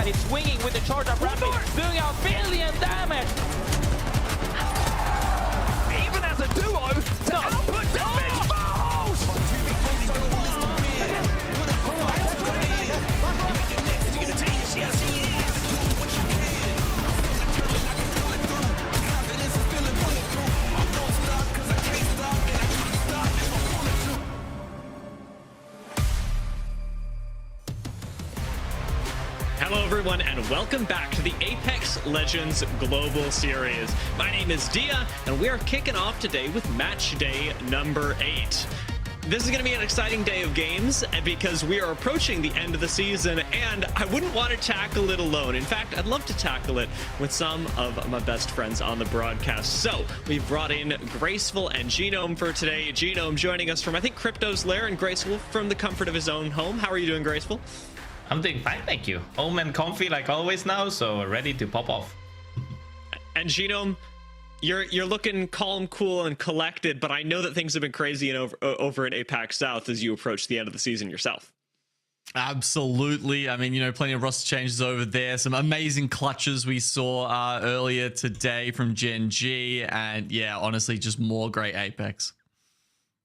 that. It's swinging with the charge up rapid, doing a billion damage. Even as a duo, to output damage falls! Hello everyone and welcome back to the Apex Legends Global Series. My name is Dia and we are kicking off today with match day number 8. This is going to be an exciting day of games because we are approaching the end of the season and I wouldn't want to tackle it alone. In fact, I'd love to tackle it with some of my best friends on the broadcast. So we've brought in Graceful and Genome for today. Genome joining us from, I think, Crypto's Lair, and Graceful from the comfort of his own home. How are you doing, Graceful? I'm doing fine, thank you. Home and comfy like always now, so ready to pop off. And Genome, you're looking calm, cool, and collected, but I know that things have been crazy and over at APAC South as you approach the end of the season yourself. Absolutely. I mean, you know, plenty of roster changes over there. Some amazing clutches we saw earlier today from Gen G, and yeah, honestly, just more great Apex.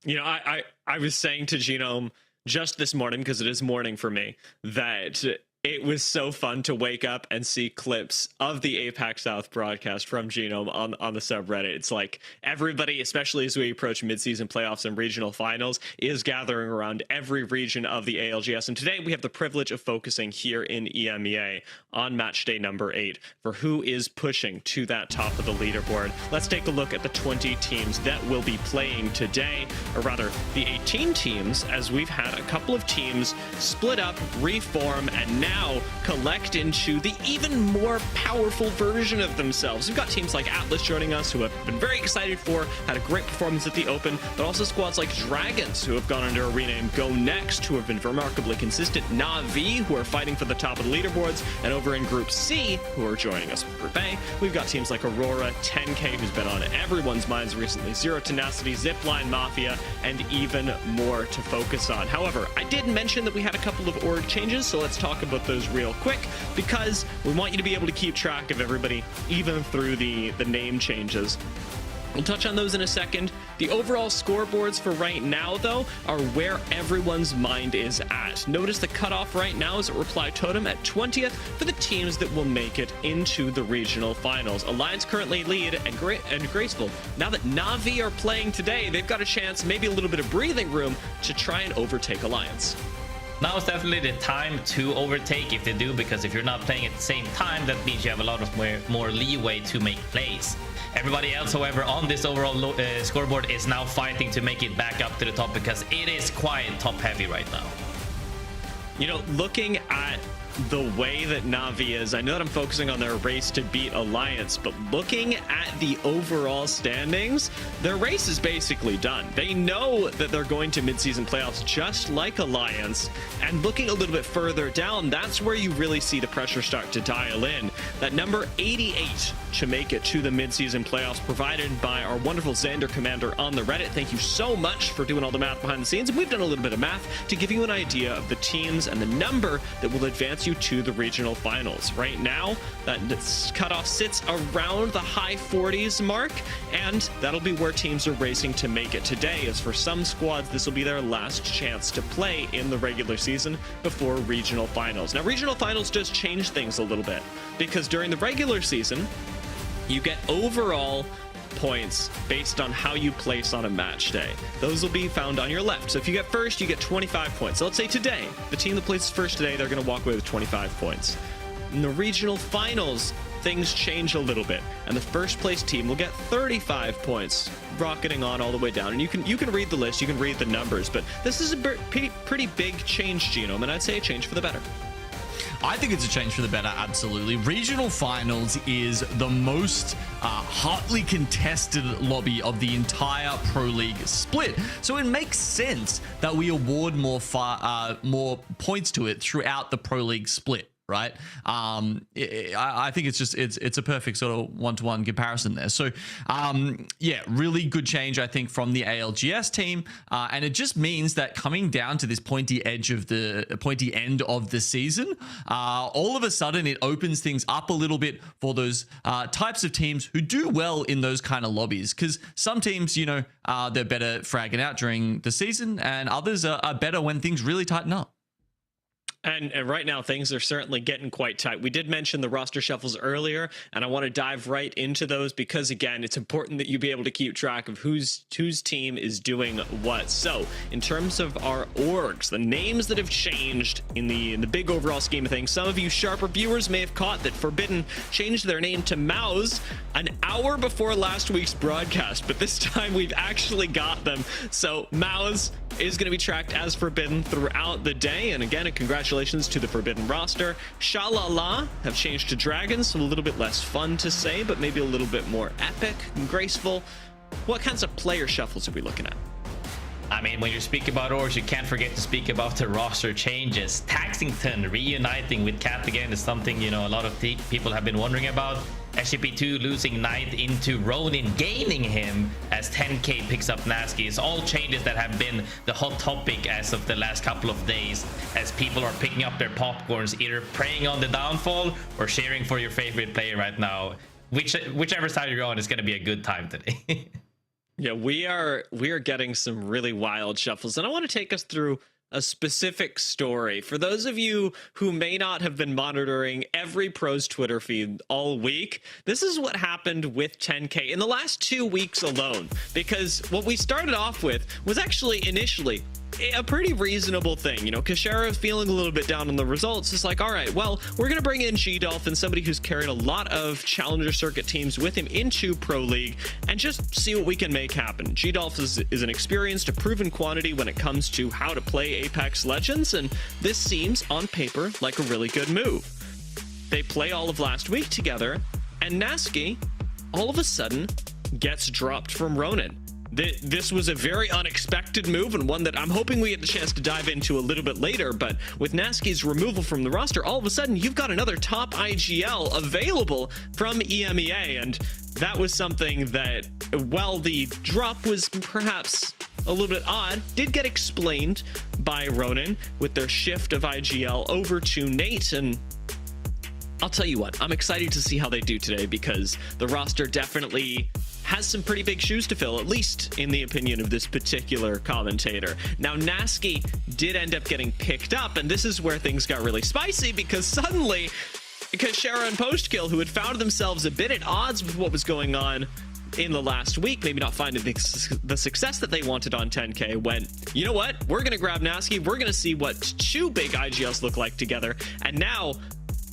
You know, I was saying to Genome just this morning, because it is morning for me, that it was so fun to wake up and see clips of the APAC South broadcast from Genome on the subreddit. It's like everybody, especially as we approach midseason playoffs and regional finals, is gathering around every region of the ALGS. And today we have the privilege of focusing here in EMEA on match day number 8 for who is pushing to that top of the leaderboard. Let's take a look at the 20 teams that will be playing today, or rather the 18 teams, as we've had a couple of teams split up, reform, and now collect into the even more powerful version of themselves. We've got teams like Atlas joining us, who have been very excited for, had a great performance at the Open, but also squads like Dragons, who have gone under a rename, GoNext, who have been remarkably consistent, Na'Vi, who are fighting for the top of the leaderboards, and over in Group C, who are joining us with Group A, we've got teams like Aurora, 10K, who's been on everyone's minds recently, Zero Tenacity, Zipline Mafia, and even more to focus on. However, I did mention that we had a couple of org changes, so let's talk about those real quick, because we want you to be able to keep track of everybody even through the name changes. We'll touch on those in a second. The overall scoreboards for right now, though, are where everyone's mind is at. Notice the cutoff right now is at Reply Totem at 20th for the teams that will make it into the regional finals. Alliance currently lead, and Graceful. Now that Na'Vi are playing today, they've got a chance, maybe a little bit of breathing room, to try and overtake Alliance. Now is definitely the time to overtake if they do, because if you're not playing at the same time, that means you have a lot of more leeway to make plays. Everybody else, however, on this overall scoreboard is now fighting to make it back up to the top, because it is quite top heavy right now. You know, looking at the way that Na'Vi is, I know that I'm focusing on their race to beat Alliance, but looking at the overall standings, their race is basically done. They know that they're going to midseason playoffs just like Alliance, and looking a little bit further down, that's where you really see the pressure start to dial in. That number 88 to make it to the midseason playoffs, provided by our wonderful Xander Commander on the Reddit. Thank you so much for doing all the math behind the scenes, and we've done a little bit of math to give you an idea of the teams and the number that will advance you to the regional finals. Right now, that cutoff sits around the high 40s mark, and that'll be where teams are racing to make it today, as for some squads, this will be their last chance to play in the regular season before regional finals. Now, regional finals does change things a little bit, because during the regular season, you get overall points based on how you place on a match day. Those will be found on your left. So if you get first, you get 25 points. So let's say today, the team that places first today, they're going to walk away with 25 points. In the regional finals, things change a little bit, and the first place team will get 35 points, rocketing on all the way down. And you can read the list, you can read the numbers, but this is a pretty big change, Genome, and I'd say a change for the better. I think it's a change for the better, absolutely. Regional finals is the most hotly contested lobby of the entire Pro League split. So it makes sense that we award more points to it throughout the Pro League split. right? I think it's a perfect sort of one-to-one comparison there. So yeah, really good change, I think, from the ALGS team, and it just means that coming down to this pointy end of the season, all of a sudden it opens things up a little bit for those types of teams who do well in those kind of lobbies, because some teams, you know, they're better fragging out during the season, and others are better when things really tighten up. And right now, things are certainly getting quite tight. We did mention the roster shuffles earlier, and I want to dive right into those because, again, it's important that you be able to keep track of whose team is doing what. So, in terms of our orgs, the names that have changed in the big overall scheme of things, some of you sharper viewers may have caught that Forbidden changed their name to Mouse an hour before last week's broadcast, but this time we've actually got them. So, Mouse is going to be tracked as Forbidden throughout the day, and again, a congratulations to the Forbidden roster. Shalala have changed to Dragons, so a little bit less fun to say, but maybe a little bit more epic and graceful. What kinds of player shuffles are we looking at? I mean, when you speak about orgs, you can't forget to speak about the roster changes. Taxington reuniting with Cat again is something, you know, a lot of people have been wondering about. SGP2 losing Knight into Ronin, gaining him as 10K picks up Nasky. It's all changes that have been the hot topic as of the last couple of days, as people are picking up their popcorns, either preying on the downfall or cheering for your favorite player right now. Whichever side you're on is going to be a good time today. Yeah, we are getting some really wild shuffles, and I want to take us through a specific story. For those of you who may not have been monitoring every pro's Twitter feed all week, this is what happened with 10K in the last 2 weeks alone, because what we started off with was actually initially a pretty reasonable thing. You know, Kashara feeling a little bit down on the results. It's like, all right, well, we're going to bring in G-Dolphin, somebody who's carried a lot of Challenger Circuit teams with him into Pro League, and just see what we can make happen. G-Dolphin is an experienced, a proven quantity when it comes to how to play Apex Legends, and this seems, on paper, like a really good move. They play all of last week together, and Nasky, all of a sudden, gets dropped from Ronin. This was a very unexpected move, and one that I'm hoping we get the chance to dive into a little bit later, but with Nasky's removal from the roster, all of a sudden you've got another top IGL available from EMEA, and that was something that, while the drop was perhaps a little bit odd, did get explained by Ronin with their shift of IGL over to Nate, and I'll tell you what, I'm excited to see how they do today, because the roster definitely has some pretty big shoes to fill, at least in the opinion of this particular commentator. Now, Nasky did end up getting picked up, and this is where things got really spicy, because suddenly Kashara and Postkill, who had found themselves a bit at odds with what was going on in the last week, maybe not finding the success that they wanted on 10K, went, you know what, we're going to grab Nasky, we're going to see what two big IGLs look like together, and now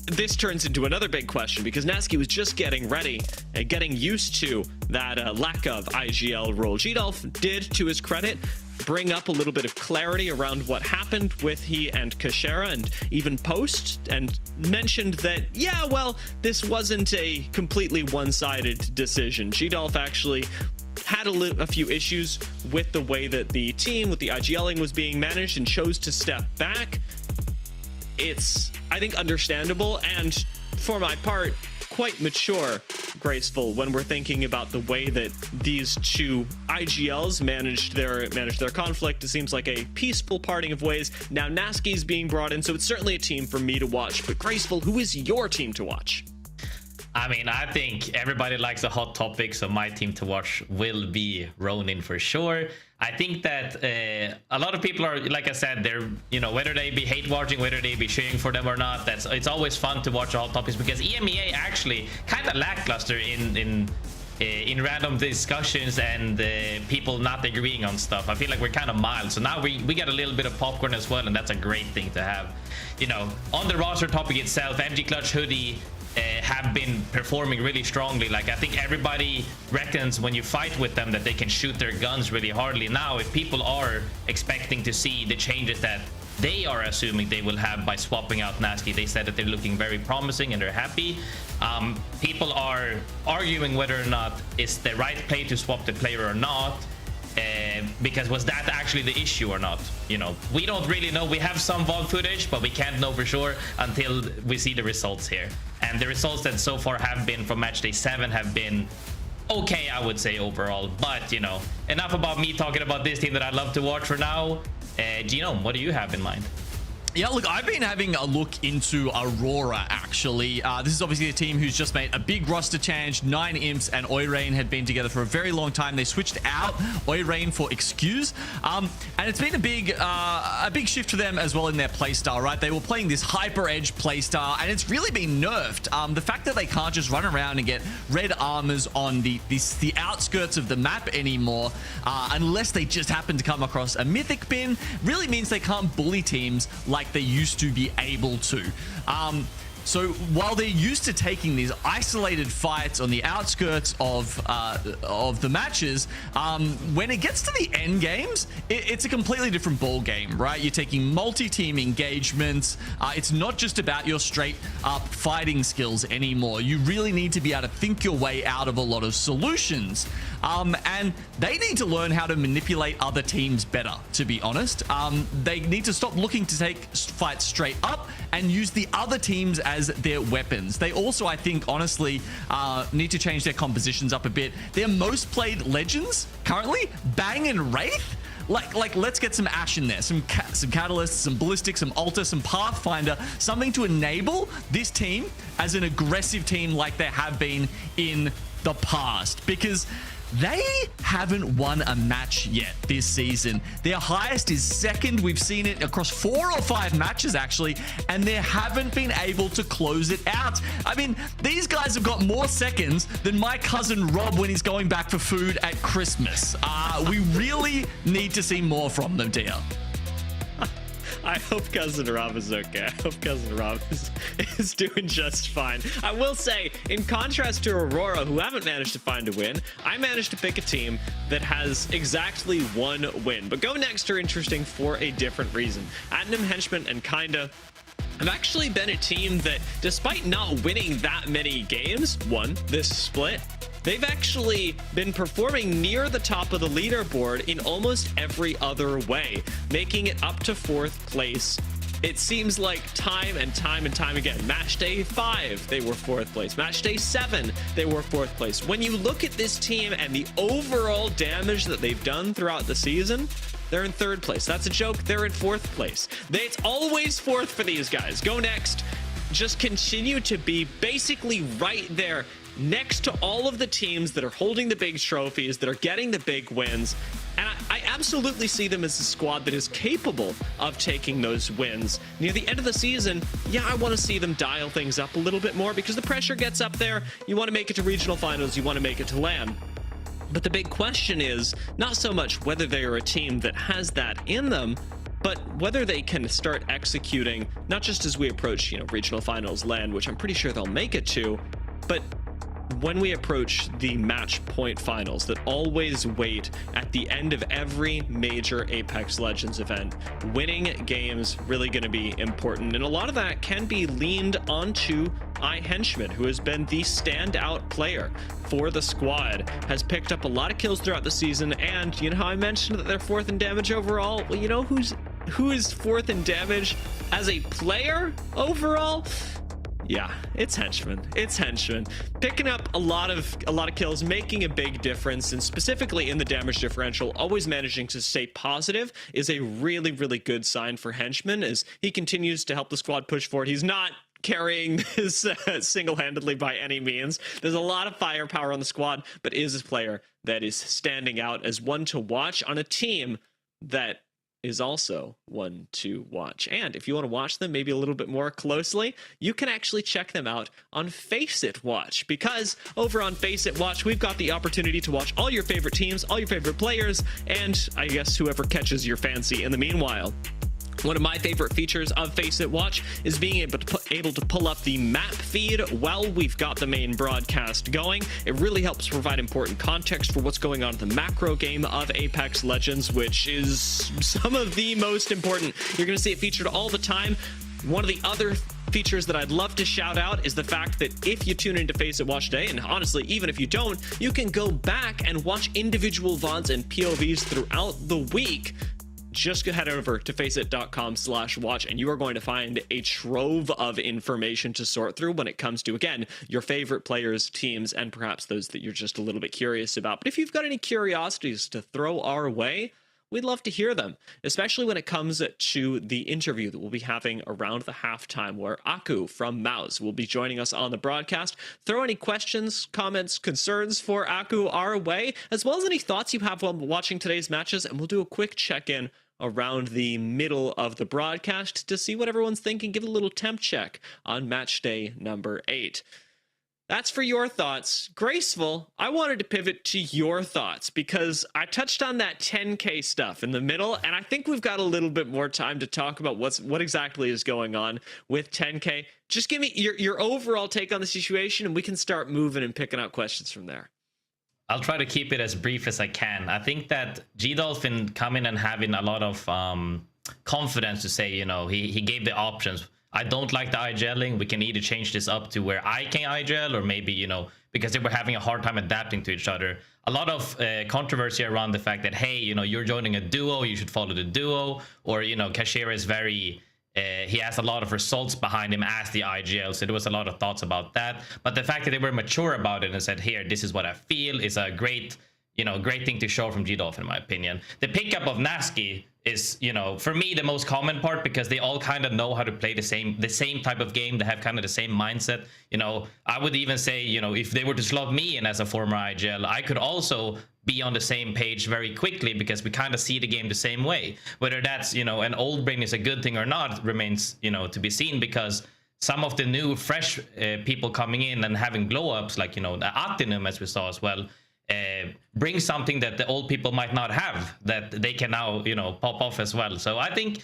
this turns into another big question, because Nasky was just getting ready and getting used to that lack of IGL role. G-Dolph did, to his credit, bring up a little bit of clarity around what happened with he and Kashara, and even Post, and mentioned that, yeah, well, this wasn't a completely one-sided decision. G-Dolph actually had a few issues with the way that the team, with the IGLing was being managed, and chose to step back. It's, I think, understandable, and for my part, quite mature, graceful, when we're thinking about the way that these two IGLs managed their conflict. It seems like a peaceful parting of ways. Now Nasky's being brought in, so it's certainly a team for me to watch. But Graceful, who is your team to watch? I mean, I think everybody likes a hot topic, so my team to watch will be Ronin for sure. I think that a lot of people are, like I said, they're, you know, whether they be hate watching, whether they be cheering for them or not, it's always fun to watch hot topics, because EMEA actually kind of lackluster in random discussions and people not agreeing on stuff. I feel like we're kind of mild, so now we get a little bit of popcorn as well, and that's a great thing to have. You know, on the roster topic itself, MG Clutch, Hoodie have been performing really strongly. Like, I think everybody reckons when you fight with them that they can shoot their guns really hardly. Now, if people are expecting to see the changes that they are assuming they will have by swapping out Nasky, they said that they're looking very promising and they're happy. People are arguing whether or not it's the right play to swap the player or not. Because was that actually the issue or not? You know, we don't really know. We have some VOD footage, but we can't know for sure until we see the results here. And the results that so far have been from match day 7 have been okay, I would say, overall. But, you know, enough about me talking about this team that I love to watch for now. Genome, what do you have in mind? Yeah, look, I've been having a look into Aurora, actually. This is obviously a team who's just made a big roster change. 9 Imps and Oirain had been together for a very long time. They switched out Oirain for Excuse. And it's been a big shift for them as well in their playstyle, right? They were playing this hyper edge playstyle, and it's really been nerfed. The fact that they can't just run around and get red armors on the outskirts of the map anymore, unless they just happen to come across a mythic pin, really means they can't bully teams like they used to be able to. So while they're used to taking these isolated fights on the outskirts of the matches, when it gets to the end games, it's a completely different ball game, right? You're taking multi-team engagements. It's not just about your straight up fighting skills anymore. You really need to be able to think your way out of a lot of solutions. And they need to learn how to manipulate other teams better, to be honest. They need to stop looking to take fights straight up and use the other teams as their weapons. They also, I think, honestly, need to change their compositions up a bit. Their most played legends currently, Bang and Wraith. Like, let's get some Ash in there, some Catalyst, some Ballistic, some Alta, some Pathfinder, something to enable this team as an aggressive team like they have been in the past, because they haven't won a match yet this season. Their highest is 2nd. We've seen it across 4 or 5 matches, actually, and they haven't been able to close it out. I mean, these guys have got more seconds than my cousin Rob when he's going back for food at Christmas. We really need to see more from them, dear. I hope Cousin Rob is okay. I hope Cousin Rob is doing just fine. I will say, in contrast to Aurora, who haven't managed to find a win, I managed to pick a team that has exactly 1 win. But GoNext are interesting for a different reason. Adnam, Henchman, and Kinda have actually been a team that, despite not winning that many games, won this split, they've actually been performing near the top of the leaderboard in almost every other way, making it up to 4th place. It seems like time and time again. Match day 5, they were 4th place. Match day 7, they were 4th place. When you look at this team and the overall damage that they've done throughout the season, they're in 3rd place. That's a joke. They're in 4th place. It's always 4th for these guys. GoNext just continue to be basically right there next to all of the teams that are holding the big trophies, that are getting the big wins. And I absolutely see them as a squad that is capable of taking those wins. Near the end of the season, yeah, I want to see them dial things up a little bit more, because the pressure gets up there. You want to make it to regional finals, you want to make it to LAN. But the big question is not so much whether they are a team that has that in them, but whether they can start executing, not just as we approach, regional finals, LAN, which I'm pretty sure they'll make it to, but when we approach the match point finals that always wait at the end of every major Apex Legends event, winning games really going to be important. And a lot of that can be leaned onto Henchman, who has been the standout player for the squad, has picked up a lot of kills throughout the season. And you know how I mentioned that they're 4th in damage overall? Well, you know who is 4th in damage as a player overall? Yeah, it's Henchman. It's Henchman. Picking up a lot of kills, making a big difference, and specifically in the damage differential, always managing to stay positive is a really, really good sign for Henchman as he continues to help the squad push forward. He's not carrying this single-handedly by any means. There's a lot of firepower on the squad, but is a player that is standing out as one to watch on a team that is also one to watch. And if you want to watch them maybe a little bit more closely, you can actually check them out on Face It Watch, because over on Face It Watch, we've got the opportunity to watch all your favorite teams, all your favorite players, and I guess whoever catches your fancy in the meanwhile. One of my favorite features of Face It Watch is being able to pull up the map feed while we've got the main broadcast going. It really helps provide important context for what's going on in the macro game of Apex Legends, which is some of the most important. You're going to see it featured all the time. One of the other features that I'd love to shout out is the fact that if you tune into Face It Watch Day, and honestly, even if you don't, you can go back and watch individual VODs and POVs throughout the week. Just head over to faceit.com/watch and you are going to find a trove of information to sort through when it comes to, again, your favorite players, teams, and perhaps those that you're just a little bit curious about. But if you've got any curiosities to throw our way, we'd love to hear them, especially when it comes to the interview that we'll be having around the halftime, where Aku from Mouse will be joining us on the broadcast. Throw any questions, comments, concerns for Aku our way, as well as any thoughts you have while watching today's matches, and we'll do a quick check-in around the middle of the broadcast to see what everyone's thinking, give a little temp check on match day number 8. That's for your thoughts. Graceful, I wanted to pivot to your thoughts because I touched on that 10K stuff in the middle, and I think we've got a little bit more time to talk about what exactly is going on with 10K. Just give me your overall take on the situation, and we can start moving and picking out questions from there. I'll try to keep it as brief as I can. I think that G-Dolphin coming and having a lot of confidence to say, you know, he gave the options. I don't like the IGLing. We can either change this up to where I can IGL, or maybe, you know, because they were having a hard time adapting to each other. A lot of controversy around the fact that, hey, you know, you're joining a duo, you should follow the duo, or, you know, Kashira is very... he has a lot of results behind him as the IGL, so there was a lot of thoughts about that. But the fact that they were mature about it and said, here, this is what I feel, is a great, you know, great thing to show from G-Dolphin, in my opinion. The pickup of Nasky is, you know, for me, the most common part, because they all kind of know how to play the same type of game. They have kind of the same mindset. You know, I would even say, you know, if they were to slot me in as a former IGL, I could also be on the same page very quickly, because we kind of see the game the same way. Whether that's, you know, an old brain is a good thing or not remains, you know, to be seen, because some of the new fresh people coming in and having glow ups, like, you know, the Atinum, as we saw as well, bring something that the old people might not have, that they can now, you know, pop off as well. So I think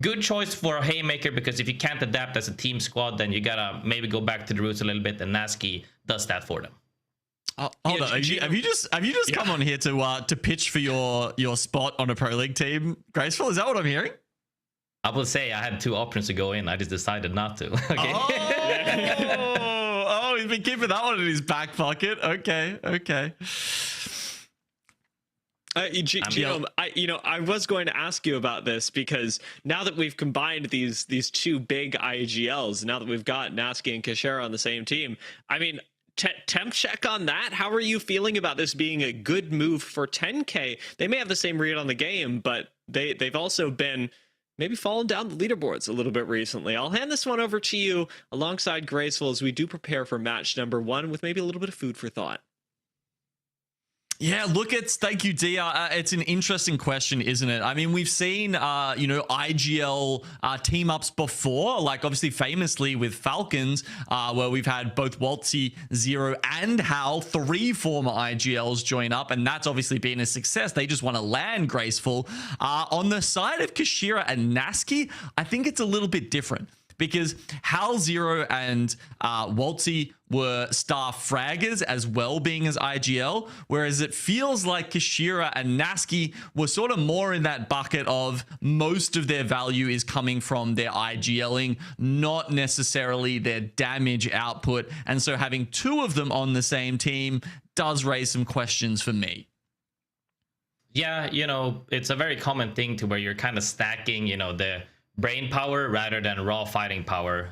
good choice for a Haymaker, because if you can't adapt as a team squad, then you gotta maybe go back to the roots a little bit, and Nasky does that for them. Hold on, have you just come on here to pitch for your spot on a Pro League team, Graceful? Is that what I'm hearing? I will say I had 2 options to go in. I just decided not to. Okay. Oh, he's been keeping that one in his back pocket. Okay. Gino, I was going to ask you about this, because now that we've combined these 2 big IGLs, now that we've got Nasky and Kashira on the same team, I mean, temp check on that. How are you feeling about this being a good move for 10K? They may have the same read on the game, but they've also been maybe fallen down the leaderboards a little bit recently. I'll hand this one over to you alongside Graceful as we do prepare for match number 1 with maybe a little bit of food for thought. Yeah, look, thank you, D. It's an interesting question, isn't it? I mean, we've seen, you know, IGL team ups before, like obviously famously with Falcons, where we've had both Waltzy, Zero, and Hal, 3 former IGLs join up, and that's obviously been a success. They just want to land Graceful. On the side of Kashira and Nasky, I think it's a little bit different, because Hal, Zero, and Waltzy were star fraggers as well, being as IGL, whereas it feels like Kashira and Nasky were sort of more in that bucket of most of their value is coming from their IGLing, not necessarily their damage output. And so having 2 of them on the same team does raise some questions for me. Yeah, you know, it's a very common thing to where you're kind of stacking, you know, the brain power rather than raw fighting power.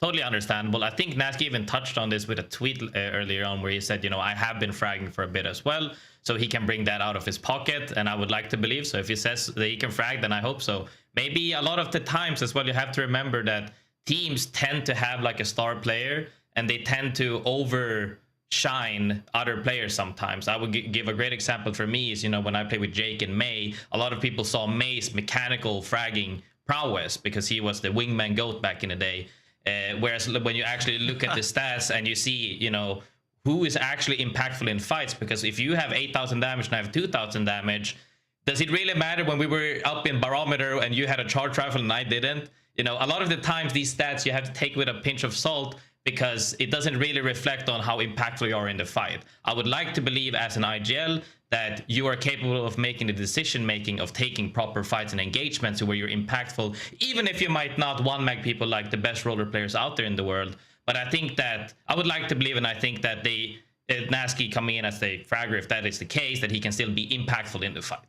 Totally understandable. I think Nasky even touched on this with a tweet earlier on, where he said, you know, I have been fragging for a bit as well, so he can bring that out of his pocket, and I would like to believe so. If he says that he can frag, then I hope so. Maybe a lot of the times as well, you have to remember that teams tend to have like a star player, and they tend to overshine other players sometimes. I would give a great example for me is, you know, when I played with Jake and May, a lot of people saw May's mechanical fragging prowess because he was the wingman GOAT back in the day. Whereas when you actually look at the stats and you see, you know, who is actually impactful in fights, because if you have 8,000 damage and I have 2,000 damage, does it really matter when we were up in barometer and you had a charge rifle and I didn't? You know, a lot of the times these stats you have to take with a pinch of salt, because it doesn't really reflect on how impactful you are in the fight. I would like to believe as an IGL that you are capable of making the decision making of taking proper fights and engagements where you're impactful, even if you might not one-mag people like the best roller players out there in the world. But I think that I would like to believe, and I think that Nasky coming in as the fragger, if that is the case, that he can still be impactful in the fight.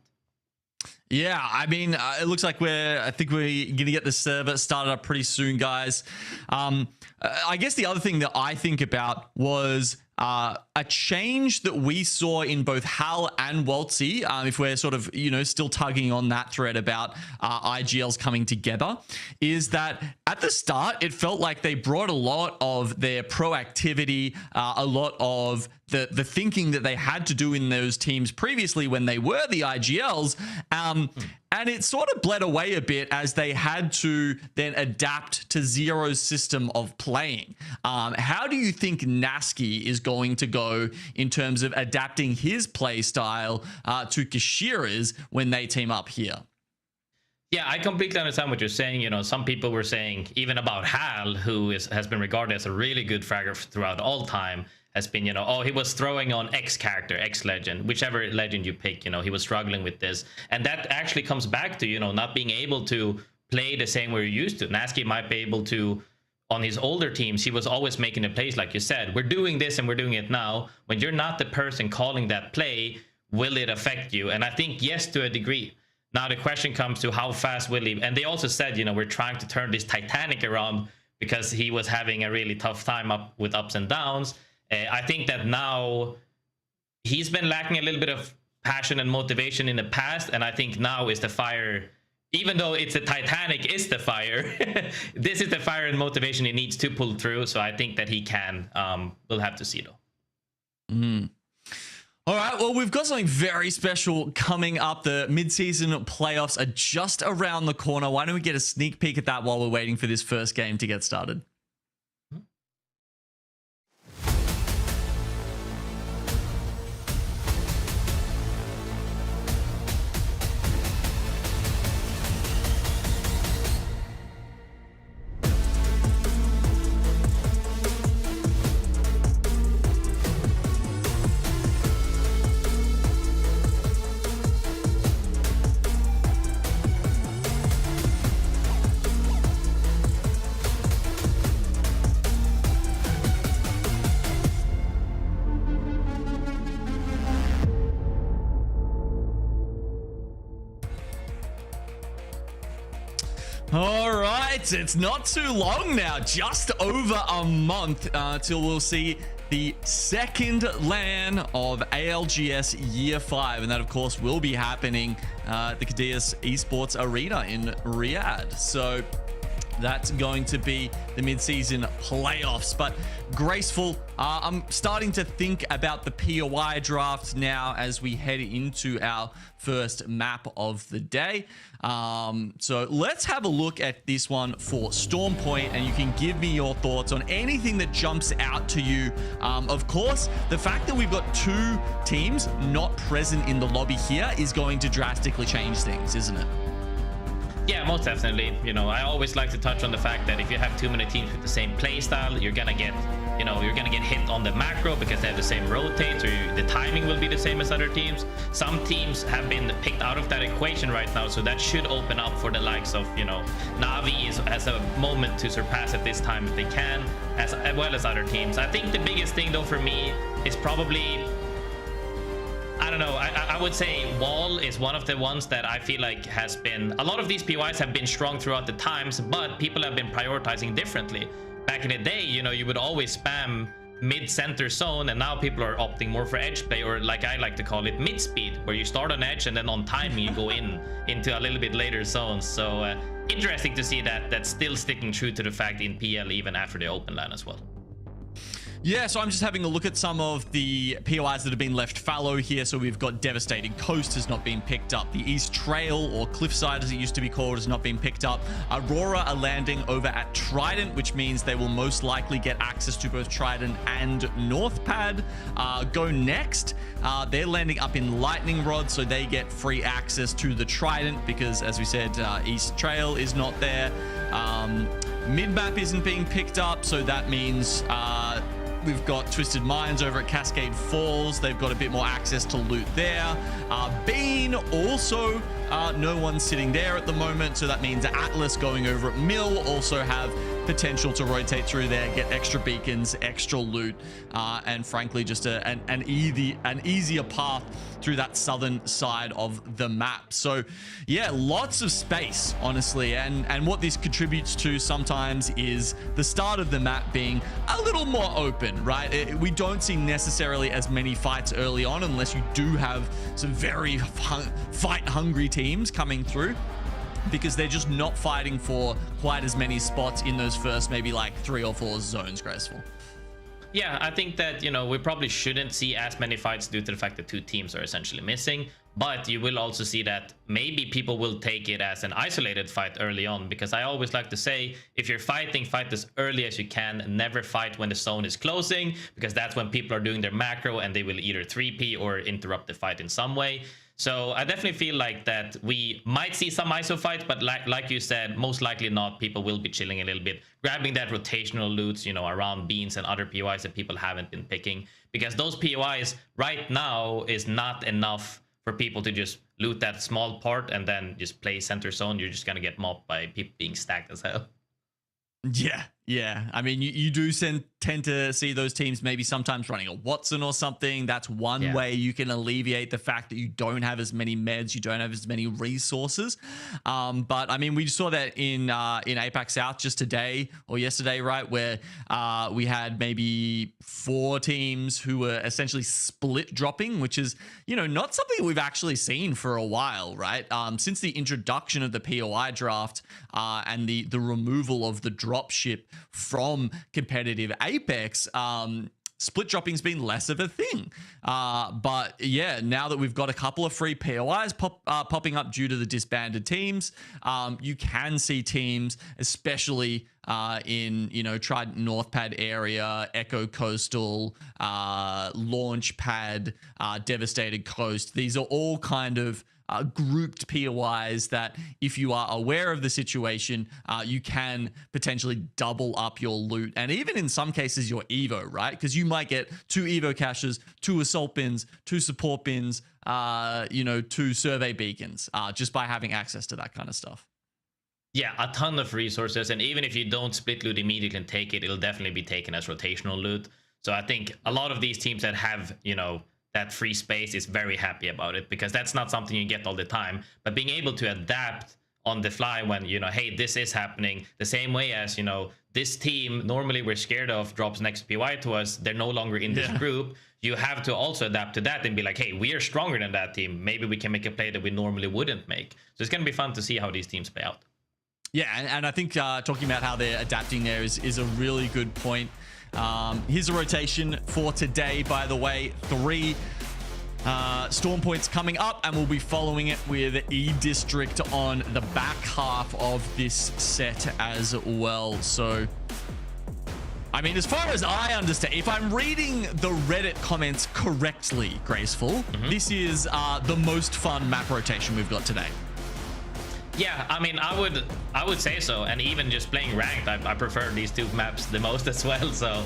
Yeah, I mean, it looks like I think we're going to get the server started up pretty soon, guys. I guess the other thing that I think about was a change that we saw in both Hal and Waltzy, if we're sort of, still tugging on that thread about IGLs coming together, is that at the start, it felt like they brought a lot of their proactivity, a lot of the thinking that they had to do in those teams previously when they were the IGLs, and it sort of bled away a bit as they had to then adapt to Zero's system of playing. How do you think Nasky is going to go in terms of adapting his play style to Kashira's when they team up here? Yeah, I completely understand what you're saying. Some people were saying, even about Hal, who has been regarded as a really good fragger throughout all time, has been, oh, he was throwing on X character, X legend, whichever legend you pick, he was struggling with this. And that actually comes back to, not being able to play the same way you used to. Nasky might be able to, on his older teams, he was always making the plays, like you said. We're doing this and we're doing it now. When you're not the person calling that play, will it affect you? And I think, yes, to a degree. Now the question comes to how fast will he, and they also said, we're trying to turn this Titanic around because he was having a really tough time with ups and downs. I think that now he's been lacking a little bit of passion and motivation in the past, and I think now is the fire. Even though it's the Titanic is the fire, this is the fire and motivation he needs to pull through. So I think that he can. We'll have to see though. All right, well, we've got something very special coming up. The mid-season playoffs are just around the corner. Why don't we get a sneak peek at that while we're waiting for this first game to get started? All right, it's not too long now, just over a month till we'll see the second LAN of ALGS Year 5, and that, of course, will be happening at the Cadiz Esports Arena in Riyadh. So that's going to be the mid-season playoffs. But graceful, I'm starting to think about the POI draft now as we head into our first map of the day. So let's have a look at this one for Storm Point, and you can give me your thoughts on anything that jumps out to you. Of course, the fact that we've got two teams not present in the lobby here is going to drastically change things, isn't it? Yeah, most definitely. I always like to touch on the fact that if you have too many teams with the same playstyle, you're gonna get, you're gonna get hit on the macro because they have the same rotates, or the timing will be the same as other teams. Some teams have been picked out of that equation right now, so that should open up for the likes of, Navi has a moment to surpass at this time if they can, as well as other teams. I think the biggest thing though for me is probably, I don't know, I would say Wall is one of the ones that I feel like has been, a lot of these POIs have been strong throughout the times, but people have been prioritizing differently. Back in the day, you would always spam mid-center zone, and now people are opting more for edge play, or like I like to call it mid-speed, where you start on edge and then on timing you go into a little bit later zones. So interesting to see that that's still sticking true to the fact in PL even after the open LAN as well. Yeah, so I'm just having a look at some of the POIs that have been left fallow here. So we've got Devastating Coast has not been picked up. The East Trail, or Cliffside as it used to be called, has not been picked up. Aurora are landing over at Trident, which means they will most likely get access to both Trident and Northpad. GoNext, they're landing up in Lightning Rod, so they get free access to the Trident because, as we said, East Trail is not there. Mid-map isn't being picked up, so that means We've got Twisted Minds over at Cascade Falls. They've got a bit more access to loot there. Bean also, no one's sitting there at the moment, so that means Atlas going over at Mill also have potential to rotate through there, get extra beacons, extra loot, and frankly just an easier path through that southern side of the map. So yeah, lots of space, honestly, and what this contributes to sometimes is the start of the map being a little more open, right? We don't see necessarily as many fights early on unless you do have some very fight-hungry teams coming through, because they're just not fighting for quite as many spots in those first maybe like 3 or 4 zones, Graceful. Yeah, I think that, you know, we probably shouldn't see as many fights due to the fact that 2 teams are essentially missing. But you will also see that maybe people will take it as an isolated fight early on, because I always like to say, if you're fighting, fight as early as you can. Never fight when the zone is closing, because that's when people are doing their macro and they will either 3P or interrupt the fight in some way. So I definitely feel like that we might see some ISO fights, but like you said, most likely not. People will be chilling a little bit, grabbing that rotational loot, you know, around beans and other POIs that people haven't been picking, because those POIs right now is not enough for people to just loot that small part and then just play center zone. You're just going to get mobbed by people being stacked as hell. Yeah. I mean, you do tend to see those teams maybe sometimes running a Watson or something. That's one way you can alleviate the fact that you don't have as many meds, you don't have as many resources. But I mean, we saw that in APAC South just today or yesterday, right, where we had maybe 4 teams who were essentially split dropping, which is, you know, not something we've actually seen for a while, right? Since the introduction of the POI draft and the removal of the dropship from competitive Apex, split dropping's been less of a thing. But yeah, now that we've got a couple of free POIs popping up due to the disbanded teams, you can see teams, especially in, you know, Trident Northpad area, Echo Coastal, Launchpad, Devastated Coast. These are all kind of grouped POIs that, if you are aware of the situation, you can potentially double up your loot, and even in some cases your Evo, right? Because you might get 2 Evo caches, 2 assault bins, 2 support bins, you know, 2 survey beacons, just by having access to that kind of stuff. Yeah, a ton of resources, and even if you don't split loot immediately and take it, it'll definitely be taken as rotational loot. So I think a lot of these teams that have, you know, that free space is very happy about it, because that's not something you get all the time. But being able to adapt on the fly when, you know, hey, this is happening, the same way as, you know, this team normally we're scared of drops next PY to us, they're no longer in this group. You have to also adapt to that and be like, hey, we are stronger than that team. Maybe we can make a play that we normally wouldn't make. So it's going to be fun to see how these teams play out. Yeah, and I think talking about how they're adapting there is a really good point. Here's a rotation for today, by the way. 3 storm points coming up, and we'll be following it with E-District on the back half of this set as well. So, I mean, as far as I understand, if I'm reading the Reddit comments correctly, Graceful, this is the most fun map rotation we've got today. Yeah, I mean, I would say so, and even just playing ranked, I prefer these 2 maps the most as well. So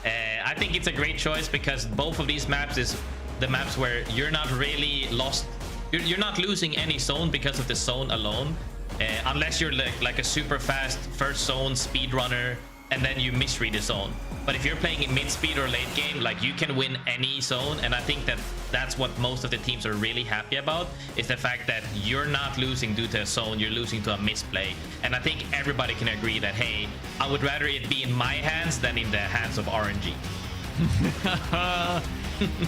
I think it's a great choice, because both of these maps is the maps where you're not really lost, you're not losing any zone because of the zone alone, unless you're like a super fast first zone speedrunner and then you misread the zone. But if you're playing in mid-speed or late game, like, you can win any zone, and I think that that's what most of the teams are really happy about, is the fact that you're not losing due to a zone, you're losing to a misplay. And I think everybody can agree that, hey, I would rather it be in my hands than in the hands of RNG.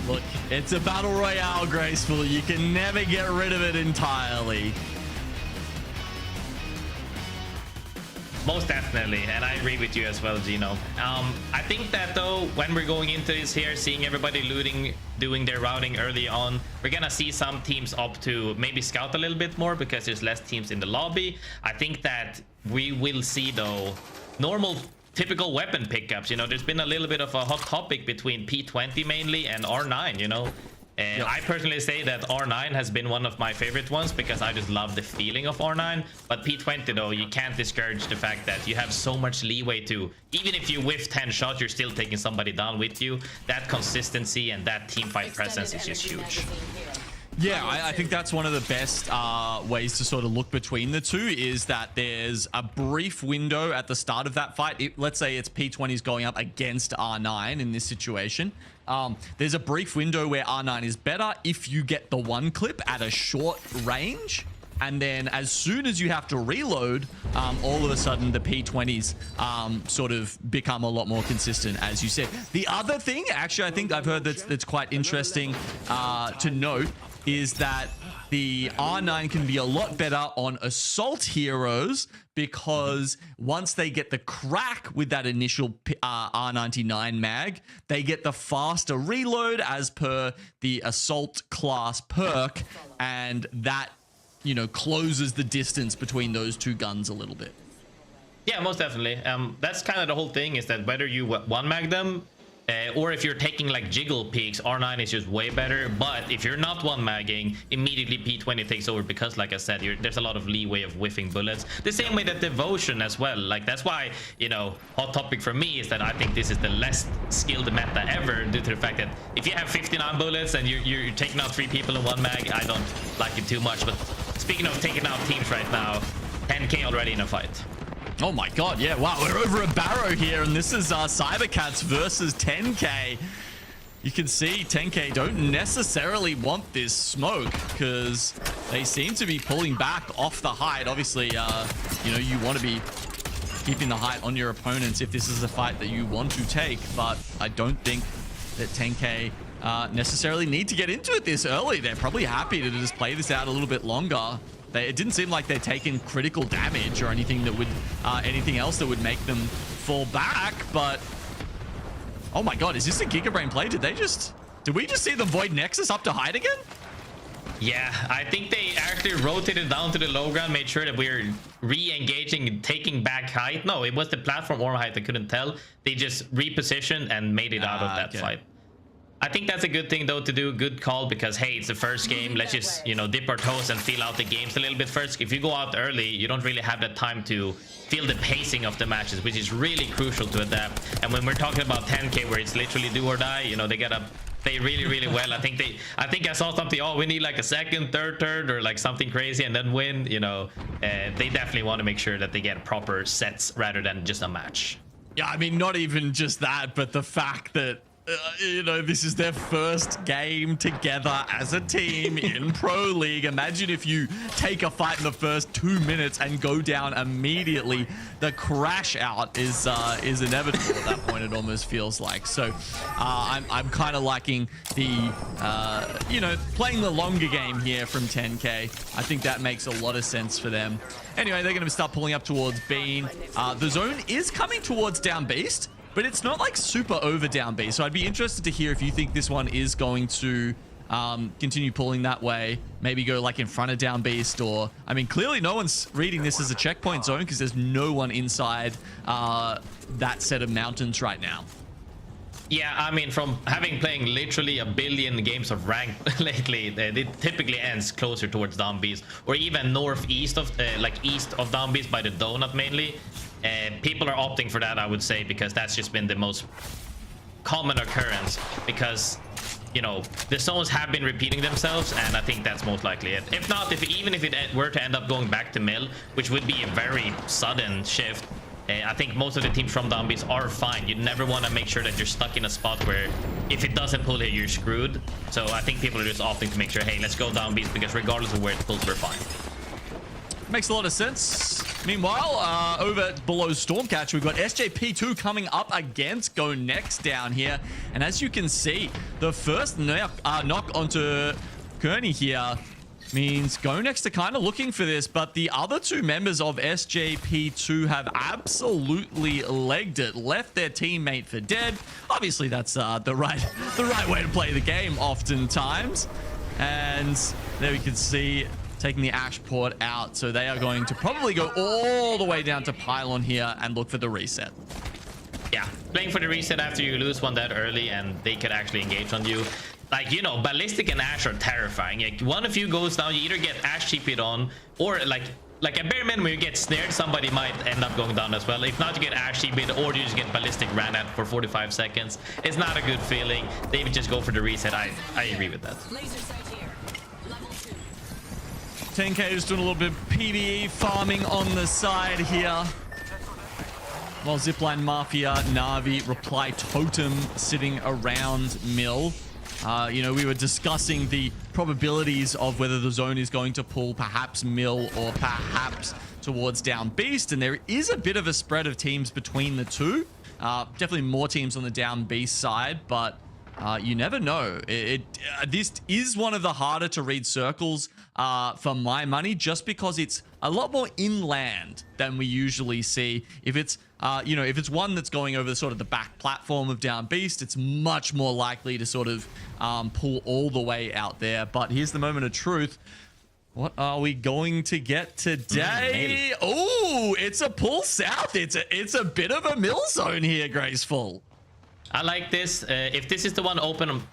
Look, it's a battle royale, Graceful. You can never get rid of it entirely. Most definitely, and I agree with you as well, Gino. I think that, though, when we're going into this here, seeing everybody looting, doing their routing early on, we're gonna see some teams opt to maybe scout a little bit more because there's less teams in the lobby. I think that we will see, though, normal typical weapon pickups. You know, there's been a little bit of a hot topic between P20 mainly and R9, you know. And I personally say that R9 has been one of my favorite ones because I just love the feeling of R9. But P20 though, you can't discourage the fact that you have so much leeway to, even if you whiff 10 shots, you're still taking somebody down with you. That consistency and that team fight presence is just huge. Yeah, I think that's one of the best ways to sort of look between the two, is that there's a brief window at the start of that fight. Let's say it's P20's going up against R9 in this situation. There's a brief window where R9 is better if you get the one clip at a short range. And then as soon as you have to reload, all of a sudden the P20s sort of become a lot more consistent, as you said. The other thing, actually, I think I've heard that's quite interesting to note is that the R9 can be a lot better on assault heroes, because once they get the crack with that initial R99 mag, they get the faster reload as per the assault class perk, and that, you know, closes the distance between those two guns a little bit. Yeah, most definitely. That's kind of the whole thing, is that whether you one mag them or if you're taking like jiggle peaks, R9 is just way better. But if you're not one magging, immediately P20 takes over, because like I said, there's a lot of leeway of whiffing bullets. The same way that Devotion as well. Like that's why, you know, hot topic for me is that I think this is the less skilled meta ever, due to the fact that if you have 59 bullets and you're taking out 3 people in one mag, I don't like it too much. But speaking of taking out teams right now, 10k already in a fight. Oh my god, yeah, wow, we're over a barrow here, and this is cybercats versus 10k. You can see 10k don't necessarily want this smoke, because they seem to be pulling back off the height. Obviously, you know, you want to be keeping the height on your opponents if this is a fight that you want to take, but I don't think that 10k necessarily need to get into it this early. They're probably happy to just play this out a little bit longer. It didn't seem like they're taking critical damage or anything that would, anything else that would make them fall back. But oh my god, is this a Gigabrain play? Did we just see the Void Nexus up to height again? Yeah, I think they actually rotated down to the low ground, made sure that we're re-engaging and taking back height. No, it was the platform or height, I couldn't tell. They just repositioned and made it out of that fight. I think that's a good thing though to do, good call, because hey, it's the first game. Let's just, you know, dip our toes and feel out the games a little bit first. If you go out early, you don't really have the time to feel the pacing of the matches, which is really crucial to adapt. And when we're talking about 10k, where it's literally do or die, you know, they gotta play really, really well. I think I saw something, oh, we need like a second, third, or like something crazy and then win, you know. They definitely want to make sure that they get proper sets rather than just a match. Yeah, I mean, not even just that, but the fact that you know, this is their first game together as a team in Pro League. Imagine if you take a fight in the first 2 minutes and go down immediately. The crash out is inevitable at that point, it almost feels like. So I'm kind of liking the, you know, playing the longer game here from 10k. I think that makes a lot of sense for them. Anyway, they're going to start pulling up towards Bean. The zone is coming towards Down Beast, but it's not like super over Down B. So I'd be interested to hear if you think this one is going to continue pulling that way. Maybe go like in front of Down Beast, or I mean, clearly no one's reading this as a checkpoint zone because there's no one inside that set of mountains right now. Yeah, I mean, from having playing literally a billion games of ranked lately, it typically ends closer towards Down Beast, or even northeast of like east of Down Beast by the donut mainly. People are opting for that, I would say, because that's just been the most common occurrence, because, you know, the zones have been repeating themselves, and I think that's most likely it. If not, even if it were to end up going back to mill, which would be a very sudden shift, I think most of the teams from Down Beast are fine. You never want to make sure that you're stuck in a spot where if it doesn't pull here, you're screwed. So I think people are just opting to make sure, hey, let's go Down Beast, because regardless of where it pulls, we're fine. Makes a lot of sense. Meanwhile, over below Stormcatcher, we've got SJP2 coming up against GoNext down here. And as you can see, the first knock onto Kearney here means GoNext are kind of looking for this, but the other two members of SJP2 have absolutely legged it, left their teammate for dead. Obviously, that's the right way to play the game oftentimes. And there we can see taking the Ash Port out, so they are going to probably go all the way down to Pylon here and look for the reset. Yeah, playing for the reset after you lose one that early and they could actually engage on you. Like, you know, Ballistic and Ash are terrifying. Like, one of you goes down, you either get Ash TP'd on, or like a bare minimum, you get snared, somebody might end up going down as well. If not, you get Ash TP'd, or you just get Ballistic ran at for 45 seconds. It's not a good feeling. They would just go for the reset. I agree with that. 10K is doing a little bit of PvE farming on the side here. While Zipline Mafia, Na'Vi, Reply Totem sitting around Mill. You know, we were discussing the probabilities of whether the zone is going to pull perhaps Mill or perhaps towards Down Beast, and there is a bit of a spread of teams between the two. Definitely more teams on the Down Beast side, but you never know. This is one of the harder to read circles for my money, just because it's a lot more inland than we usually see. If it's you know, if it's one that's going over the sort of the back platform of Down Beast, it's much more likely to sort of pull all the way out there. But here's the moment of truth. What are we going to get today? Oh, it's a pull south. It's a bit of a mill zone here, Graceful. I like this. If this is the one open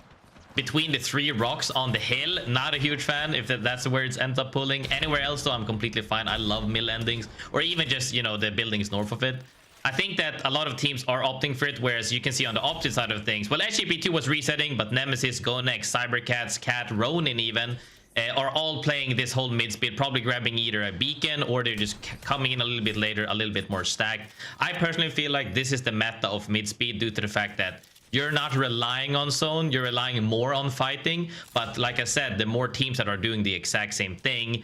between the 3 rocks on the hill, not a huge fan. If that's where it ends up pulling. Anywhere else, though, I'm completely fine. I love mill endings, or even just, you know, the buildings north of it. I think that a lot of teams are opting for it, whereas you can see on the opposite side of things. Well, SGP2 was resetting, but Nemesis, GoNext, cybercats, Cat, Ronin even are all playing this whole mid speed, probably grabbing either a beacon, or they're just coming in a little bit later, a little bit more stacked. I personally feel like this is the meta of mid speed, due to the fact that you're not relying on zone, you're relying more on fighting. But like I said, the more teams that are doing the exact same thing,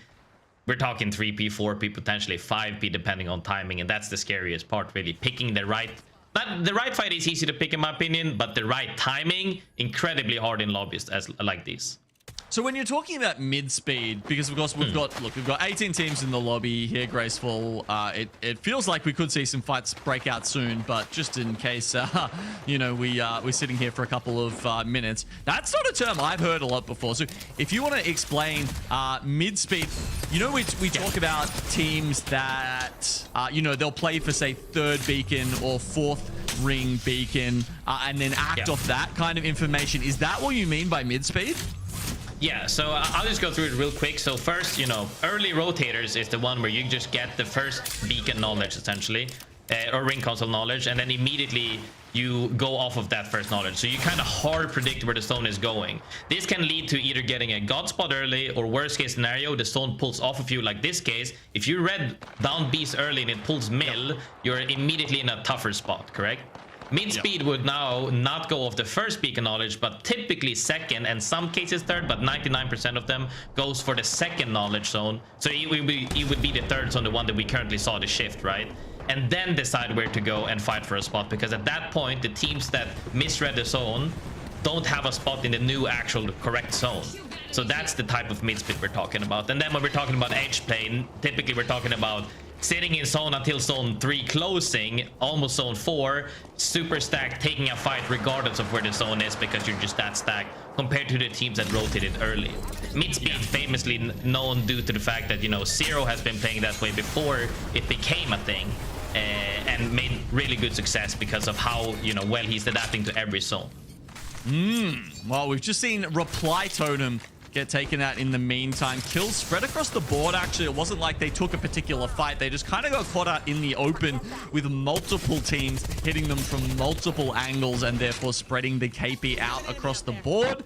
we're talking 3P, 4P, potentially 5P, depending on timing. And that's the scariest part, really. Picking the right... The right fight is easy to pick, in my opinion, but the right timing, incredibly hard in lobbies like these. So when you're talking about mid speed, because of course we've got 18 teams in the lobby here, Graceful. It feels like we could see some fights break out soon, but just in case, you know, we're sitting here for a couple of minutes. That's not a term I've heard a lot before. So if you want to explain mid speed, you know, we talk about teams that you know, they'll play for, say, 3rd beacon or 4th ring beacon, and then act off that kind of information. Is that what you mean by mid speed? Yeah, so I'll just go through it real quick. So first, you know, early rotators is the one where you just get the first beacon knowledge, essentially, or ring console knowledge, and then immediately you go off of that first knowledge. So you kind of hard predict where the zone is going. This can lead to either getting a god spot early, or worst case scenario, the zone pulls off of you. Like this case, if you read down beast early and it pulls mill, you're immediately in a tougher spot, correct? Mid speed would now not go off the first beacon knowledge, but typically 2nd, and some cases 3rd, but 99% of them goes for the 2nd knowledge zone. So it would be the 3rd zone, the one that we currently saw the shift, right? And then decide where to go and fight for a spot, because at that point, the teams that misread the zone don't have a spot in the new actual correct zone. So that's the type of mid speed we're talking about. And then when we're talking about edge play, typically we're talking about sitting in zone until zone 3 closing, almost zone 4, super stacked, taking a fight regardless of where the zone is, because you're just that stacked, compared to the teams that rotated early. Mid-speed famously known due to the fact that, you know, Zero has been playing that way before it became a thing, and made really good success because of how, you know, well he's adapting to every zone. Well, we've just seen Reply Totem get taken out in the meantime. Kills spread across the board, actually. It wasn't like they took a particular fight. They just kind of got caught out in the open with multiple teams hitting them from multiple angles, and therefore spreading the KP out across the board.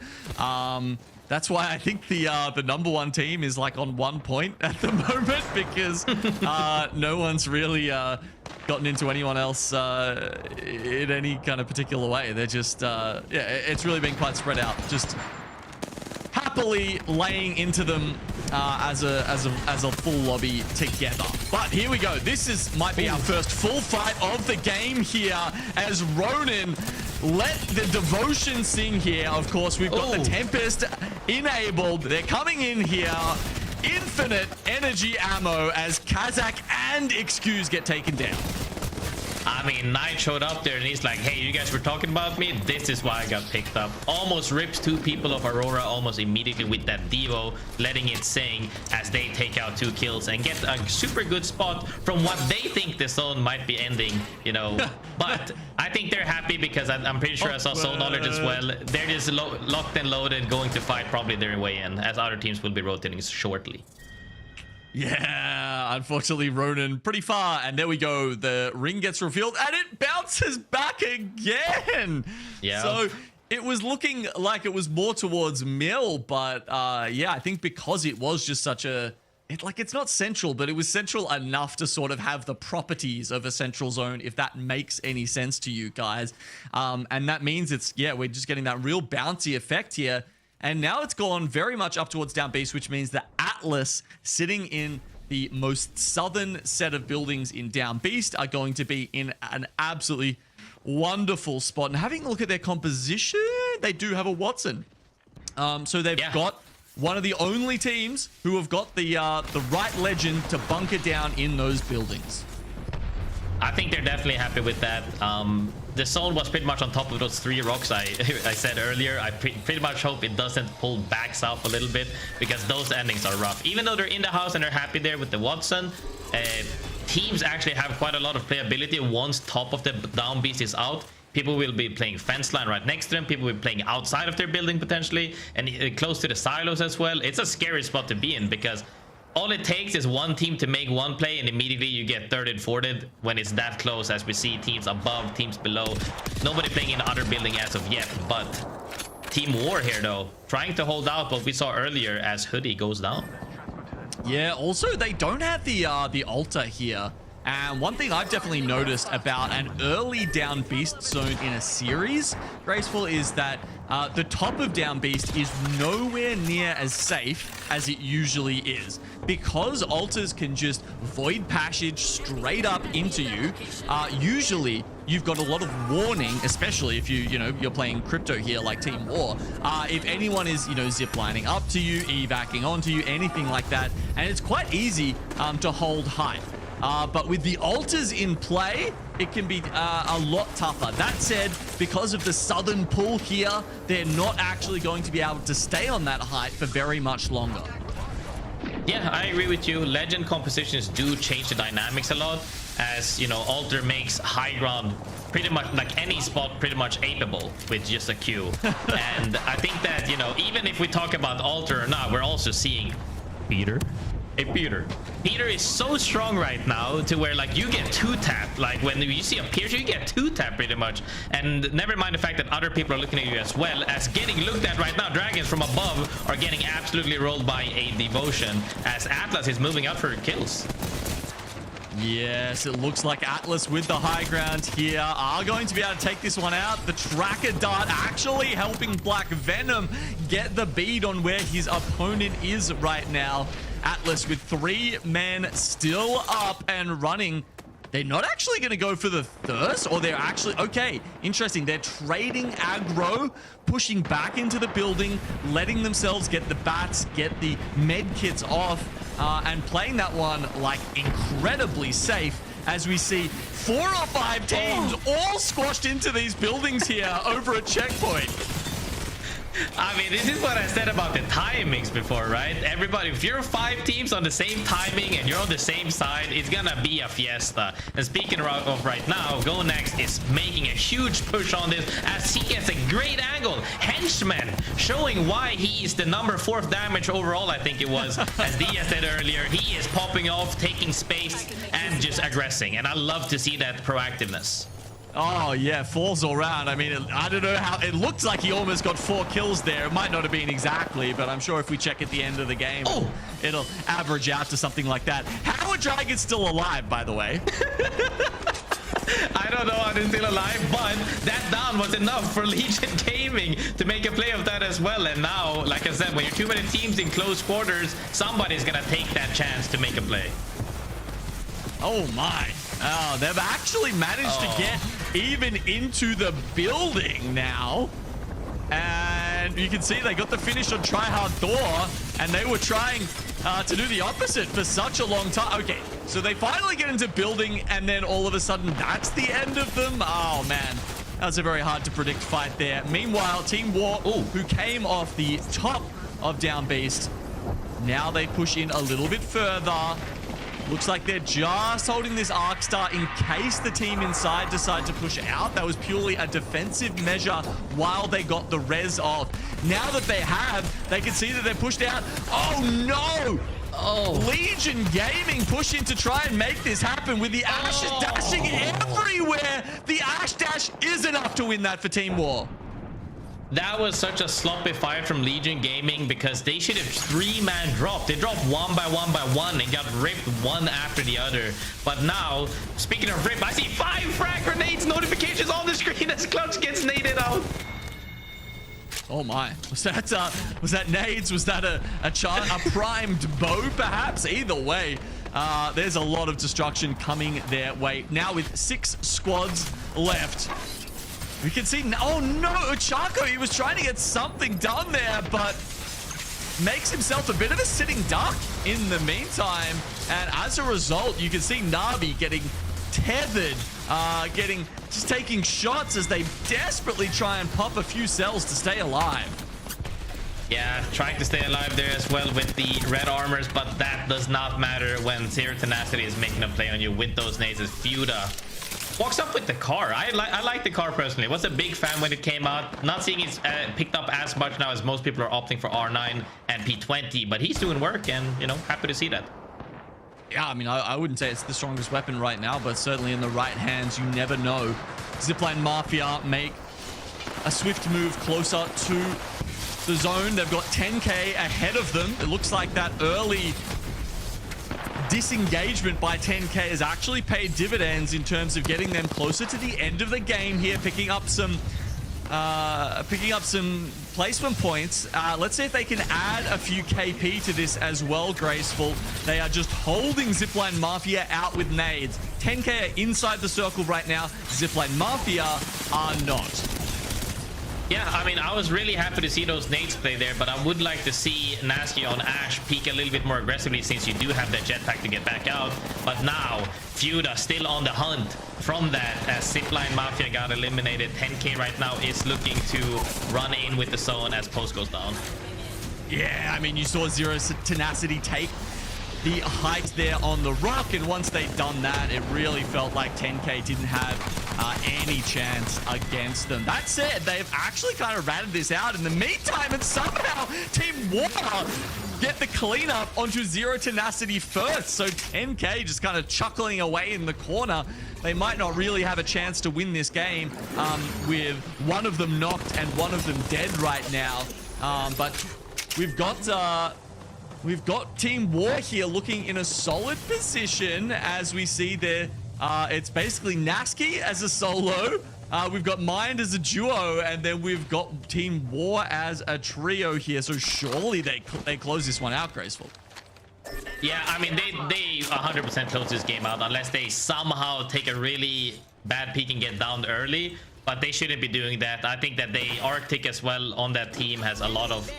That's why I think the #1 team is like on 1 point at the moment, because no one's really gotten into anyone else in any kind of particular way. They're just, yeah, it's really been quite spread out. Just happily laying into them as a full lobby together. But here we go. This might be our first full fight of the game here, as Ronin let the devotion sing here. Of course, we've got the Tempest enabled. They're coming in here. Infinite energy ammo as Kazakh and Excuse get taken down. I mean, Knight showed up there and he's like, hey, you guys were talking about me? This is why I got picked up. Almost rips 2 people of Aurora almost immediately with that Devo, letting it sing as they take out 2 kills and get a super good spot from what they think the zone might be ending, you know. But I think they're happy because I'm pretty sure I saw Soul Knowledge as well. They're just locked and loaded, going to fight probably their way in, as other teams will be rotating shortly. Yeah, unfortunately, Ronin pretty far. And there we go. The ring gets revealed and it bounces back again. Yeah. So it was looking like it was more towards Mill. But yeah, I think because it was just such a... it's not central, but it was central enough to sort of have the properties of a central zone, if that makes any sense to you guys. And that means it's... yeah, we're just getting that real bouncy effect here. And now it's gone very much up towards down beast, which means that Atlas sitting in the most southern set of buildings in down beast are going to be in an absolutely wonderful spot. And having a look at their composition, they do have a Watson. So they've got one of the only teams who have got the right legend to bunker down in those buildings. I think they're definitely happy with that. The zone was pretty much on top of those 3 rocks I said earlier. I pretty much hope it doesn't pull back south a little bit, because those endings are rough. Even though they're in the house and they're happy there with the Watson, teams actually have quite a lot of playability once top of the down beast is out. People will be playing fence line right next to them. People will be playing outside of their building potentially, and close to the silos as well. It's a scary spot to be in, because all it takes is one team to make one play and immediately you get thirded, fourted when it's that close, as we see teams above, teams below. Nobody playing in the other building as of yet, but Team War here though, trying to hold out what we saw earlier as Hoodie goes down. Yeah, also they don't have the altar here. And one thing I've definitely noticed about an early down beast zone in a series, Graceful, is that the top of down beast is nowhere near as safe as it usually is. Because altars can just void passage straight up into you, usually you've got a lot of warning, especially if you're playing crypto here like Team War. If anyone is, ziplining up to you, evacing onto you, anything like that, and it's quite easy to hold height. But with the altars in play, it can be a lot tougher. That said, because of the southern pull here, they're not actually going to be able to stay on that height for very much longer. Yeah, I agree with you. Legend compositions do change the dynamics a lot, as altar makes high ground pretty much like any spot pretty much apeable with just a Q. And I think that even if we talk about altar or not, we're also seeing Peter. Hey, Peter is so strong right now to where like you get 2-tapped. Like when you see a Piercer, you get 2-tapped pretty much. And never mind the fact that other people are looking at you as well, as getting looked at right now. Dragons from above are getting absolutely rolled by a Devotion, as Atlas is moving out for kills. Yes, it looks like Atlas with the high ground here are going to be able to take this one out. The tracker dart actually helping Black Venom get the bead on where his opponent is right now. Atlas with 3 men still up and running. They're not actually going to go for the thirst, or they're actually... okay, interesting. They're trading aggro, pushing back into the building, letting themselves get the bats, get the med kits off, and playing that one like incredibly safe, as we see 4 or 5 teams all squashed into these buildings here over a checkpoint. I mean, this is what I said about the timings before, right? Everybody, if you're 5 teams on the same timing and you're on the same side, it's gonna be a fiesta. And speaking of right now, GoNext is making a huge push on this, as he gets a great angle. Henchman showing why he is the number 4th damage overall, I think it was. As Dia said earlier, he is popping off, taking space, and just aggressing. And I love to see that proactiveness. Oh, yeah, falls all around. I mean, I don't know how... it looks like he almost got 4 kills there. It might not have been exactly, but I'm sure if we check at the end of the game, it'll average out to something like that. How are Dragons still alive, by the way? I don't know how they're still alive, but that down was enough for Legion Gaming to make a play of that as well. And now, like I said, when you're too many teams in close quarters, somebody's going to take that chance to make a play. Oh, my. Oh, they've actually managed to get even into the building now. And and you can see they got the finish on Tryhard Thor, and they were trying to do the opposite for such a long time. Okay, so they finally get into building, and then all of a sudden, that's the end of them. Oh, man. That was a very hard to predict fight there. Meanwhile, Team War, who came off the top of Down Beast, now they push in a little bit further. Looks like they're just holding this Arc Star in case the team inside decide to push out. That was purely a defensive measure while they got the res off. Now that they have, they can see that they're pushed out. Oh, no! Oh, Legion Gaming push in to try and make this happen with the Ashes dashing everywhere. The Ash Dash is enough to win that for Team War. That was such a sloppy fight from Legion Gaming because they should have 3-man dropped. They dropped one by one and got ripped one after the other. But now, speaking of rip, I see 5 frag grenades notifications on the screen as Clutch gets naded out. Oh my, was that nades? Was that a primed bow perhaps? Either way, there's a lot of destruction coming their way. Now with 6 squads left, we can see, oh no, Ochako, he was trying to get something done there, but makes himself a bit of a sitting duck in the meantime. And as a result, you can see Na'Vi getting tethered, just taking shots as they desperately try and pop a few cells to stay alive. Yeah, trying to stay alive there as well with the red armors, but that does not matter when Zero Tenacity is making a play on you with those nades as Fuda walks up with the car. I like the car personally. Was a big fan when it came out. Not seeing it picked up as much now as most people are opting for R9 and P20, but he's doing work and, you know, happy to see that. Yeah, I mean, I wouldn't say it's the strongest weapon right now, but certainly in the right hands, you never know. Zipline Mafia make a swift move closer to the zone. They've got 10K ahead of them. It looks like that early disengagement by 10K has actually paid dividends in terms of getting them closer to the end of the game here, picking up some placement points. Let's see if they can add a few KP to this as well, Graceful. They are just holding Zipline Mafia out with nades. 10K are inside the circle right now. Zipline Mafia are not. Yeah, I mean, I was really happy to see those nades play there, but I would like to see Nasty on Ash peek a little bit more aggressively since you do have that jetpack to get back out. But now, Fuda still on the hunt from that as Zipline Mafia got eliminated. 10K right now is looking to run in with the zone as Post goes down. Yeah, I mean, you saw Zero Tenacity take the height there on the rock, and once they'd done that, it really felt like 10K didn't have any chance against them. That said, they've actually kind of ratted this out in the meantime, and somehow Team War get the cleanup onto Zero Tenacity first. So 10K just kind of chuckling away in the corner. They might not really have a chance to win this game with one of them knocked and one of them dead right now. But we've got Team War here looking in a solid position as we see there. It's basically Nasky as a solo. We've got Mind as a duo, and then we've got Team War as a trio here. So surely they close this one out, Graceful. Yeah, I mean, they 100% close this game out unless they somehow take a really bad peek and get down early. But they shouldn't be doing that. I think that Arctic as well on that team has a lot of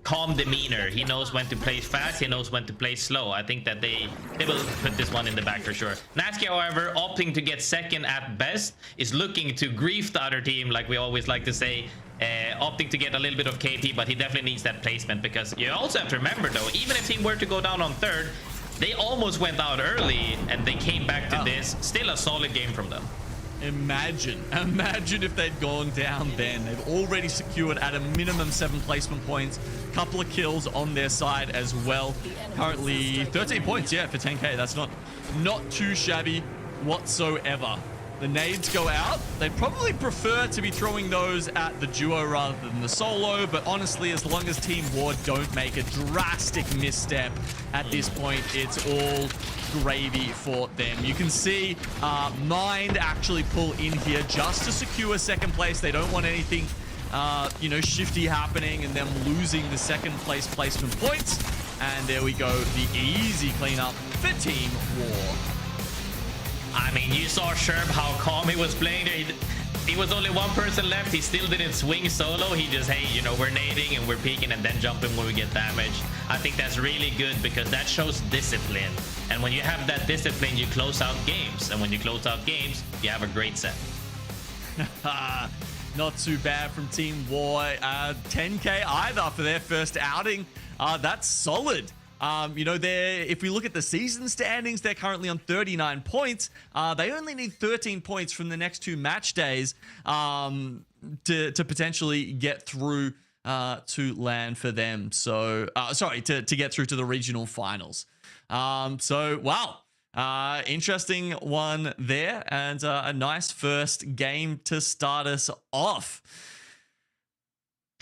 calm demeanor. He knows when to play fast, he knows when to play slow. I think that they will put this one in the back for sure. Natsuki, however, opting to get second at best, is looking to grief the other team, like we always like to say, opting to get a little bit of KP, but he definitely needs that placement, because you also have to remember though, even if he were to go down on third, they almost went out early and they came back to this. Still a solid game from them. Imagine if they'd gone down then. They've already secured at a minimum 7 placement points, couple of kills on their side as well. Currently 13 points, yeah, for 10K. That's not too shabby whatsoever. The nades go out. They'd probably prefer to be throwing those at the duo rather than the solo, but honestly, as long as Team War don't make a drastic misstep at this point, it's all gravy for them. You can see Mind actually pull in here just to secure second place. They don't want anything shifty happening and them losing the second place placement points. And there we go, the easy cleanup for Team War. I mean, you saw Sherb how calm he was playing there. He was only one person left. He still didn't swing solo. He just, hey, you know, we're nading and we're peeking and then jumping when we get damaged. I think that's really good because that shows discipline. And when you have that discipline, you close out games. And when you close out games, you have a great set. Not too bad from Team War. 10K either for their first outing. That's solid. You know, if we look at the season standings, they're currently on 39 points. They only need 13 points from the next 2 match days to potentially get through to land for them. So, sorry, to get through to the regional finals. So, wow. Interesting one there, and a nice first game to start us off.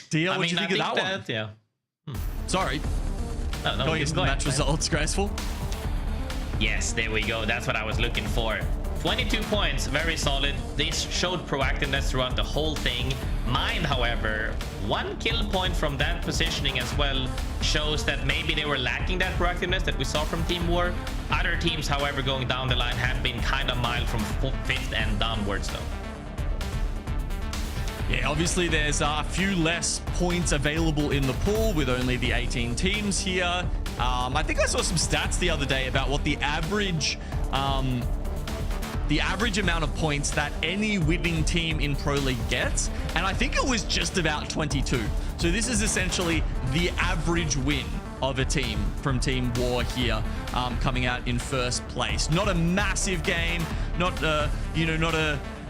Dia, what do you think of that one? Yeah. Sorry. No, Going into the match results, graceful. Yes, there we go. That's what I was looking for. 22 points, very solid. They showed proactiveness throughout the whole thing. Mine, however, 1 kill point from that positioning as well shows that maybe they were lacking that proactiveness that we saw from Team War. Other teams, however, going down the line have been kind of mild from 5th and downwards though. Yeah, obviously there's a few less points available in the pool with only the 18 teams here. I think I saw some stats the other day about what the average amount of points that any winning team in Pro League gets, and I think it was just about 22. So this is essentially the average win of a team from Team War here, coming out in first place. Not a massive game, not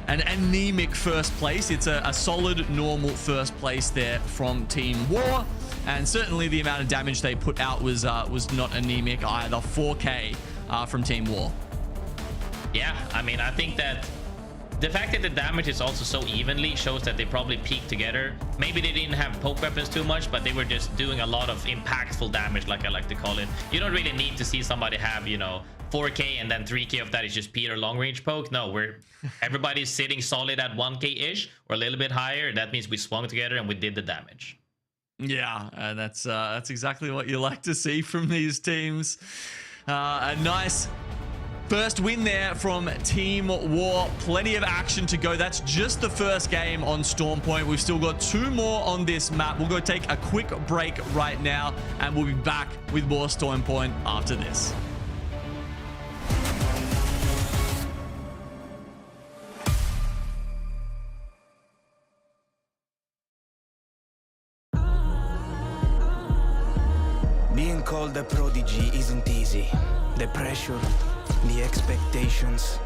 an anemic first place. It's a solid, normal first place there from Team War, and certainly the amount of damage they put out was not anemic either. 4K from Team War. Yeah, I mean, I think that the fact that the damage is also so evenly shows that they probably peaked together. Maybe they didn't have poke weapons too much, but they were just doing a lot of impactful damage, like I like to call it. You don't really need to see somebody have, you know, 4K and then 3K of that is just Peter long range poke. No, everybody's sitting solid at 1K ish or a little bit higher. That means we swung together and we did the damage. Yeah, that's exactly what you like to see from these teams. A nice first win there from Team War. Plenty of action to go. That's just the first game on Storm Point. We've still got 2 more on this map. We'll go take a quick break right now, and we'll be back with more Storm Point after this. Being called a prodigy isn't easy. The pressure, the expectations.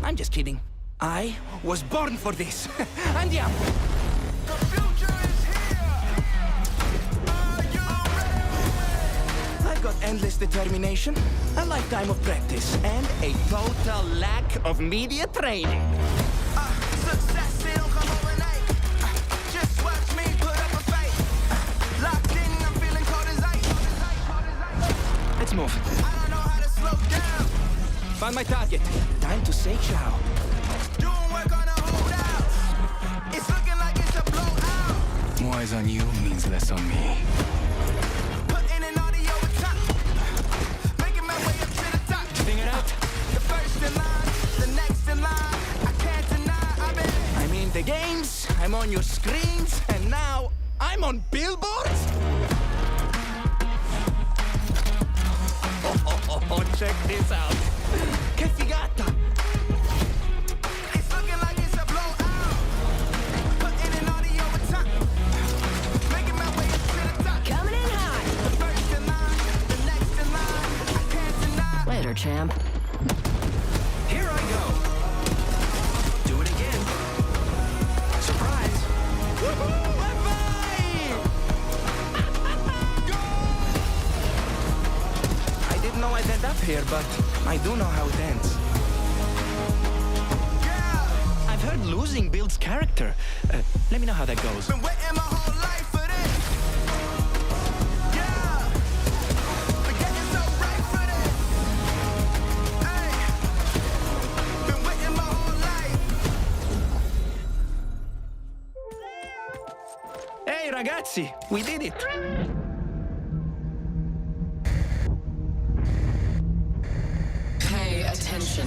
I'm just kidding. I was born for this. And yeah. The future is here. Are you ready? I've got endless determination, a lifetime of practice, and a total lack of media training. Success, it don't come overnight. Just watch me put up a fight. Locked in, I'm feeling cold as ice. Let's move. I don't know how to slow down. Found my target. Time to say ciao. Doing work on a holdout. It's looking like it's a blowout. More eyes on you means less on me. Putting in audio with top. Making my way up to the top. Sing it out. The first in line, the next in line. I can't deny I'm in the games, I'm on your screens, and now I'm on billboards. Oh, check this out. Que figata. It's looking like it's a blowout. Putting in audio with top. Making my way up to the top. Coming in hot. The first in line, the next in line. I can't deny. Later, champ. Here I go. Do it again. Surprise. Woohoo! I didn't know I'd end up here, but I do know how it ends. Yeah. I've heard losing builds character. Let me know how that goes. Been waiting my whole life for this. Yeah. Been getting so right for this. Hey. Been waiting my whole life. Hey, ragazzi, we did it. Pay attention.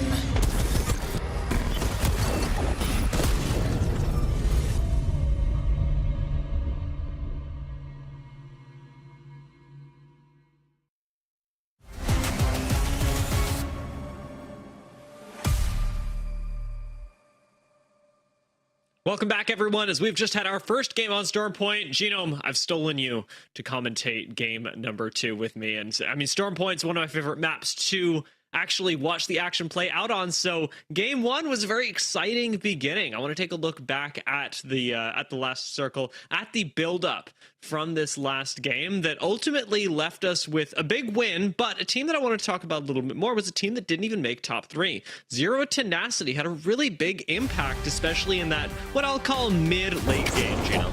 Welcome back, everyone, as we've just had our first game on Stormpoint. Genome, I've stolen you to commentate game number 2 with me. And I mean, Stormpoint's one of my favorite maps to actually watch the action play out on. So game 1 was a very exciting beginning. I want to take a look back at the last circle, at the build-up from this last game that ultimately left us with a big win, but a team that I want to talk about a little bit more was a team that didn't even make top 3. Zero Tenacity had a really big impact, especially in that what I'll call mid-late game, Gino.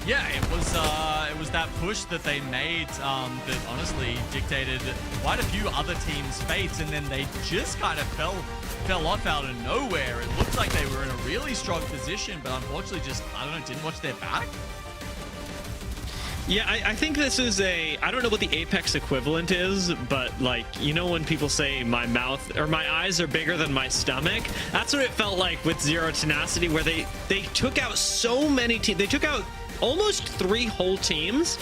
Yeah, it was that push that they made that honestly dictated quite a few other teams' fates, and then they just kind of fell off out of nowhere. It looked like they were in a really strong position, but unfortunately just, I don't know, didn't watch their back. Yeah, I think this is I don't know what the Apex equivalent is, but like, you know when people say my mouth or my eyes are bigger than my stomach? That's what it felt like with Zero Tenacity, where they took out so many teams. They took out almost 3 whole teams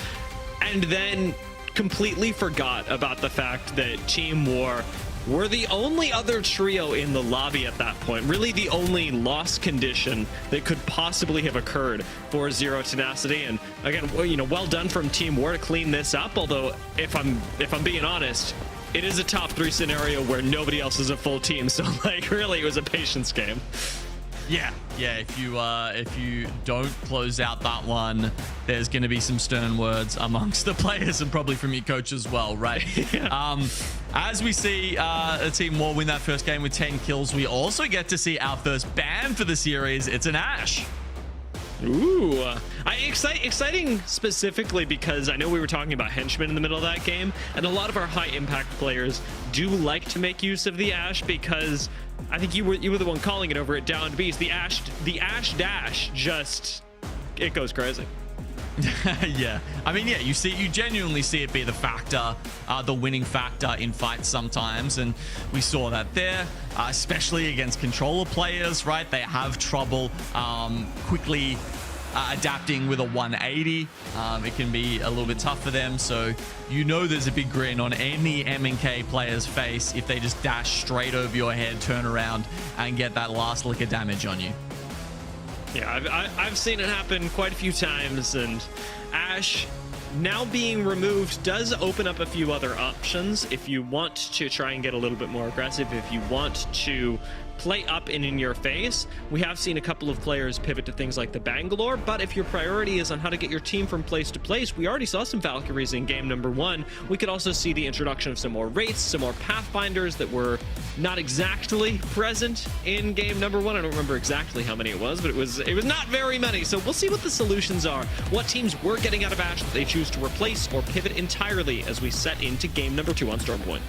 and then completely forgot about the fact that Team War were the only other trio in the lobby at that point. Really the only loss condition that could possibly have occurred for Zero Tenacity. And again, you know, well done from Team War to clean this up. Although if I'm being honest, it is a top 3 scenario where nobody else is a full team. So like really it was a patience game. Yeah, if you don't close out that one, there's going to be some stern words amongst the players and probably from your coach as well, right? Yeah. As we see a Team War win that first game with 10 kills, we also get to see our first ban for the series. It's an Ashe. Ooh, exciting specifically because I know we were talking about henchmen in the middle of that game, and a lot of our high impact players do like to make use of the Ashe because I think you were the one calling it over at Down Beast. The Ashe dash just, it goes crazy. Yeah, I mean, yeah, you genuinely see it be the factor, the winning factor in fights sometimes, and we saw that there, especially against controller players, right? They have trouble quickly adapting with a 180. It can be a little bit tough for them, so you know there's a big grin on any M&K player's face if they just dash straight over your head, turn around, and get that last lick of damage on you. Yeah, I've seen it happen quite a few times, and Ashe now being removed does open up a few other options. If you want to try and get a little bit more aggressive, if you want to play up and in your face, we have seen a couple of players pivot to things like the Bangalore, but if your priority is on how to get your team from place to place, we already saw some Valkyries in game number 1. We could also see the introduction of some more Wraiths, some more Pathfinders that were not exactly present in game number 1. I don't remember exactly how many it was, but it was not very many. So we'll see what the solutions are, what teams were getting out of Ashe that they choose to replace or pivot entirely as we set into game number 2 on Stormpoint.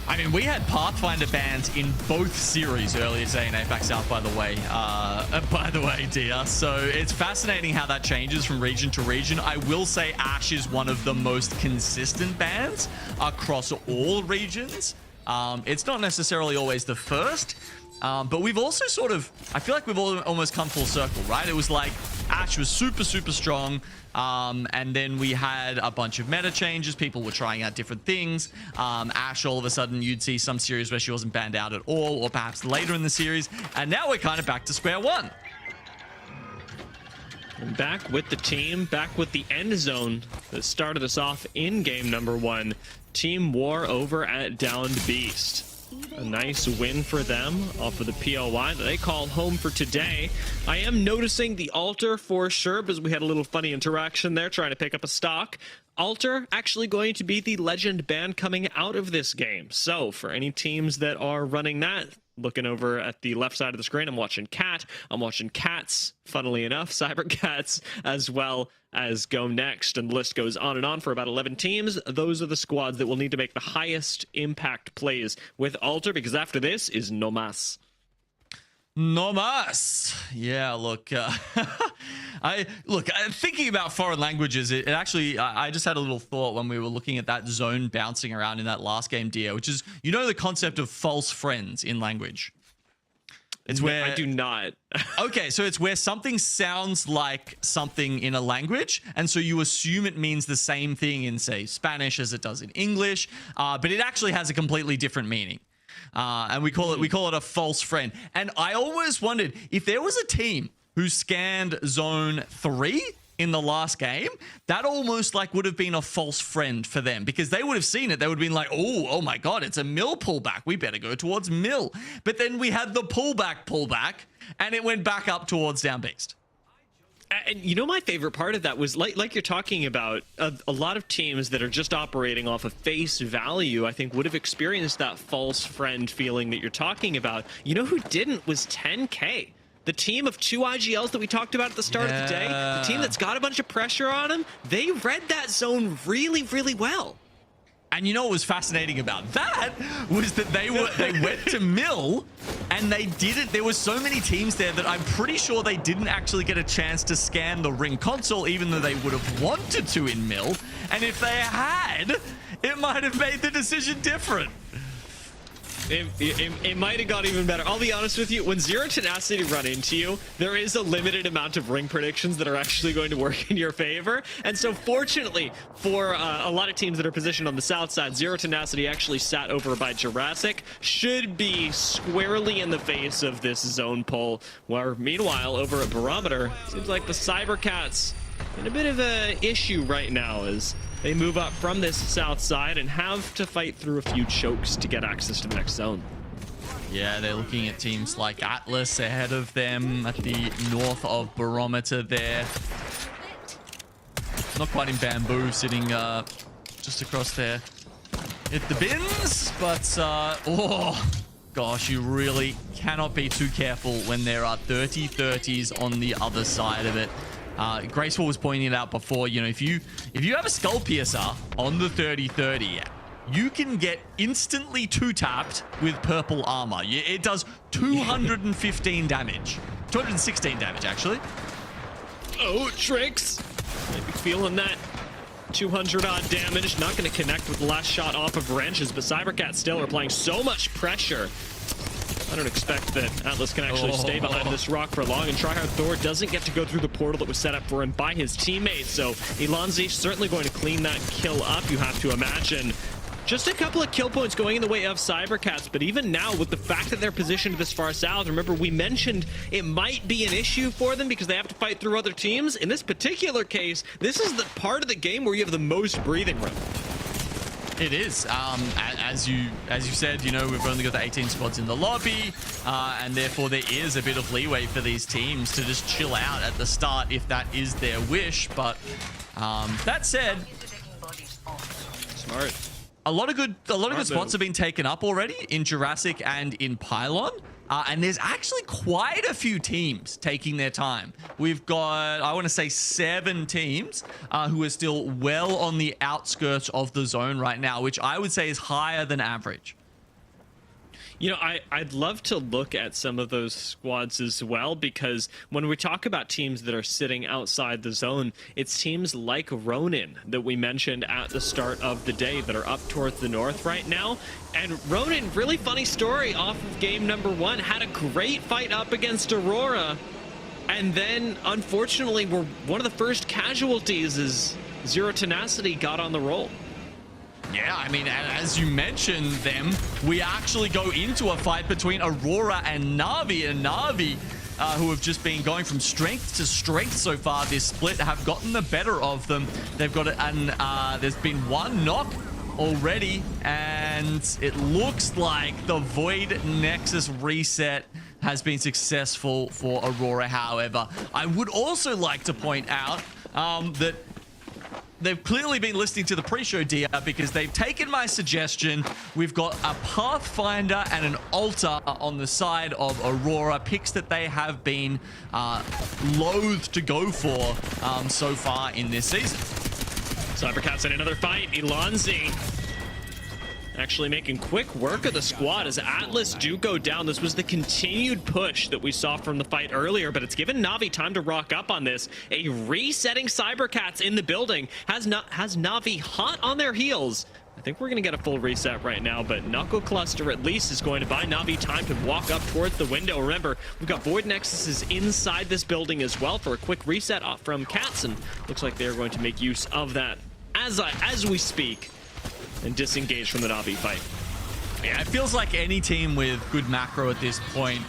I mean, we had Pathfinder bans in both series earlier today in Apex South, by the way, Dia. So it's fascinating how that changes from region to region. I will say Ashe is one of the most consistent bans across all regions. It's not necessarily always the first, but we've also sort of, I feel like we've almost come full circle, right? It was like Ashe was super, super strong. And then we had a bunch of meta changes. People were trying out different things. Ashe, all of a sudden, you'd see some series where she wasn't banned out at all, or perhaps later in the series. And now we're kind of back to square one. And back with the team, back with the end zone that started us off in game number 1. Team War over at Downed Beast. A nice win for them off of the PLY that they call home for today. I am noticing the altar for sure, because we had a little funny interaction there trying to pick up a stock. Altar actually going to be the legend ban coming out of this game. So for any teams that are running that, looking over at the left side of the screen, I'm watching Cat. I'm watching Cats, funnily enough, cybercats, as well as GoNext, and the list goes on and on for about 11 teams. Those are the squads that will need to make the highest impact plays with Altar, because after this is no mas. No mas. Yeah, look, thinking about foreign languages, it actually, I just had a little thought when we were looking at that zone bouncing around in that last game, Dia, which is, you know, the concept of false friends in language. It's where I do not. Okay, so it's where something sounds like something in a language, and so you assume it means the same thing in, say, Spanish as it does in English, but it actually has a completely different meaning. and we call it a false friend. And I almost wondered if there was a team who scanned zone 3 in the last game, that almost like would have been a false friend for them, because they would have seen it. They would have been like, oh my God, it's a mill pullback. We better go towards mill. But then we had the pullback, and it went back up towards down beast. And you know, my favorite part of that was like you're talking about a lot of teams that are just operating off of face value, I think would have experienced that false friend feeling that you're talking about. You know who didn't was 10K. The team of 2 IGLs that we talked about at the start of the day, the team that's got a bunch of pressure on them, they read that zone really, really well. And you know what was fascinating about that was that they went to mill and they didn't. There were so many teams there that I'm pretty sure they didn't actually get a chance to scan the ring console, even though they would have wanted to in mill. And if they had, it might have made the decision different. It might have got even better. I'll be honest with you, when Zero Tenacity run into you, there is a limited amount of ring predictions that are actually going to work in your favor. And so fortunately for a lot of teams that are positioned on the south side, Zero Tenacity actually sat over by Jurassic, should be squarely in the face of this zone pull. Where meanwhile, over at Barometer, seems like the cybercats in a bit of an issue right now as they move up from this south side and have to fight through a few chokes to get access to the next zone. Yeah, they're looking at teams like Atlas ahead of them at the north of Barometer there. Not quite in Bamboo, sitting just across there. Hit the bins, but oh gosh, you really cannot be too careful when there are 30-30s on the other side of it. Graceful was pointing it out before, you know, if you have a Skull Piercer on the 30-30, you can get instantly 2-tapped with purple armor. It does 215 damage. 216 damage, actually. Oh, Tricks! Might be feeling that 200 odd damage. Not going to connect with the last shot off of Wrenches, but cybercats still are applying so much pressure. I don't expect that Atlas can actually stay behind this rock for long, and Tryhard Thor doesn't get to go through the portal that was set up for him by his teammates, so Elonzi certainly going to clean that kill up, you have to imagine. Just a couple of kill points going in the way of cybercats, but even now with the fact that they're positioned this far south, remember we mentioned it might be an issue for them because they have to fight through other teams. In this particular case, this is the part of the game where you have the most breathing room. It is. As you said, you know, we've only got the 18 spots in the lobby, and therefore there is a bit of leeway for these teams to just chill out at the start if that is their wish. But that said, Smart. a lot of good spots have been taken up already in Jurassic and in Pylon. And there's actually quite a few teams taking their time. We've got, I want to say 7 teams who are still well on the outskirts of the zone right now, which I would say is higher than average. You know, I'd love to look at some of those squads as well, because when we talk about teams that are sitting outside the zone, it's teams like Ronin that we mentioned at the start of the day that are up towards the north right now. And Ronin, really funny story off of game number 1, had a great fight up against Aurora. And then, unfortunately, we're one of the first casualties as Zero Tenacity got on the roll. Yeah, I mean, as you mentioned them, we actually go into a fight between Aurora and Na'Vi. And Na'Vi, who have just been going from strength to strength so far this split, have gotten the better of them. They've got it, and there's been 1 knock already, and it looks like the Void Nexus reset has been successful for Aurora. However, I would also like to point out that they've clearly been listening to the pre-show, Dia, because they've taken my suggestion. We've got a Pathfinder and an Altar on the side of Aurora, picks that they have been loath to go for so far in this season. Cybercats in another fight. Elonzi actually making quick work of the squad as Atlas do go down. This was the continued push that we saw from the fight earlier, but it's given Na'Vi time to rock up on this. A resetting cybercats in the building has Na'Vi hot on their heels. I think we're going to get a full reset right now, but Knuckle Cluster at least is going to buy Na'Vi time to walk up towards the window. Remember, we've got Void Nexuses inside this building as well for a quick reset off from Cats, and looks like they're going to make use of that as we speak and disengage from the Na'Vi fight. Yeah, it feels like any team with good macro at this point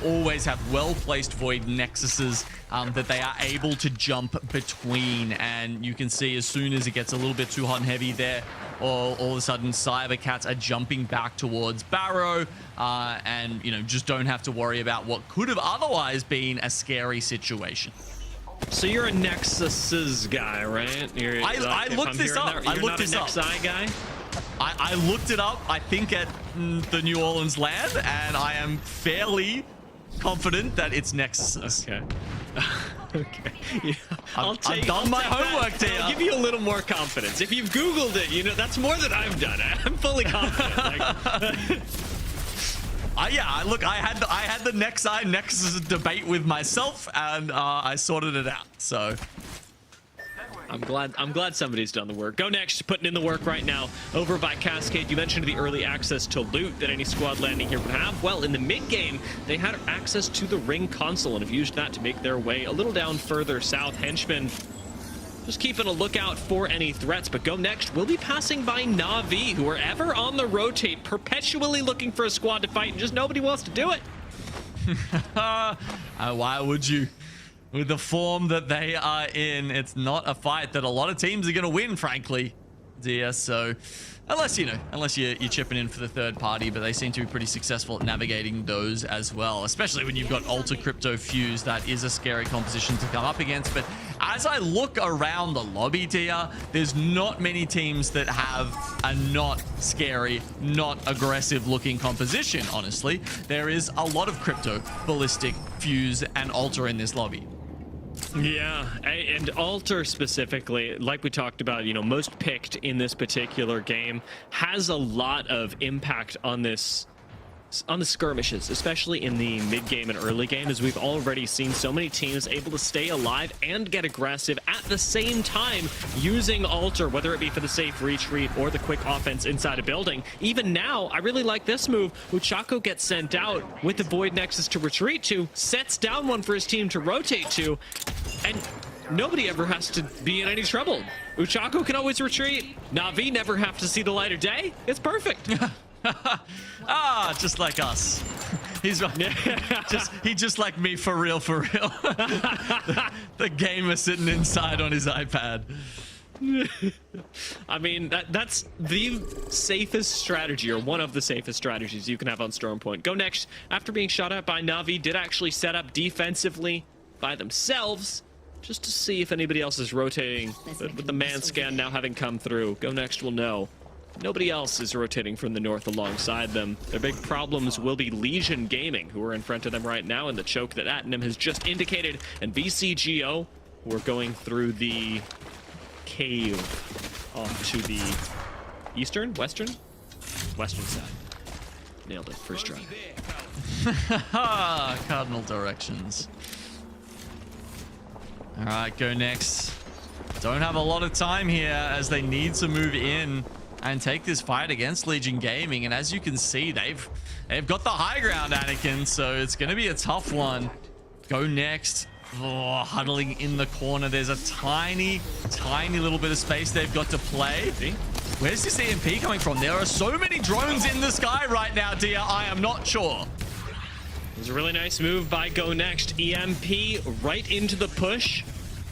always have well-placed Void Nexuses that they are able to jump between. And you can see as soon as it gets a little bit too hot and heavy there, all of a sudden cybercats are jumping back towards Barrow and, you know, just don't have to worry about what could have otherwise been a scary situation. So you're a Nexuses guy, right? I looked this up. I looked this up. Nexi guy? I looked it up, I think, at the New Orleans land, and I am fairly confident that it's Nexuses. Okay. Okay. Yeah. I've done my homework, Tia. I'll give you a little more confidence. If you've Googled it, you know, that's more than I've done. I'm fully confident. Yeah, look, I had the Nexus debate with myself, and I sorted it out, so... I'm glad somebody's done the work. GoNext putting in the work right now over by Cascade. You mentioned the early access to loot that any squad landing here would have. Well, in the mid game, they had access to the ring console and have used that to make their way a little down further south. Henchmen just keeping a lookout for any threats, but GoNext will be passing by Na'Vi, who are ever on the rotate, perpetually looking for a squad to fight, and just nobody wants to do it. Why would you? With the form that they are in, it's not a fight that a lot of teams are going to win, frankly, dear. So, unless you're chipping in for the third party, but they seem to be pretty successful at navigating those as well, especially when you've got Alter Crypto Fuse. That is a scary composition to come up against. But as I look around the lobby, dear, there's not many teams that have a not scary, not aggressive looking composition, honestly. There is a lot of Crypto, Ballistic, Fuse, and Alter in this lobby. Yeah, and Alter specifically, like we talked about, you know, most picked in this particular game, has a lot of impact on the skirmishes, especially in the mid game and early game, as we've already seen so many teams able to stay alive and get aggressive at the same time using Alter, whether it be for the safe retreat or the quick offense inside a building. Even now, I really like this move. Uchako gets sent out with the Void Nexus to retreat to, sets down one for his team to rotate to, and nobody ever has to be in any trouble. Uchako can always retreat. Na'Vi never have to see the light of day. It's perfect. Just like us. He's just like me, for real, for real. the gamer sitting inside on his iPad. I mean, that's the safest strategy, or one of the safest strategies you can have on Stormpoint. GoNext, after being shot at by Na'Vi, did actually set up defensively by themselves, just to see if anybody else is rotating. But with the man scan now having come through, GoNext will know nobody else is rotating from the north alongside them. Their big problems will be Legion Gaming, who are in front of them right now in the choke that Atnam has just indicated, and VCGO, who are going through the cave off to the western side. Nailed it, first try. Cardinal directions. All right, GoNext. Don't have a lot of time here as they need to move in and take this fight against Legion Gaming. And as you can see, they've got the high ground, Anakin, so it's going to be a tough one. GoNext, huddling in the corner. There's a tiny little bit of space they've got to play. Where's this EMP coming from? There are so many drones in the sky right now, dear. I am not sure. It was a really nice move by GoNext. EMP right into the push.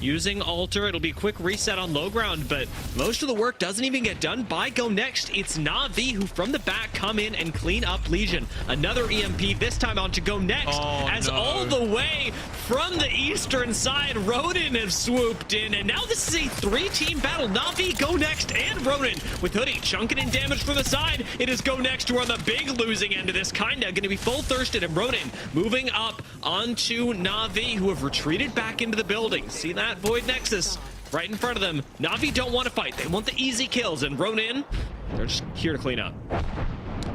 Using Alter, it'll be a quick reset on low ground, but most of the work doesn't even get done by GoNext. It's Na'Vi who from the back come in and clean up Legion. Another EMP, this time onto GoNext, as all the way from the eastern side, Ronin has swooped in, and now this is a three-team battle. Na'Vi, GoNext, and Ronin, with Hoodie chunking in damage from the side. It is GoNext who are on the big losing end of this, kinda gonna be full thirsted, and Ronin moving up onto Na'Vi, who have retreated back into the building. See that? Void Nexus right in front of them. Na'Vi don't want to fight. They want the easy kills, and Ronin, they're just here to clean up.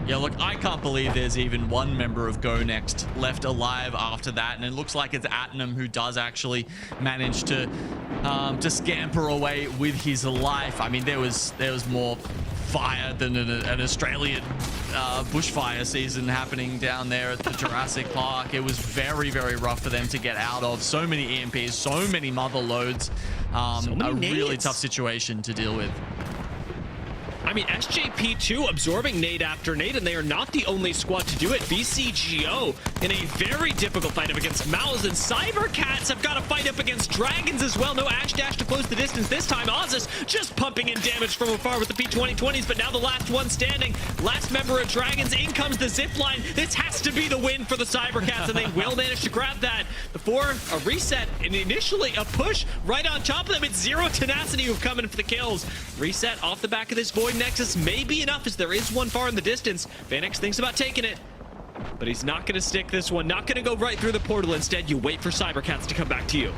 Yeah, look, I can't believe there's even one member of GoNext left alive after that, and it looks like it's Atnam who does actually manage to scamper away with his life. I mean, there was more fire than an Australian bushfire season happening down there at the Jurassic Park. It was very, very rough for them to get out of. So many EMPs, so many mother loads. A really tough situation to deal with. I mean, SJP2 absorbing nade after nade, and they are not the only squad to do it. VCGO in a very difficult fight up against Mouse, and cybercats have got to fight up against dragons as well. No Ash Dash to close the distance this time. Ozzus just pumping in damage from afar with the P2020s, but now the last one standing. Last member of dragons. In comes the zipline. This has to be the win for the cybercats, and they will manage to grab that before a reset and initially a push right on top of them. It's Zero Tenacity who've come in for the kills. Reset off the back of this Void Nexus may be enough, as there is one far in the distance. Vanex thinks about taking it, but he's not going to stick this one. Not going to go right through the portal. Instead, you wait for cybercats to come back to you.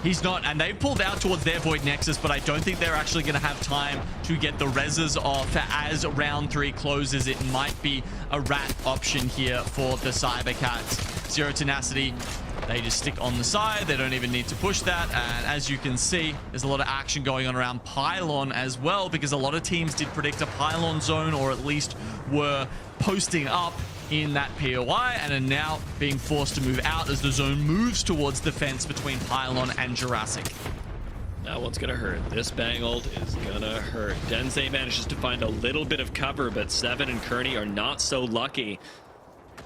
He's not, and they've pulled out towards their Void Nexus, but I don't think they're actually going to have time to get the reses off as round 3 closes. It might be a rat option here for the cybercats. Zero Tenacity, they just stick on the side. They don't even need to push that. And as you can see, there's a lot of action going on around Pylon as well, because a lot of teams did predict a Pylon zone, or at least were posting up in that POI, and are now being forced to move out as the zone moves towards the fence between Pylon and Jurassic. That one's gonna hurt. This Bangold is gonna hurt. Denze manages to find a little bit of cover, but Seven and Kearney are not so lucky.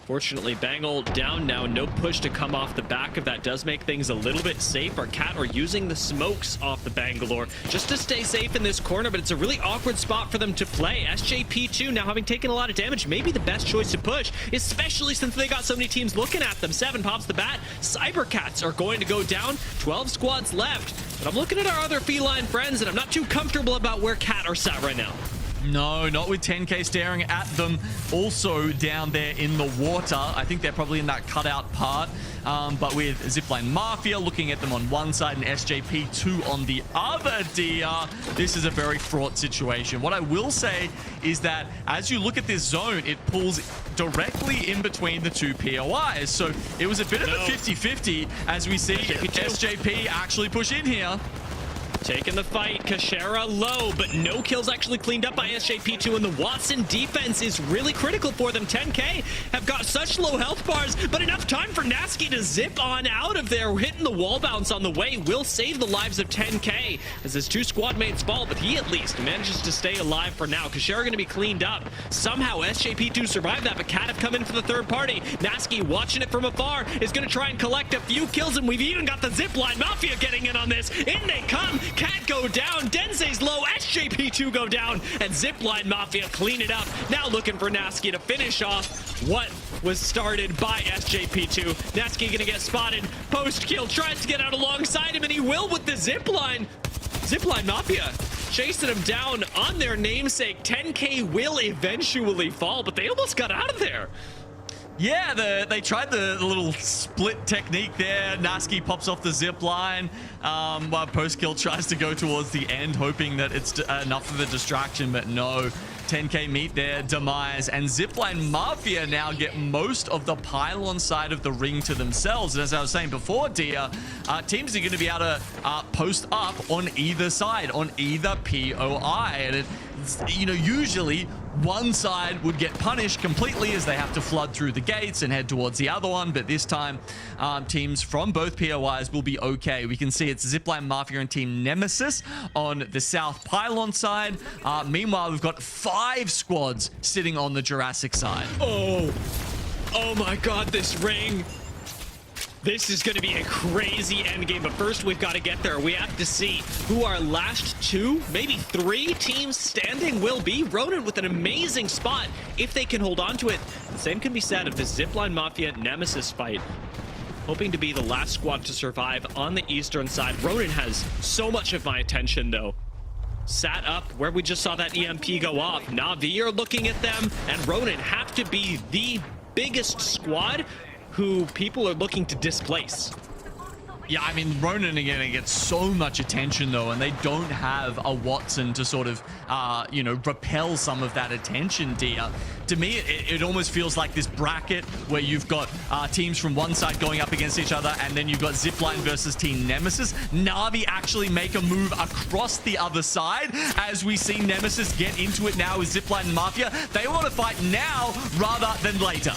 Fortunately, Bangold down now. No push to come off the back of that. Does make things a little bit safer. Cat are using the smokes off the Bangalore just to stay safe in this corner, but it's a really awkward spot for them to play. SJP2 now having taken a lot of damage, maybe the best choice to push, especially since they got so many teams looking at them. Seven pops the bat. Cybercats are going to go down. 12 squads left. But I'm looking at our other feline friends, and I'm not too comfortable about where Cat are sat right now. No, not with 10K staring at them. Also down there in the water. I think they're probably in that cutout part. But with Zipline Mafia looking at them on one side and SJP2 on the other, DR, this is a very fraught situation. What I will say is that as you look at this zone, it pulls directly in between the two POIs. So it was a bit of a 50-50 as we see SJP actually push in here. Taking the fight, Kashera low, but no kills actually cleaned up by SJP2, and the Watson defense is really critical for them. 10K have got such low health bars, but enough time for Nasky to zip on out of there. Hitting the wall bounce on the way will save the lives of 10K as his 2 squad mates fall, but he at least manages to stay alive for now. Kashera going to be cleaned up. Somehow SJP2 survived that, but Cat have come in for the third party. Nasky watching it from afar is going to try and collect a few kills, and we've even got the zipline Mafia getting in on this. In they come. Cat go down, Denze's low, SJP2 go down, and Zipline Mafia clean it up. Now looking for Nasky to finish off what was started by SJP2. Nasky gonna get spotted, post-kill, tries to get out alongside him, and he will with the zipline. Zipline Mafia chasing him down on their namesake. 10K will eventually fall, but they almost got out of there. Yeah, they tried the little split technique there. Nasky pops off the zip line while post-kill tries to go towards the end, hoping that it's enough of a distraction, but no. 10K meet their demise, and Zipline Mafia now get most of the Pylon side of the ring to themselves. And as I was saying before, Dia, teams are going to be able to post up on either side, on either POI. And you know, usually one side would get punished completely as they have to flood through the gates and head towards the other one, but this time teams from both POIs will be okay. We can see it's Zipline Mafia and Team Nemesis on the South Pylon side. Meanwhile, we've got 5 squads sitting on the Jurassic side. Oh my god, this ring. This is going to be a crazy endgame, but first we've got to get there. We have to see who our last 2, maybe 3 teams standing will be. Ronin with an amazing spot if they can hold on to it. The same can be said of the Zipline Mafia Nemesis fight. Hoping to be the last squad to survive on the eastern side. Ronin has so much of my attention, though. Sat up where we just saw that EMP go off. Na'Vi are looking at them, and Ronin have to be the biggest squad who people are looking to displace. Yeah, I mean, Ronin are going to get so much attention, though, and they don't have a Watson to sort of, you know, repel some of that attention, Dia. To me, it almost feels like this bracket where you've got teams from one side going up against each other, and then you've got Zipline versus Team Nemesis. Na'Vi actually make a move across the other side as we see Nemesis get into it now with Zipline Mafia. They want to fight now rather than later.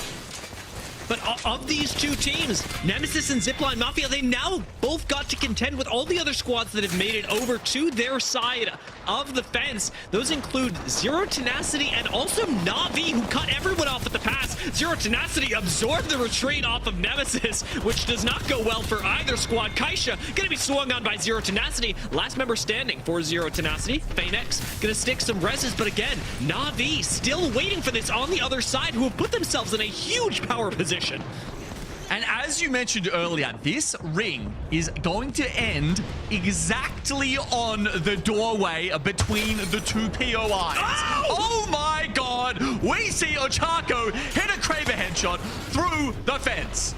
But of these two teams, Nemesis and Zipline Mafia, they now both got to contend with all the other squads that have made it over to their side of the fence. Those include Zero Tenacity and also Na'Vi, who cut everyone off at the pass. Zero Tenacity absorbed the retreat off of Nemesis, which does not go well for either squad. Kaisha gonna be swung on by Zero Tenacity. Last member standing for Zero Tenacity. Phoenix gonna stick some reses, but again, Na'Vi still waiting for this on the other side, who have put themselves in a huge power position. And as you mentioned earlier, this ring is going to end exactly on the doorway between the two POIs. Oh my god! We see Ochako hit a Kraber headshot through the fence.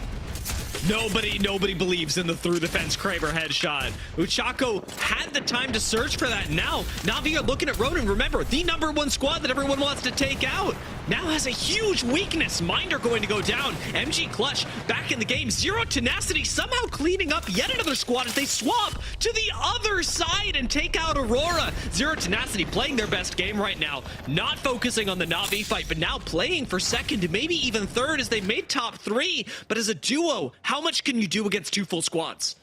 Nobody believes in the through the fence Kraber headshot. Ochako had the time to search for that. Now, Na'Vi are looking at Ronin. Remember, the #1 squad that everyone wants to take out now has a huge weakness. Minder going to go down. MG Clutch back in the game. Zero Tenacity somehow cleaning up yet another squad as they swap to the other side and take out Aurora. Zero Tenacity playing their best game right now. Not focusing on the Na'Vi fight, but now playing for second, maybe even third as they made top 3. But as a duo, how much can you do against two full squads?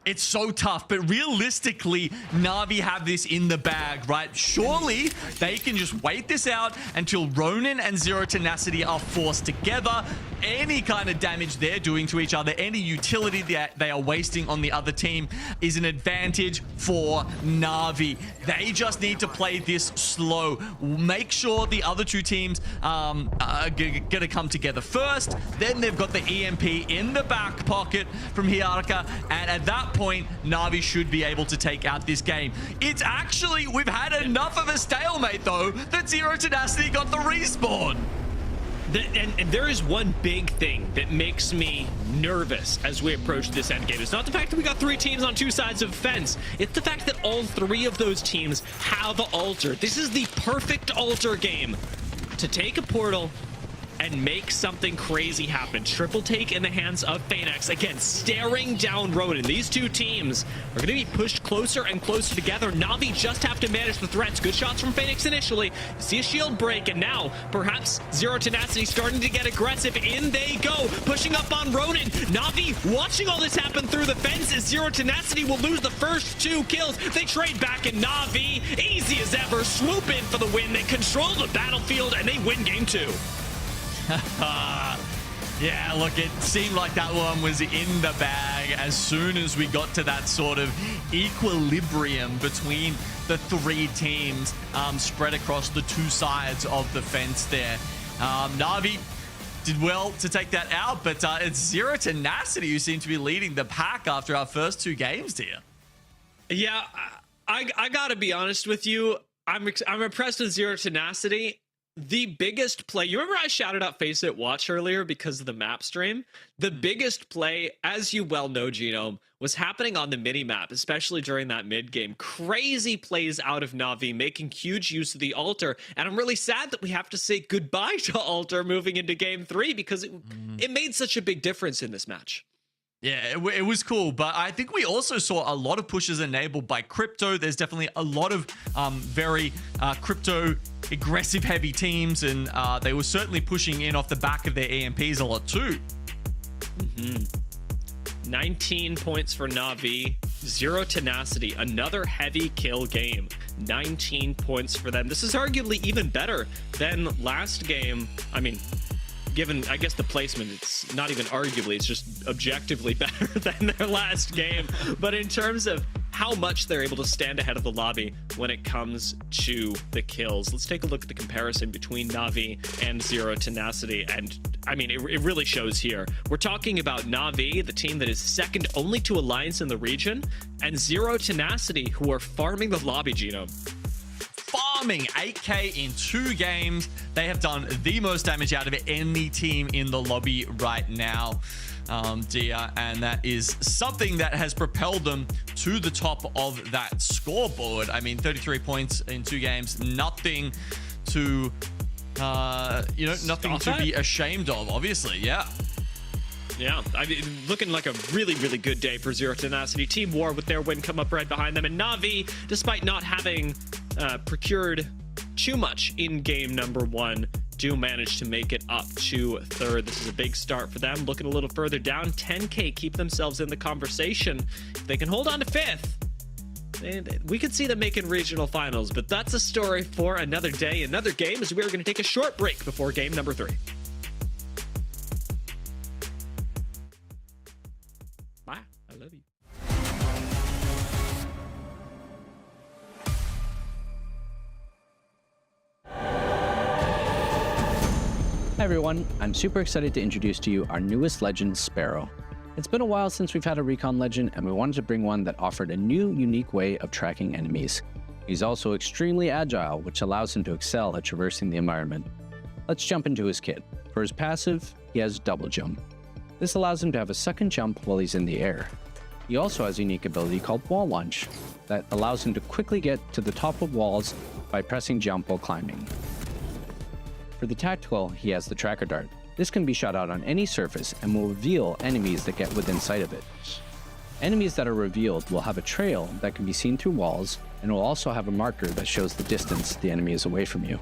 It's so tough, but realistically, Na'Vi have this in the bag, right? Surely they can just wait this out until Ronin and Zero Tenacity are forced together. Any kind of damage they're doing to each other, any utility that they are wasting on the other team is an advantage for Na'Vi. They just need to play this slow. Make sure the other two teams are gonna come together first. Then they've got the EMP in the back pocket from Hiarka, and at that point, Na'Vi should be able to take out this game. It's actually, we've had enough of a stalemate though, that Zero Tenacity got the respawn. And there is one big thing that makes me nervous as we approach this end game. It's not the fact that we got 3 teams on 2 sides of the fence. It's the fact that all 3 of those teams have Alter. This is the perfect Alter game to take a portal and make something crazy happen. Triple take in the hands of Phoenix. Again, staring down Ronin. These two teams are going to be pushed closer and closer together. Na'Vi just have to manage the threats. Good shots from Phoenix initially. See a shield break, and now perhaps Zero Tenacity starting to get aggressive. In they go, pushing up on Ronin. Na'Vi watching all this happen through the fence as Zero Tenacity will lose the first 2 kills. They trade back, and Na'Vi, easy as ever, swoop in for the win. They control the battlefield, and they win game 2. Yeah, look, it seemed like that one was in the bag as soon as we got to that sort of equilibrium between the 3 teams spread across the 2 sides of the fence there. Na'Vi did well to take that out, but it's Zero Tenacity who seem to be leading the pack after our first 2 games here. Yeah, I gotta be honest with you. I'm impressed with Zero Tenacity. The biggest play, you remember I shouted out Face It Watch earlier because of the map stream? The biggest play, as you well know, Genome, was happening on the mini map, especially during that mid game. Crazy plays out of Na'Vi, making huge use of the Alter, and I'm really sad that we have to say goodbye to Alter moving into game 3 because it made such a big difference in this match. Yeah, it was cool, but I think we also saw a lot of pushes enabled by Crypto. There's definitely a lot of very Crypto aggressive heavy teams, and they were certainly pushing in off the back of their EMPs a lot too. 19 points for Na'Vi, Zero Tenacity, another heavy kill game. 19 points for them. This is arguably even better than last game. I mean, given, I guess, the placement, it's not even arguably, it's just objectively better than their last game. But in terms of how much they're able to stand ahead of the lobby when it comes to the kills, let's take a look at the comparison between Na'Vi and Zero Tenacity. And I mean, it really shows here. We're talking about Na'Vi, the team that is second only to Alliance in the region, and Zero Tenacity, who are farming the lobby, Genome. Farming 8k in 2 games. They have done the most damage out of any team in the lobby right now, Dia, and that is something that has propelled them to the top of that scoreboard. I mean, 33 points in 2 games, nothing to nothing to be ashamed of, obviously. Yeah, I mean, looking like a really, really good day for Zero Tenacity. Team War with their win come up right behind them, and Na'Vi, despite not having procured too much in game number 1, do manage to make it up to third. This is a big start for them. Looking a little further down, 10K keep themselves in the conversation. If they can hold on to fifth, we could see them making regional finals, but that's a story for another day, another game, as we're going to take a short break before game number 3. Bye. I love you. Hi everyone, I'm super excited to introduce to you our newest legend, Sparrow. It's been a while since we've had a recon legend, and we wanted to bring one that offered a new, unique way of tracking enemies. He's also extremely agile, which allows him to excel at traversing the environment. Let's jump into his kit. For his passive, he has double jump. This allows him to have a second jump while he's in the air. He also has a unique ability called wall launch that allows him to quickly get to the top of walls by pressing jump while climbing. For the tactical, he has the tracker dart. This can be shot out on any surface and will reveal enemies that get within sight of it. Enemies that are revealed will have a trail that can be seen through walls and will also have a marker that shows the distance the enemy is away from you.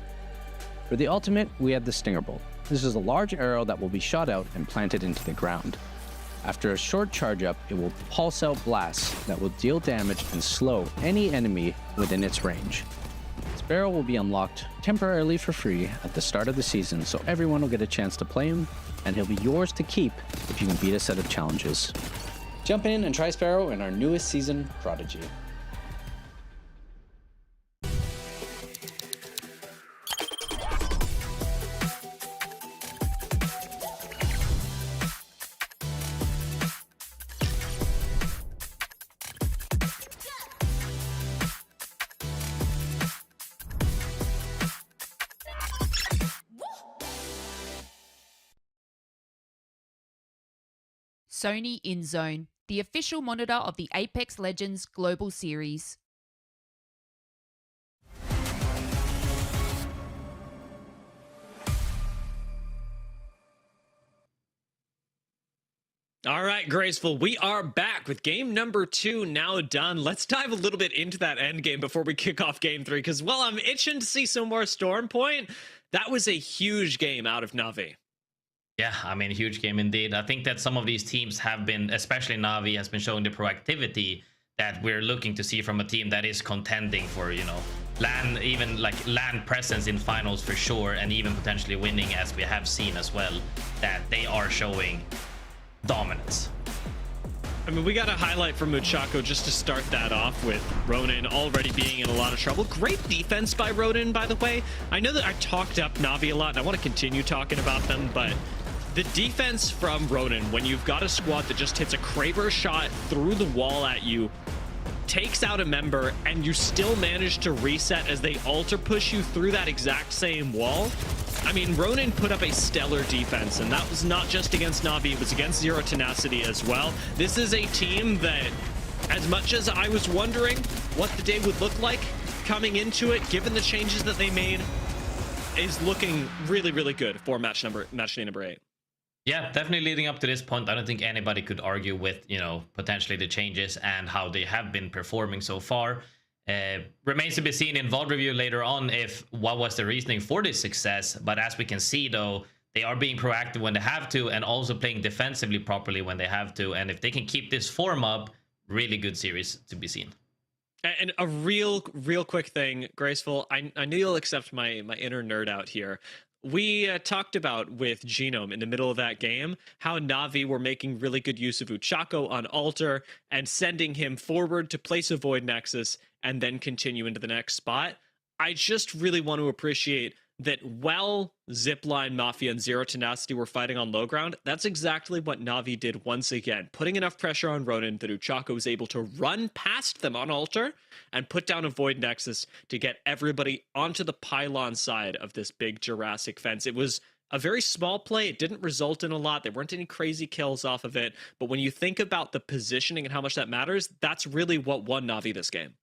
For the ultimate, we have the Stinger Bolt. This is a large arrow that will be shot out and planted into the ground. After a short charge up, it will pulse out blasts that will deal damage and slow any enemy within its range. Sparrow will be unlocked temporarily for free at the start of the season, so everyone will get a chance to play him, and he'll be yours to keep if you can beat a set of challenges. Jump in and try Sparrow in our newest season, Prodigy. Sony InZone, the official monitor of the Apex Legends Global Series. All right, Graceful, we are back with game number 2 now done. Let's dive a little bit into that end game before we kick off game 3, because while I'm itching to see some more Storm Point, that was a huge game out of Na'Vi. Yeah, I mean, huge game indeed. I think that some of these teams have been, especially Na'Vi, has been showing the proactivity that we're looking to see from a team that is contending for, you know, land presence in finals for sure, and even potentially winning, as we have seen as well, that they are showing dominance. I mean, we got a highlight from Muchako just to start that off with Ronin already being in a lot of trouble. Great defense by Ronin, by the way. I know that I talked up Na'Vi a lot, and I want to continue talking about them, but the defense from Ronin, when you've got a squad that just hits a Kraber shot through the wall at you, takes out a member, and you still manage to reset as they alter push you through that exact same wall. I mean, Ronin put up a stellar defense, and that was not just against Na'Vi, it was against Zero Tenacity as well. This is a team that, as much as I was wondering what the day would look like coming into it, given the changes that they made, is looking really, really good for match day number 8. Yeah, definitely leading up to this point, I don't think anybody could argue with, you know, potentially the changes and how they have been performing so far. Remains to be seen in VOD review later on if what was the reasoning for this success. But as we can see, though, they are being proactive when they have to, and also playing defensively properly when they have to. And if they can keep this form up, really good series to be seen. And a real quick thing, Graceful, I knew you'll accept my inner nerd out here. We talked about with Genome in the middle of that game how Na'Vi were making really good use of Muchako on Alter and sending him forward to place a Void Nexus and then continue into the next spot. I just really want to appreciate that while Zipline, Mafia, and Zero Tenacity were fighting on low ground, that's exactly what Na'Vi did once again, putting enough pressure on Ronin that Muchako was able to run past them on Alter and put down a Void Nexus to get everybody onto the pylon side of this big Jurassic fence. It was a very small play. It didn't result in a lot. There weren't any crazy kills off of it. But when you think about the positioning and how much that matters, that's really what won Na'Vi this game.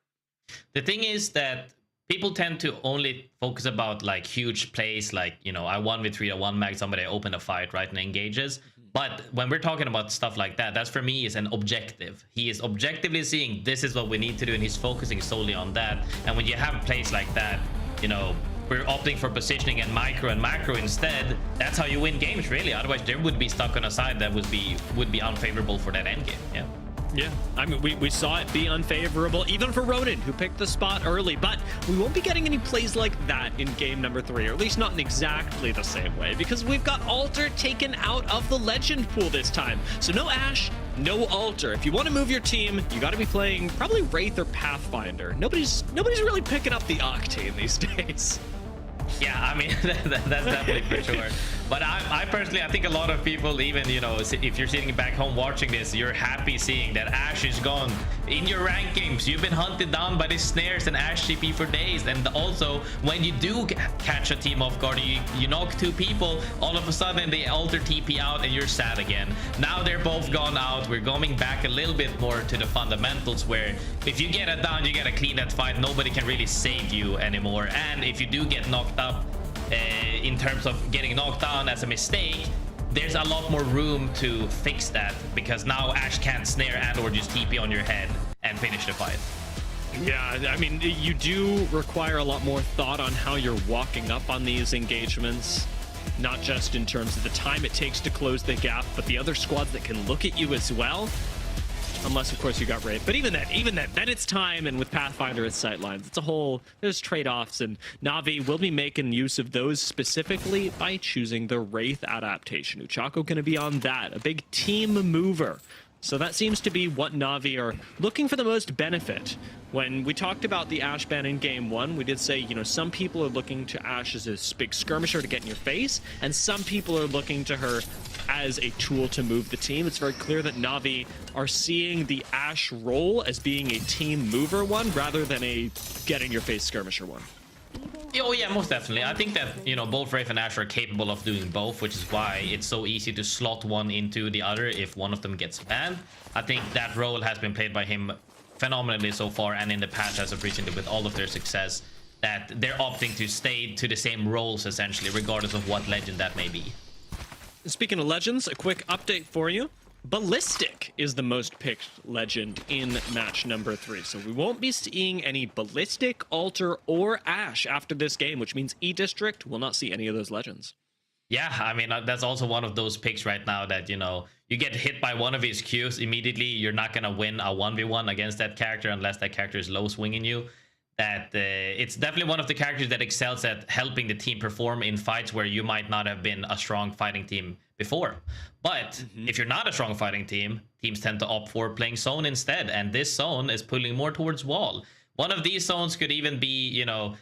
The thing is that people tend to only focus about like huge plays, like, you know, I 1v3, I 1-mag somebody, I open a fight, right, and engages. But when we're talking about stuff like that, that's for me is an objective. He is objectively seeing this is what we need to do, and he's focusing solely on that. And when you have plays like that, you know, we're opting for positioning and micro and macro instead, that's how you win games, really. Otherwise, they would be stuck on a side that would be unfavorable for that end game. Yeah. Yeah, I mean, we saw it be unfavorable even for Ronin, who picked the spot early, but we won't be getting any plays like that in game number 3, or at least not in exactly the same way, because we've got Alter taken out of the Legend pool this time. So no Ashe, no Alter. If you want to move your team, you got to be playing probably Wraith or Pathfinder. Nobody's really picking up the Octane these days. Yeah, I mean, that's definitely for sure. But I personally, I think a lot of people, even, you know, if you're sitting back home watching this, you're happy seeing that Ashe is gone. In your rankings, you've been hunted down by these snares and Ashe CP for days. And also, when you do catch a team off guard, you knock 2 people, all of a sudden they Alter TP out and you're sad again. Now they're both gone out. We're going back a little bit more to the fundamentals, where if you get it down, you gotta clean that fight. Nobody can really save you anymore. And if you do get knocked up, in terms of getting knocked down as a mistake, there's a lot more room to fix that, because now Ashe can't snare and or just TP on your head and finish the fight. Yeah, I mean, you do require a lot more thought on how you're walking up on these engagements, not just in terms of the time it takes to close the gap, but the other squads that can look at you as well. Unless, of course, you got Wraith. But even then it's time, and with Pathfinder, it's sightlines. It's a whole, there's trade-offs, and Na'Vi will be making use of those specifically by choosing the Wraith adaptation. Uchako going to be on that, a big team mover. So that seems to be what Na'Vi are looking for the most benefit. When we talked about the Ashe ban in game 1, we did say, you know, some people are looking to Ashe as a big skirmisher to get in your face, and some people are looking to her as a tool to move the team. It's very clear that Na'Vi are seeing the Ashe role as being a team mover one rather than a get-in-your-face skirmisher one. Oh yeah, most definitely. I think that, you know, both Wraith and Ashe are capable of doing both, which is why it's so easy to slot one into the other if one of them gets banned. I think that role has been played by him phenomenally so far, and in the past as of recently with all of their success, that they're opting to stay to the same roles essentially, regardless of what legend that may be. Speaking of legends, a quick update for you. Ballistic is the most picked legend in match number 3. So we won't be seeing any Ballistic, Alter, or Ashe after this game, which means E-District will not see any of those legends. Yeah, I mean, that's also one of those picks right now that, you know, you get hit by one of his Qs immediately, you're not going to win a 1v1 against that character unless that character is low swinging you. That it's definitely one of the characters that excels at helping the team perform in fights where you might not have been a strong fighting team before. But if you're not a strong fighting team, teams tend to opt for playing zone instead, and this zone is pulling more towards wall. One of these zones could even be, you know,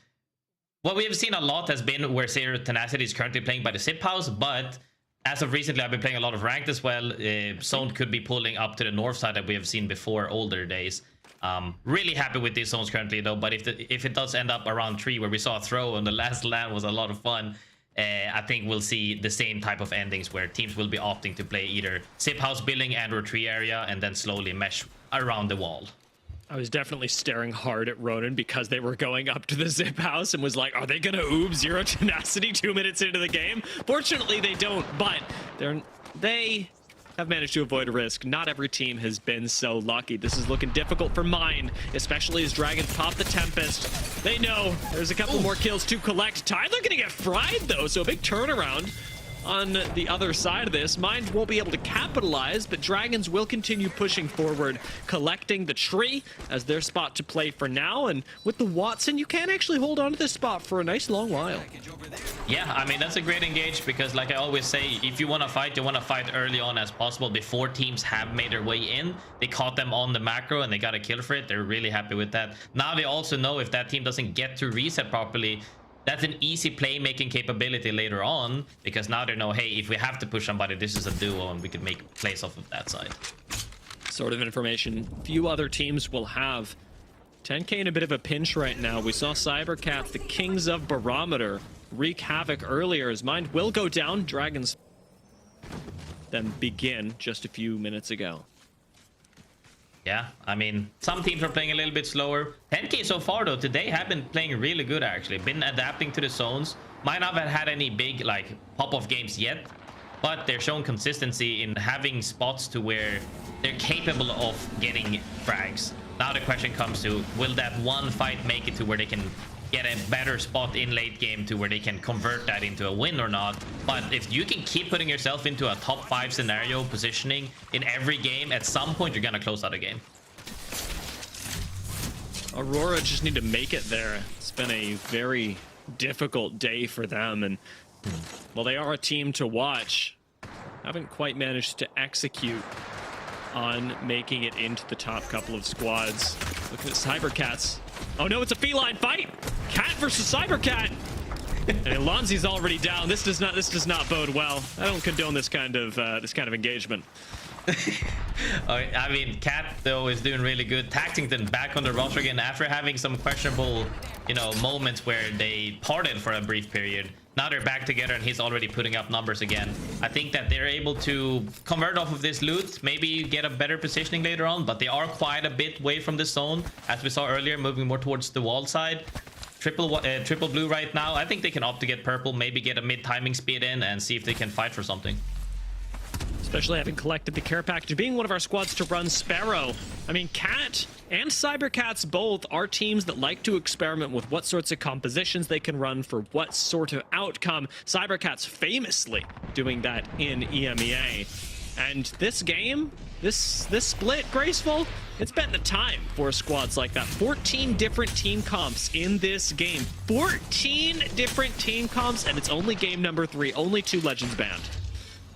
what we have seen a lot has been where, say, Tenacity is currently playing by the Zip House, but as of recently, I've been playing a lot of ranked as well. Zone could be pulling up to the north side that we have seen before older days. Really happy with these zones currently though, but if it does end up around 3 where we saw a throw on the last land was a lot of fun, I think we'll see the same type of endings where teams will be opting to play either Zip House building and or tree area and then slowly mesh around the wall. I was definitely staring hard at Ronin because they were going up to the Zip House and was like, are they gonna oob 0 tenacity 2 minutes into the game? Fortunately they don't, but they have managed to avoid a risk. Not every team has been so lucky. This is looking difficult for Mine, especially as Dragons pop the Tempest. They know there's a couple more kills to collect. Tyler gonna get fried though, so a big turnaround on the other side of this. Mine won't be able to capitalize, but Dragons will continue pushing forward, collecting the tree as their spot to play for now. And with the Watson, you can actually hold on to this spot for a nice long while. Yeah, I mean, that's a great engage because, like I always say, if you want to fight, you want to fight early on as possible before teams have made their way in. They caught them on the macro and they got a kill for it. They're really happy with that. Now they also know if that team doesn't get to reset properly, that's an easy playmaking capability later on, because now they know, hey, if we have to push somebody, this is a duo and we could make plays off of that side. Sort of information few other teams will have. 10K in a bit of a pinch right now. We saw cybercats, the kings of barometer, wreak havoc earlier. His mind will go down. Dragons then begin just a few minutes ago. Yeah, I mean, some teams are playing a little bit slower. 10K so far, though, today have been playing really good, actually. Been adapting to the zones. Might not have had any big, like, pop-off games yet, but they're showing consistency in having spots to where they're capable of getting frags. Now the question comes to, will that one fight make it to where they can get a better spot in late game to where they can convert that into a win or not. But if you can keep putting yourself into a top 5 scenario positioning in every game, at some point you're gonna close out a game. Aurora just need to make it there. It's been a very difficult day for them, and well, they are a team to watch. Haven't quite managed to execute on making it into the top couple of squads. Looking at cybercats. Oh no, it's a feline fight. Cat versus cybercat. And Alonzi's already down. This does not bode well. I don't condone this kind of engagement. I mean, Cat though is doing really good. Taxington back on the roster again after having some questionable, you know, moments where they parted for a brief period. Now they're back together and he's already putting up numbers again. I think that they're able to convert off of this loot, maybe get a better positioning later on, but they are quite a bit away from the zone, as we saw earlier, moving more towards the wall side. Triple blue right now. I think they can opt to get purple, maybe get a mid timing speed in and see if they can fight for something. Especially having collected the care package, being one of our squads to run Sparrow. I mean, Cat and Cybercats both are teams that like to experiment with what sorts of compositions they can run for what sort of outcome. Cybercats famously doing that in EMEA. And this game, this split, Graceful, it's been the time for squads like that. 14 different team comps in this game. 14 different team comps, and it's only game number 3, only 2 Legends banned.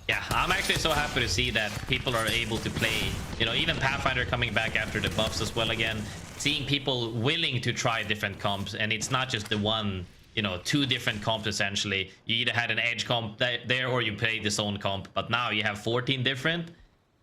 Yeah, I'm actually so happy to see that people are able to play, you know, even Pathfinder coming back after the buffs as well again, seeing people willing to try different comps, and it's not just the one, you know, 2 different comps essentially. You either had an edge comp there or you played the zone comp, but now you have 14 different.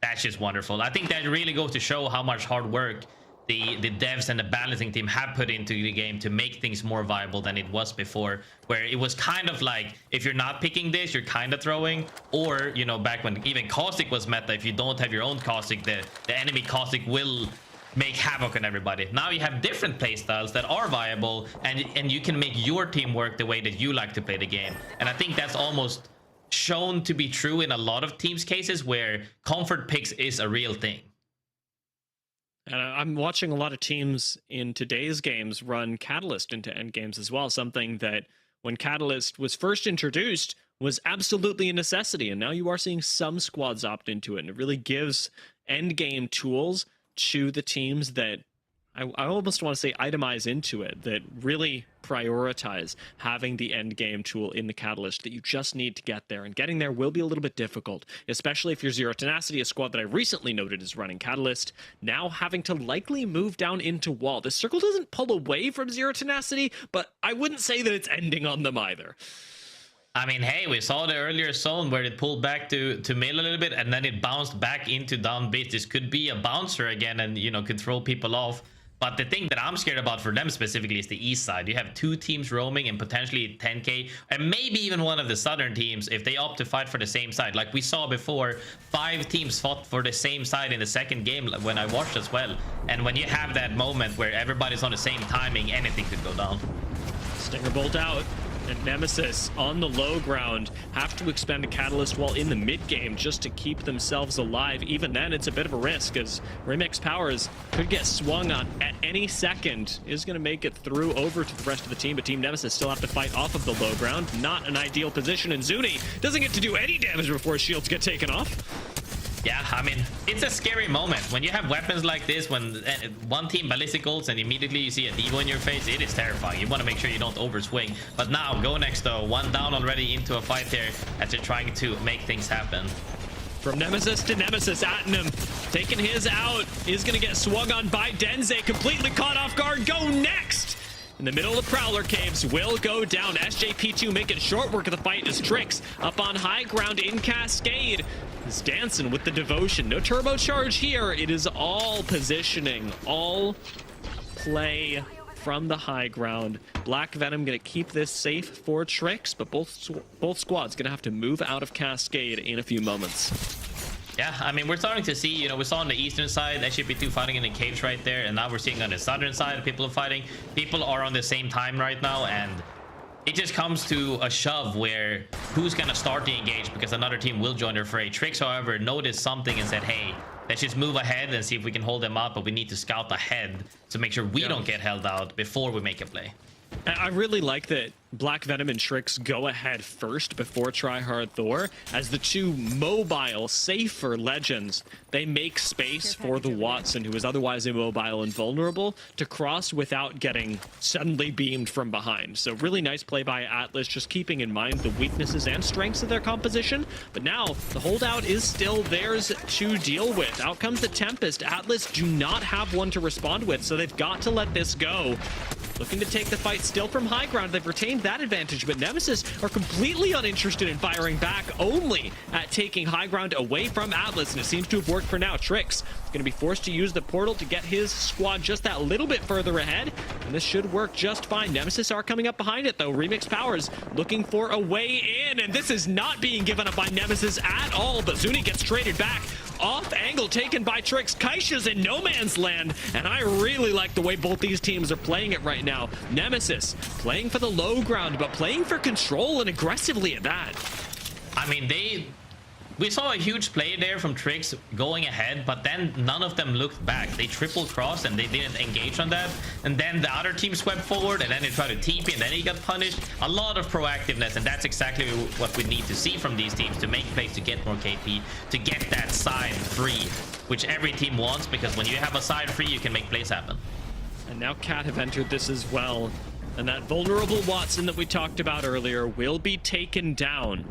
That's just wonderful. I think that really goes to show how much hard work the devs and the balancing team have put into the game to make things more viable than it was before, where it was kind of like, if you're not picking this, you're kind of throwing, or, you know, back when even Caustic was meta, if you don't have your own Caustic, the enemy Caustic will make havoc on everybody. Now you have different playstyles that are viable, and you can make your team work the way that you like to play the game. And I think that's almost shown to be true in a lot of teams' cases where comfort picks is a real thing. And I'm watching a lot of teams in today's games run Catalyst into end games as well, something that when Catalyst was first introduced was absolutely a necessity, and now you are seeing some squads opt into it, and it really gives end game tools to the teams that I almost want to say itemize into it, that really prioritize having the end game tool in the Catalyst, that you just need to get there, and getting there will be a little bit difficult, especially if you're Zero Tenacity, a squad that I recently noted is running Catalyst, now having to likely move down into wall. This circle doesn't pull away from Zero Tenacity, but I wouldn't say that it's ending on them either. I mean, hey, we saw the earlier zone where it pulled back to mid a little bit, and then it bounced back into down base. This could be a bouncer again, and, you know, could throw people off. But the thing that I'm scared about for them specifically is the east side. You have 2 teams roaming and potentially 10k, and maybe even one of the southern teams if they opt to fight for the same side. Like we saw before, 5 teams fought for the same side in the second game when I watched as well. And when you have that moment where everybody's on the same timing, anything could go down. Stinger bolt out. And Nemesis on the low ground have to expend a Catalyst while in the mid game just to keep themselves alive. Even then, it's a bit of a risk as Remix Powers could get swung on at any second. Is going to make it through over to the rest of the team, but Team Nemesis still have to fight off of the low ground. Not an ideal position, and Zuni doesn't get to do any damage before his shields get taken off. Yeah, I mean, it's a scary moment when you have weapons like this, when one team ballistic ults and immediately you see a Devo in your face. It is terrifying. You want to make sure you don't overswing. But now GoNext though, 1 down already into a fight there as they're trying to make things happen. From Nemesis to Nemesis, Attenum taking his out, is going to get swung on by Denze, completely caught off guard. GoNext in the middle of the Prowler Caves will go down. SJP2 making short work of the fight as Trix up on high ground in Cascade is dancing with the devotion. No turbocharge here. It is all positioning, all play from the high ground. Black Venom gonna keep this safe for Trix, but both squads gonna have to move out of Cascade in a few moments. Yeah, I mean, we're starting to see, you know, we saw on the eastern side, SJP2 fighting in the caves right there, and now we're seeing on the southern side, people are fighting. People are on the same time right now, and it just comes to a shove where who's going to start the engage because another team will join their fray. Trix, however, noticed something and said, hey, let's just move ahead and see if we can hold them out, but we need to scout ahead to make sure we don't get held out before we make a play. I really like that Black Venom and Trix go ahead first before Tryhard Thor. As the two mobile, safer legends, they make space for the Watson, who is otherwise immobile and vulnerable, to cross without getting suddenly beamed from behind. So really nice play by Atlas, just keeping in mind the weaknesses and strengths of their composition. But now the holdout is still theirs to deal with. Out comes the Tempest. Atlas do not have one to respond with, so they've got to let this go. Looking to take the fight still from high ground. They've retained that advantage, but Nemesis are completely uninterested in firing back, only at taking high ground away from Atlas, and it seems to have worked for now. Trix is going to be forced to use the portal to get his squad just that little bit further ahead, and this should work just fine. Nemesis are coming up behind it, though. Remix Powers looking for a way in, and this is not being given up by Nemesis at all, but Zuni gets traded back. Off angle taken by Trix. Kaisha's in no man's land, and I really like the way both these teams are playing it right now. Nemesis playing for the low ground, but playing for control and aggressively at that. I mean, we saw a huge play there from Trix going ahead, but then none of them looked back. They triple crossed and they didn't engage on that. And then the other team swept forward, and then they tried to TP, and then he got punished. A lot of proactiveness, and that's exactly what we need to see from these teams to make plays, to get more KP, to get that side free, which every team wants, because when you have a side free, you can make plays happen. And now Cat have entered this as well. And that vulnerable Watson that we talked about earlier will be taken down.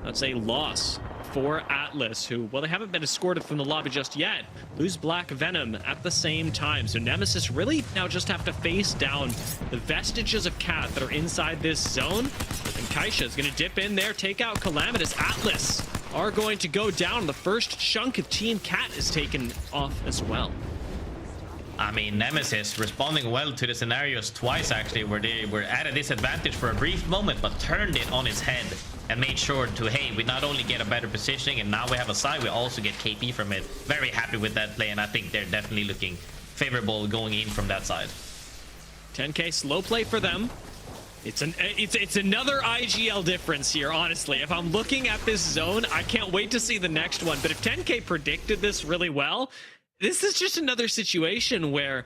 That's a loss for Atlas, who, well, they haven't been escorted from the lobby just yet. Lose Black Venom at the same time. So Nemesis really now just have to face down the vestiges of Cat that are inside this zone. And Kaisha is going to dip in there, take out Calamitous. Atlas are going to go down. The first chunk of Team Cat is taken off as well. I mean, Nemesis responding well to the scenarios twice, actually, where they were at a disadvantage for a brief moment, but turned it on its head and made sure to, hey, we not only get a better positioning, and now we have a side, we also get KP from it. Very happy with that play, and I think they're definitely looking favorable going in from that side. 10k slow play for them. It's another IGL difference here, honestly. If I'm looking at this zone, I can't wait to see the next one. But if 10k predicted this really well, this is just another situation where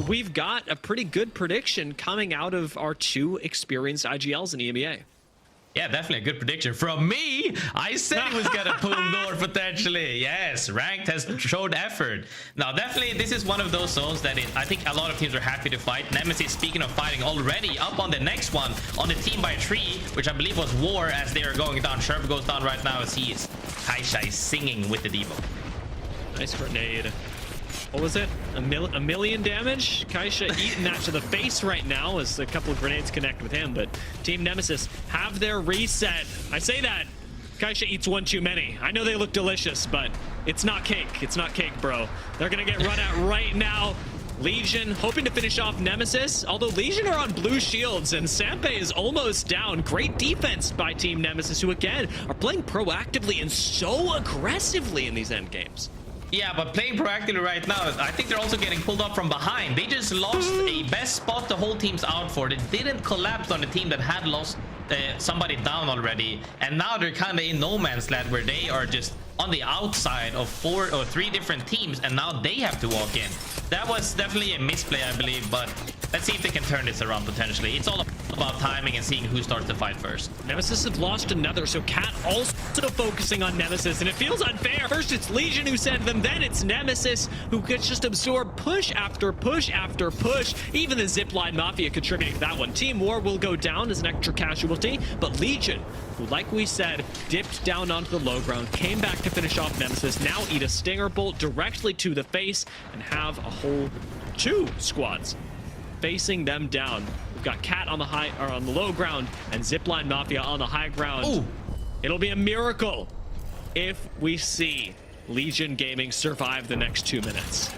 we've got a pretty good prediction coming out of our two experienced IGLs in EMEA. Yeah, definitely a good prediction from me. I said he was gonna pull north potentially. Yes, ranked has showed effort. Now, definitely, this is one of those zones that I think a lot of teams are happy to fight. Nemesis, speaking of fighting, already up on the next one on the team by 3, which I believe was War, as they are going down. Sherp goes down right now as he is. Kaisha is singing with the Devo. Nice grenade. What was it? A million damage? Kaisha eating that to the face right now as a couple of grenades connect with him, but Team Nemesis have their reset. I say that, Kaisha eats one too many. I know they look delicious, but it's not cake. It's not cake, bro. They're gonna get run at right now. Legion hoping to finish off Nemesis, although Legion are on blue shields and Sampe is almost down. Great defense by Team Nemesis, who again are playing proactively and so aggressively in these end games. Yeah, but playing proactively right now, I think they're also getting pulled up from behind. They just lost a best spot the whole team's out for. They didn't collapse on a team that had lost somebody down already. And now they're kind of in no man's land, where they are just on the outside of 4 or 3 different teams, and now they have to walk in. That was definitely a misplay, I believe, but let's see if they can turn this around potentially. It's all about timing and seeing who starts the fight first. Nemesis have lost another, so Cat also focusing on Nemesis, and it feels unfair. First it's Legion who sent them, then it's Nemesis who could just absorb push after push after push. Even the Zipline Mafia contributing to that one. Team War will go down as an extra casualty, but Legion, who, like we said, dipped down onto the low ground, came back to finish off Nemesis, now eat a Stinger Bolt directly to the face and have a whole 2 squads facing them down. We've got Cat on the on the low ground and Zipline Mafia on the high ground. Ooh. It'll be a miracle if we see Legion Gaming survive the next 2 minutes.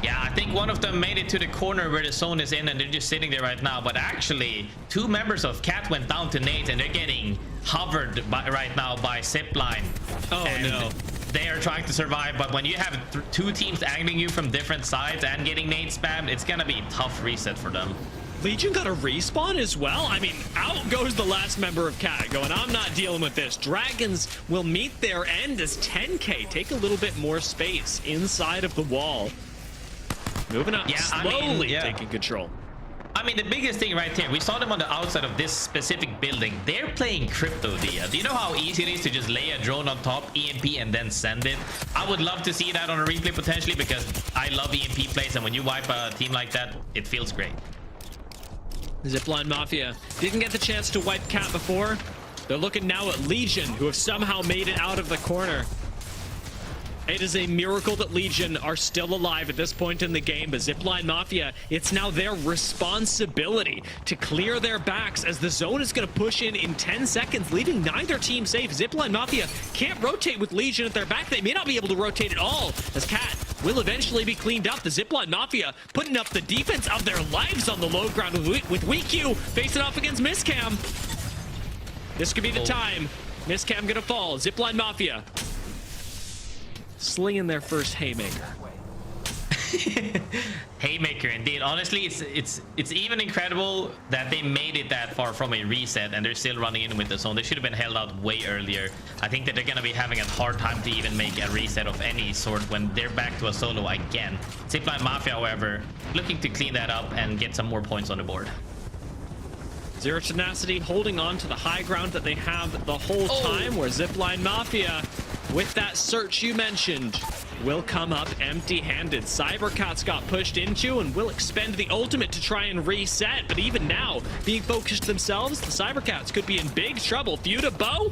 Yeah, I think one of them made it to the corner where the zone is in, and they're just sitting there right now. But actually, 2 members of Cat went down to nades, and they're getting hovered right now by Zipline. Oh, and no. They are trying to survive, but when you have 2 teams angling you from different sides and getting nade spammed, it's gonna be a tough reset for them. Legion got a respawn as well? I mean, out goes the last member of Cat going, I'm not dealing with this. Dragons will meet their end as 10k take a little bit more space inside of the wall. Moving up slowly, taking control. I mean, the biggest thing right here, we saw them on the outside of this specific building. They're playing crypto, Dia. Do you know how easy it is to just lay a drone on top, EMP, and then send it? I would love to see that on a replay potentially, because I love EMP plays, and when you wipe a team like that, it feels great. Zipline Mafia didn't get the chance to wipe Cat before. They're looking now at Legion, who have somehow made it out of the corner. It is a miracle that Legion are still alive at this point in the game, but Zipline Mafia, it's now their responsibility to clear their backs as the zone is going to push in 10 seconds, leaving neither team safe. Zipline Mafia can't rotate with Legion at their back. They may not be able to rotate at all, as Cat will eventually be cleaned up. The Zipline Mafia putting up the defense of their lives on the low ground with WeQ facing off against Miscam. This could be the time. Miscam gonna fall. Zipline Mafia slinging their first haymaker. Haymaker indeed. Honestly, it's even incredible that they made it that far from a reset and they're still running in with the zone. They should have been held out way earlier. I think that they're gonna be having a hard time to even make a reset of any sort when they're back to a solo again. Zipline Mafia, however, looking to clean that up and get some more points on the board. Zero Tenacity holding on to the high ground that they have the whole time, where Zipline Mafia, with that search you mentioned, will come up empty-handed. Cybercats got pushed into and will expend the ultimate to try and reset, but even now, being focused themselves, the Cybercats could be in big trouble. Feud of Bow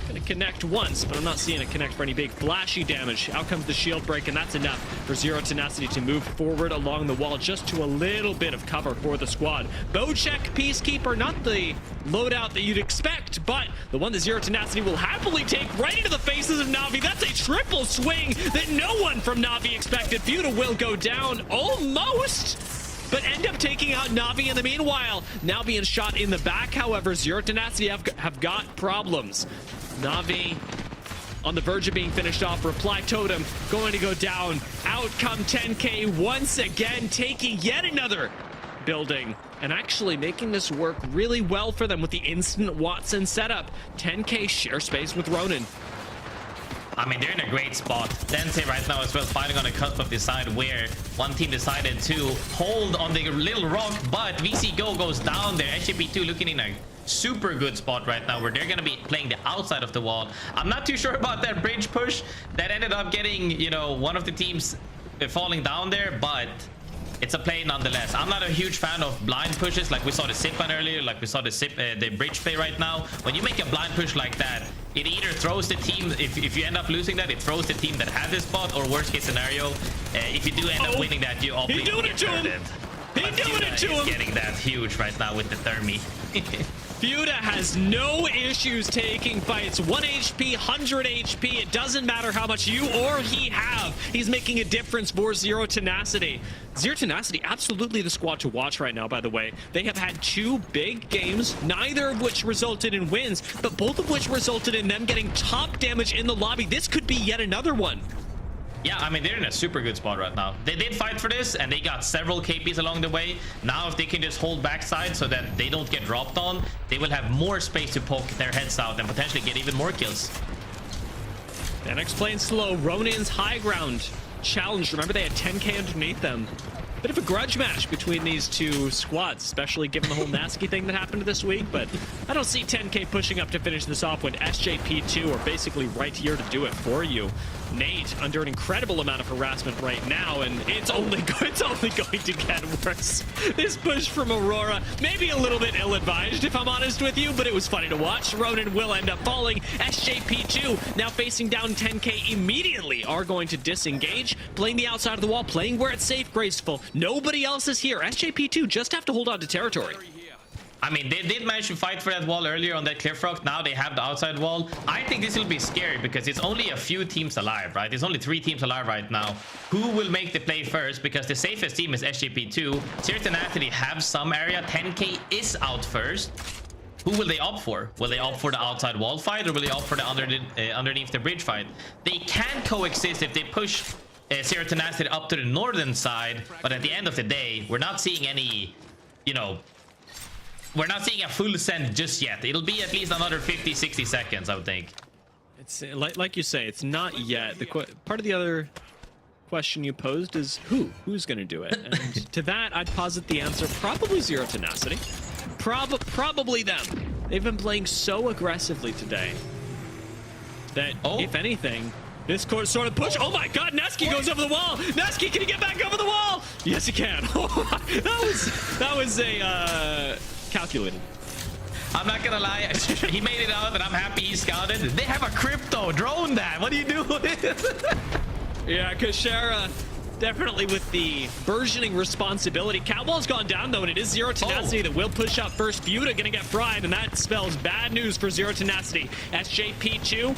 gonna connect once, but I'm not seeing it connect for any big flashy damage. Out comes the shield break, and that's enough for Zero Tenacity to move forward along the wall just to a little bit of cover for the squad. Bocek Peacekeeper, not the loadout that you'd expect, but the one that Zero Tenacity will happily take right into the faces of Na'Vi. That's a triple swing that no one from Na'Vi expected. Fuda will go down almost, but end up taking out Na'Vi in the meanwhile. Now being shot in the back, however, Zero Tenacity have got problems. Na'Vi on the verge of being finished off. Reply Totem going to go down. Out come 10K once again, taking yet another building and actually making this work really well for them with the instant Watson setup. 10K share space with Ronin. I mean, they're in a great spot. Vincere right now as well, fighting on the cusp of the side where one team decided to hold on the little rock, but VC Go goes down there. SJP2 looking in a super good spot right now where they're going to be playing the outside of the wall. I'm not too sure about that bridge push that ended up getting, you know, one of the teams falling down there, but it's a play nonetheless. I'm not a huge fan of blind pushes like we saw the zip one earlier, like we saw the bridge play right now. When you make a blind push like that, it either throws the team, if you end up losing that, it throws the team that had this spot, or worst case scenario, if you do end up winning that, you obviously get hurted. He's doing it to him. Getting that huge right now with the thermi. Fuda has no issues taking fights. 1 HP, 100 HP. It doesn't matter how much you or he have. He's making a difference for Zero Tenacity. Zero Tenacity, absolutely the squad to watch right now, by the way. They have had 2 big games, neither of which resulted in wins, but both of which resulted in them getting top damage in the lobby. This could be yet another one. Yeah, I mean, they're in a super good spot right now. They did fight for this, and they got several KPs along the way. Now, if they can just hold backside so that they don't get dropped on, they will have more space to poke their heads out and potentially get even more kills. Danex playing slow. Ronin's high ground challenge. Remember, they had 10K underneath them. Bit of a grudge match between these two squads, especially given the whole Nasky thing that happened this week, but I don't see 10K pushing up to finish this off when SJP2 are basically right here to do it for you. Nate under an incredible amount of harassment right now, and it's only going to get worse. This push from Aurora, maybe a little bit ill-advised if I'm honest with you, but it was funny to watch. Ronin will end up falling. SJP2 now facing down 10K immediately are going to disengage, playing the outside of the wall, playing where it's safe, graceful. Nobody else is here. SJP2 just have to hold on to territory. I mean, they did manage to fight for that wall earlier on that cliff rock. Now they have the outside wall. I think this will be scary because it's only a few teams alive, right? There's only 3 teams alive right now. Who will make the play first? Because the safest team is SJP2. Zero Tenacity have some area. 10K is out first. Who will they opt for? Will they opt for the outside wall fight, or will they opt for the underneath the bridge fight? They can coexist if they push Zero Tenacity up to the northern side, but at the end of the day, we're not seeing any, you know, we're not seeing a full send just yet. It'll be at least another 50-60 seconds, I would think. It's like you say, it's not yet. Part of the other question you posed is who's going to do it? And to that, I'd posit the answer probably Zero Tenacity. Probably them. They've been playing so aggressively today that, if anything, this court sort of push. Oh my God, Neski goes over the wall. Neski, can he get back over the wall? Yes, he can. that was a calculated. I'm not gonna lie, he made it out and I'm happy he scouted. They have a crypto drone that. What do you do with it? Yeah, Kashara definitely with the burgeoning responsibility. Catwall's gone down though, and it is Zero Tenacity that will push up first. Futa gonna get fried, and that spells bad news for Zero Tenacity. SJP2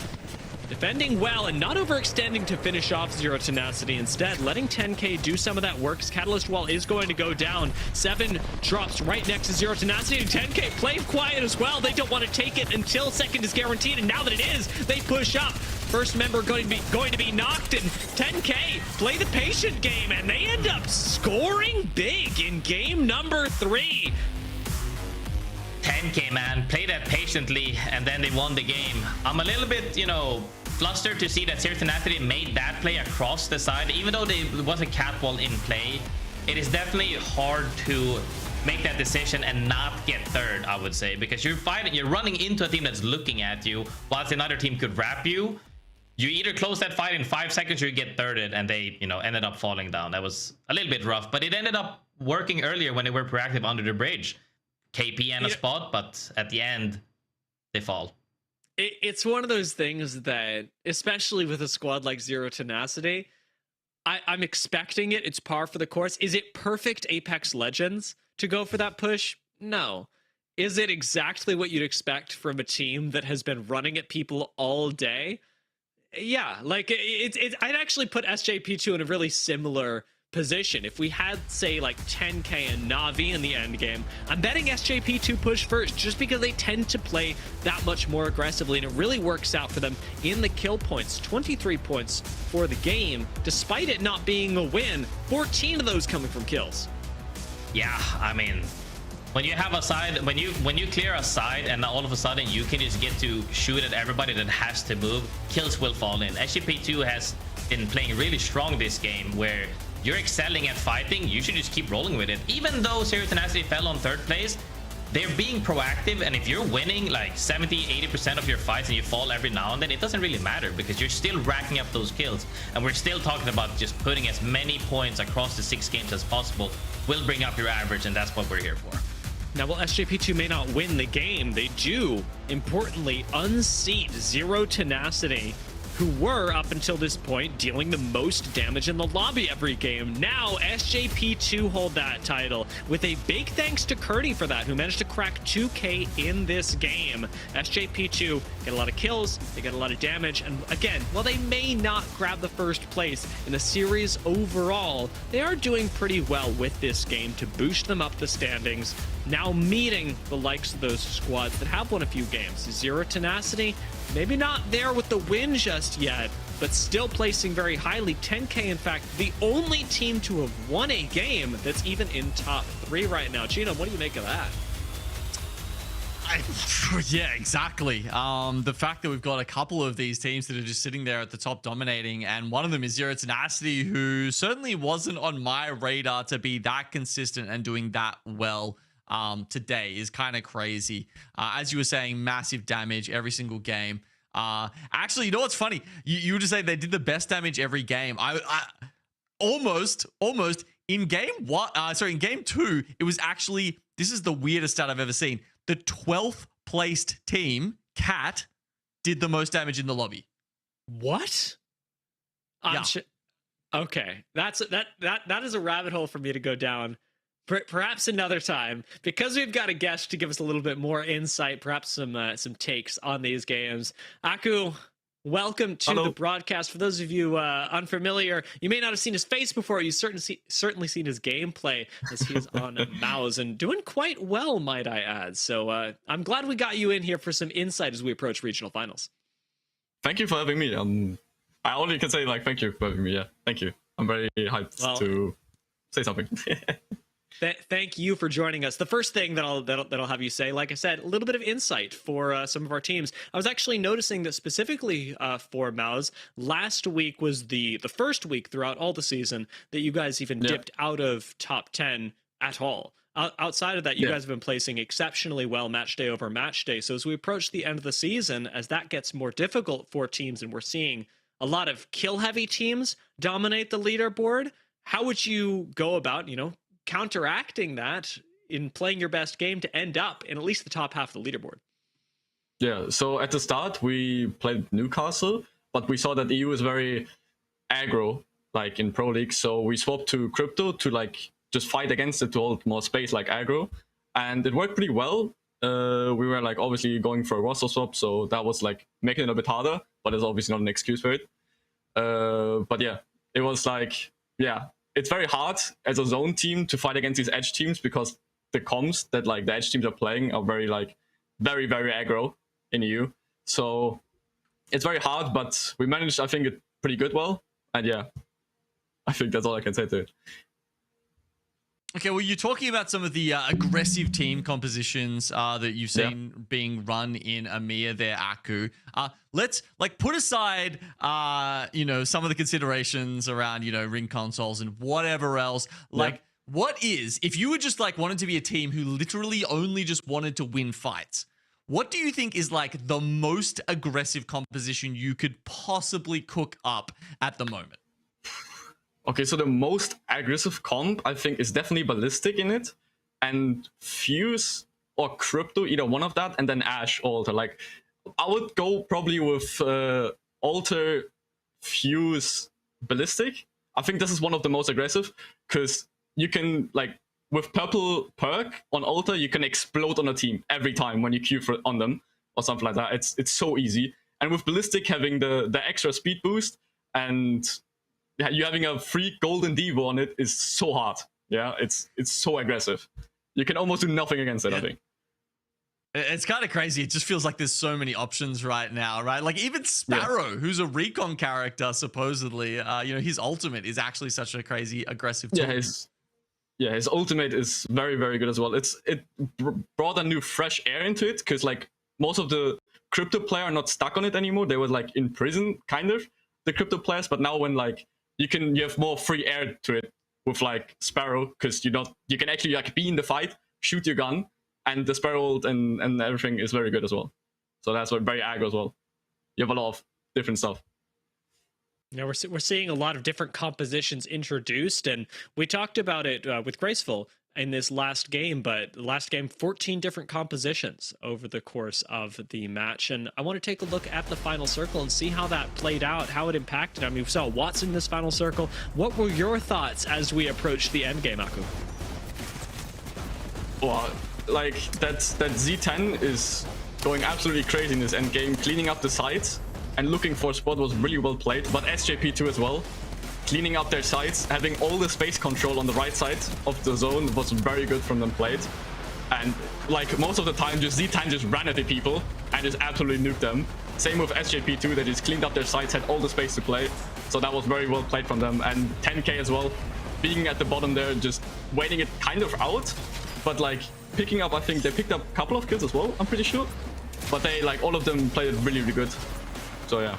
defending well and not overextending to finish off Zero Tenacity. Instead, letting 10K do some of that work. Catalyst Wall is going to go down. 7 drops right next to Zero Tenacity, and 10K played quiet as well. They don't want to take it until second is guaranteed, and now that it is, they push up. First member going to be knocked, and 10K play the patient game, and they end up scoring big in game number 3. 10K, man, play that patiently, and then they won the game. I'm a little bit, flustered to see that Zero Tenacity made that play across the side. Even though there was a catwall in play, it is definitely hard to make that decision and not get third, I would say, because you're running into a team that's looking at you, whilst another team could wrap you. You either close that fight in 5 seconds or you get thirded, and they, ended up falling down. That was a little bit rough, but it ended up working earlier when they were proactive under the bridge. KP and a spot, but at the end, they fall. It's one of those things that, especially with a squad like Zero Tenacity, I'm expecting it. It's par for the course. Is it perfect Apex Legends to go for that push? No. Is it exactly what you'd expect from a team that has been running at people all day? Yeah, like I'd actually put SJP2 in a really similar position. If we had, say, like 10K and Na'Vi in the end game, I'm betting SJP2 push first just because they tend to play that much more aggressively, and it really works out for them in the kill points. 23 points for the game, despite it not being a win. 14 of those coming from kills. Yeah, I mean, when you have a side, when you clear a side and all of a sudden you can just get to shoot at everybody that has to move, kills will fall in. SJP2 has been playing really strong this game, where you're excelling at fighting, you should just keep rolling with it. Even though Zero Tenacity fell on 3rd place, they're being proactive, and if you're winning like 70-80% of your fights and you fall every now and then, it doesn't really matter because you're still racking up those kills. And we're still talking about just putting as many points across the 6 games as possible will bring up your average, and that's what we're here for. Now, while SJP2 may not win the game, they do, importantly, unseat Zero Tenacity, who were, up until this point, dealing the most damage in the lobby every game. Now, SJP2 hold that title, with a big thanks to Curdy for that, who managed to crack 2K in this game. SJP2 get a lot of kills, they get a lot of damage, and again, while they may not grab the first place in the series overall, they are doing pretty well with this game to boost them up the standings, now meeting the likes of those squads that have won a few games. Zero Tenacity, maybe not there with the win just yet, but still placing very highly. 10K, in fact, the only team to have won a game that's even in top 3 right now. Gino, what do you make of that? Yeah, exactly. The fact that we've got a couple of these teams that are just sitting there at the top dominating, and one of them is Zero Tenacity, who certainly wasn't on my radar to be that consistent and doing that well today, is kind of crazy. As you were saying, massive damage every single game. Actually, you know what's funny? You were just saying they did the best damage every game. I almost in game in game 2, it was actually, this is the weirdest stat I've ever seen. The 12th placed team, Cat, did the most damage in the lobby. What? Yeah. Okay, that is a rabbit hole for me to go down. Perhaps another time, because we've got a guest to give us a little bit more insight, perhaps some takes on these games. Aku, welcome to the broadcast. For those of you unfamiliar, you may not have seen his face before. You've certainly seen his gameplay, as he's on a mouse and doing quite well, might I add. So I'm glad we got you in here for some insight as we approach regional finals. Thank you for having me. I only can say thank you for having me. Yeah, thank you. I'm very hyped to say something. Thank you for joining us. The first thing that I'll have you say, like I said, a little bit of insight for some of our teams. I was actually noticing that specifically for Mouse, last week was the first week throughout all the season that you guys even dipped out of top 10 at all. Outside of that, you guys have been placing exceptionally well match day over match day. So as we approach the end of the season, as that gets more difficult for teams and we're seeing a lot of kill-heavy teams dominate the leaderboard, how would you go about, counteracting that in playing your best game to end up in at least the top half of the leaderboard? Yeah, so at the start, we played Newcastle, but we saw that EU is very aggro, like in Pro League. So we swapped to Crypto to like just fight against it to hold more space like aggro. And it worked pretty well. We were like obviously going for a roster swap, so that was like making it a bit harder, but it's obviously not an excuse for it. But yeah, it was like, it's very hard as a zone team to fight against these edge teams because the comms that like the edge teams are playing are very very aggro in EU. So it's very hard, but we managed, I think, it pretty good well. And yeah, I think that's all I can say to it. Okay, well, you're talking about some of the aggressive team compositions that you've seen being run in EMEA there, Aku. Let's put aside, some of the considerations around, ring consoles and whatever else. What is, if you were just wanted to be a team who literally only just wanted to win fights, what do you think is the most aggressive composition you could possibly cook up at the moment? Okay, so the most aggressive comp, I think, is definitely Ballistic in it, and Fuse or Crypto, either one of that, and then Ash Alter. I would go probably with Alter, Fuse, Ballistic. I think this is one of the most aggressive, because you can, with Purple Perk on Alter, you can explode on a team every time when you queue on them, or something like that. It's so easy. And with Ballistic having the extra speed boost, and you having a free golden Devo on it is so hard. Yeah, it's so aggressive. You can almost do nothing against it, I think. It's kind of crazy. It just feels like there's so many options right now, right? Even Sparrow, who's a recon character, supposedly, his ultimate is actually such a crazy aggressive tool. His ultimate is very, very good as well. It brought a new fresh air into it, because most of the Crypto player are not stuck on it anymore. They were in prison, kind of, the Crypto players. But now when you have more free air to it with Sparrow, because you can actually be in the fight, shoot your gun, and the Sparrow ult and everything is very good as well. So that's very aggro as well. You have a lot of different stuff. We're seeing a lot of different compositions introduced, and we talked about it with Graceful in this last game, but last game, 14 different compositions over the course of the match. And I want to take a look at the final circle and see how that played out, how it impacted. I mean, we saw Watson in this final circle. What were your thoughts as we approached the end game, Aku? Well, that Z10 is going absolutely crazy in this end game, cleaning up the sides and looking for a spot was really well played, but SJP2 as well. Cleaning up their sides, having all the space control on the right side of the zone was very good from them played. And most of the time, just Z10 just ran at the people and just absolutely nuked them. Same with SJP2, they just cleaned up their sides, had all the space to play. So that was very well played from them. And 10K as well, being at the bottom there, just waiting it kind of out. But picking up, I think they picked up a couple of kills as well, I'm pretty sure. But they, all of them played it really, really good. So yeah.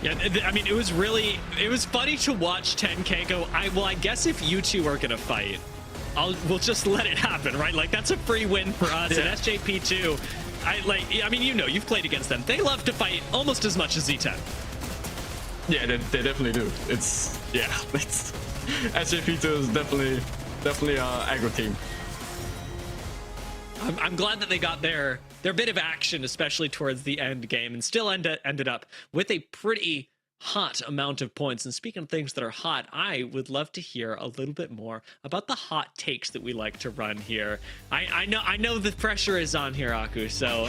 Yeah, I mean, it was funny to watch 10K go, I guess if you two are going to fight, we'll just let it happen, right? That's a free win for us. And SJP2, I mean, you've played against them. They love to fight almost as much as Z10. Yeah, they definitely do. SJP2 is definitely an aggro team. I'm glad that they got their bit of action, especially towards the end game, and still ended up with a pretty hot amount of points. And speaking of things that are hot, I would love to hear a little bit more about the hot takes that we like to run here. I know the pressure is on here, Aku, so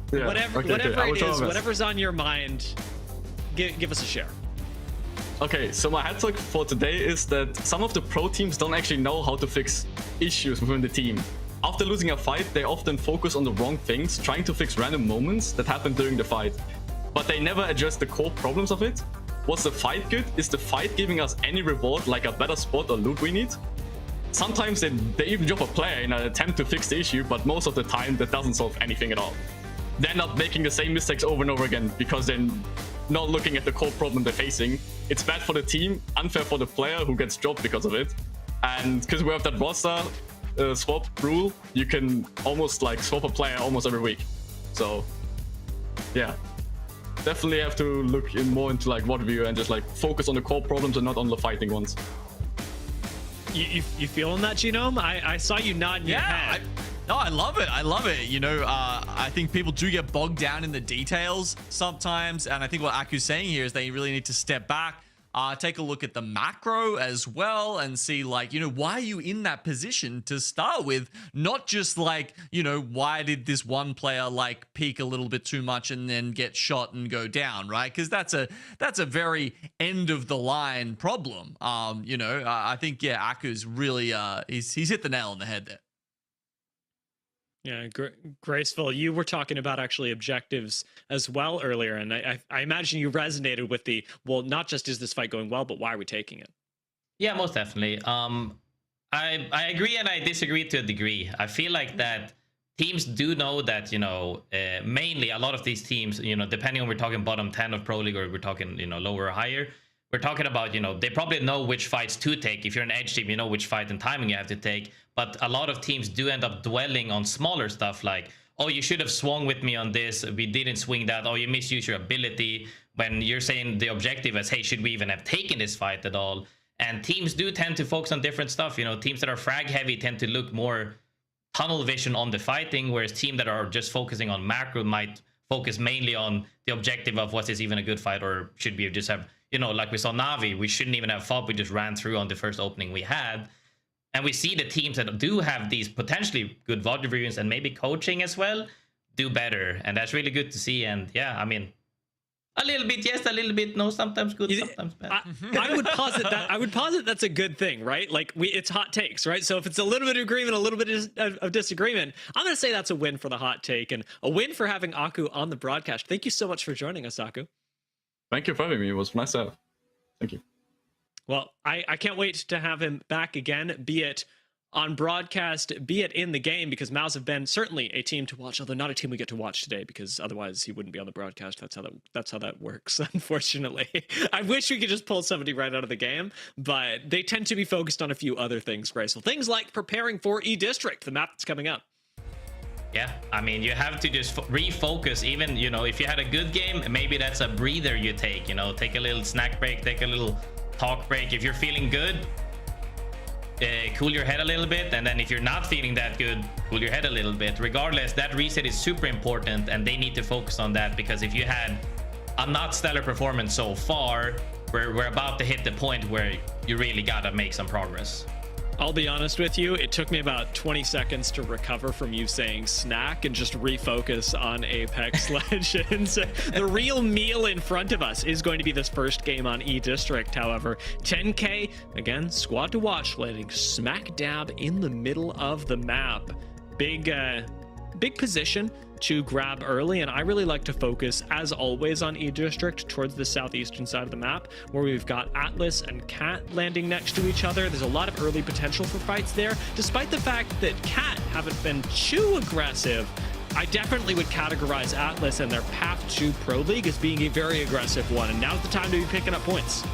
whatever it is, whatever's on your mind, give us a share. Okay, so my hot take for today is that some of the pro teams don't actually know how to fix issues within the team. After losing a fight, they often focus on the wrong things, trying to fix random moments that happen during the fight. But they never address the core problems of it. Was the fight good? Is the fight giving us any reward, like a better spot or loot we need? sometimes they even drop a player in an attempt to fix the issue, but most of the time that doesn't solve anything at all. They're not making the same mistakes over and over again because they're not looking at the core problem they're facing. It's bad for the team, unfair for the player who gets dropped because of it. And because we have that roster swap rule, you can almost like swap a player almost every week. So yeah, definitely have to look more into like what view and just like focus on the core problems and not on the fighting ones. You feeling that, Genome? I saw you nodding your head. No, I love it. I love it. You know, I think people do get bogged down in the details sometimes. And I think what Aku's saying here is they really need to step back, take a look at the macro as well and see, like, you know, why are you in that position to start with? Not just like, you know, why did this one player like peak a little bit too much and then get shot and go down, right? Because that's a very end of the line problem. You know, I think, yeah, Aku's really, he's hit the nail on the head there. Yeah, Graceful, you were talking about actually objectives as well earlier, and I imagine you resonated with the, well, not just is this fight going well, but why are we taking it? Yeah, most definitely. I agree and I disagree to a degree. I feel like that teams do know that, you know, mainly a lot of these teams, you know, depending on we're talking bottom 10 of Pro League or we're talking, you know, lower or higher, we're talking about, you know, they probably know which fights to take. If you're an edge team, you know which fight and timing you have to take. But a lot of teams do end up dwelling on smaller stuff like, oh, you should have swung with me on this. We didn't swing that. Oh, you misused your ability. When you're saying the objective is, hey, should we even have taken this fight at all? And teams do tend to focus on different stuff. You know, teams that are frag heavy tend to look more tunnel vision on the fighting, whereas teams that are just focusing on macro might focus mainly on the objective of, was this even a good fight, or should we just have, you know, like we saw Navi, we shouldn't even have fought, we just ran through on the first opening we had. And we see the teams that do have these potentially good VOD reviews and maybe coaching as well do better, and that's really good to see. And yeah, I mean, a little bit yes, a little bit no, sometimes good, sometimes bad. I would posit that's a good thing, right? Like, it's hot takes, right? So if it's a little bit of agreement, a little bit of disagreement, I'm going to say that's a win for the hot take and a win for having Aku on the broadcast. Thank you so much for joining us, Aku. Thank you for having me. It was nice to have. Thank you. Well, I can't wait to have him back again, be it on broadcast, be it in the game, because Mouse have been certainly a team to watch, although not a team we get to watch today, because otherwise he wouldn't be on the broadcast. That's how that works, unfortunately. I wish we could just pull somebody right out of the game, but they tend to be focused on a few other things, Graceful. Things like preparing for E-District, the map that's coming up. Yeah, I mean, you have to just refocus. Even, you know, if you had a good game, maybe that's a breather you take, you know, take a little snack break, take a little talk break. If you're feeling good, cool your head a little bit, and then if you're not feeling that good, cool your head a little bit. Regardless, that reset is super important, and they need to focus on that, because if you had a not stellar performance so far, we're about to hit the point where you really gotta make some progress. I'll be honest with you, it took me about 20 seconds to recover from you saying snack and just refocus on Apex Legends. The real meal in front of us is going to be this first game on E-District, however. 10K, again, squad to watch, landing smack dab in the middle of the map. Big position to grab early, and I really like to focus, as always, on E-District towards the southeastern side of the map, where we've got Atlas and Cat landing next to each other. There's a lot of early potential for fights there, despite the fact that Cat haven't been too aggressive. I definitely would categorize Atlas and their path to Pro League as being a very aggressive one, and now's the time to be picking up points.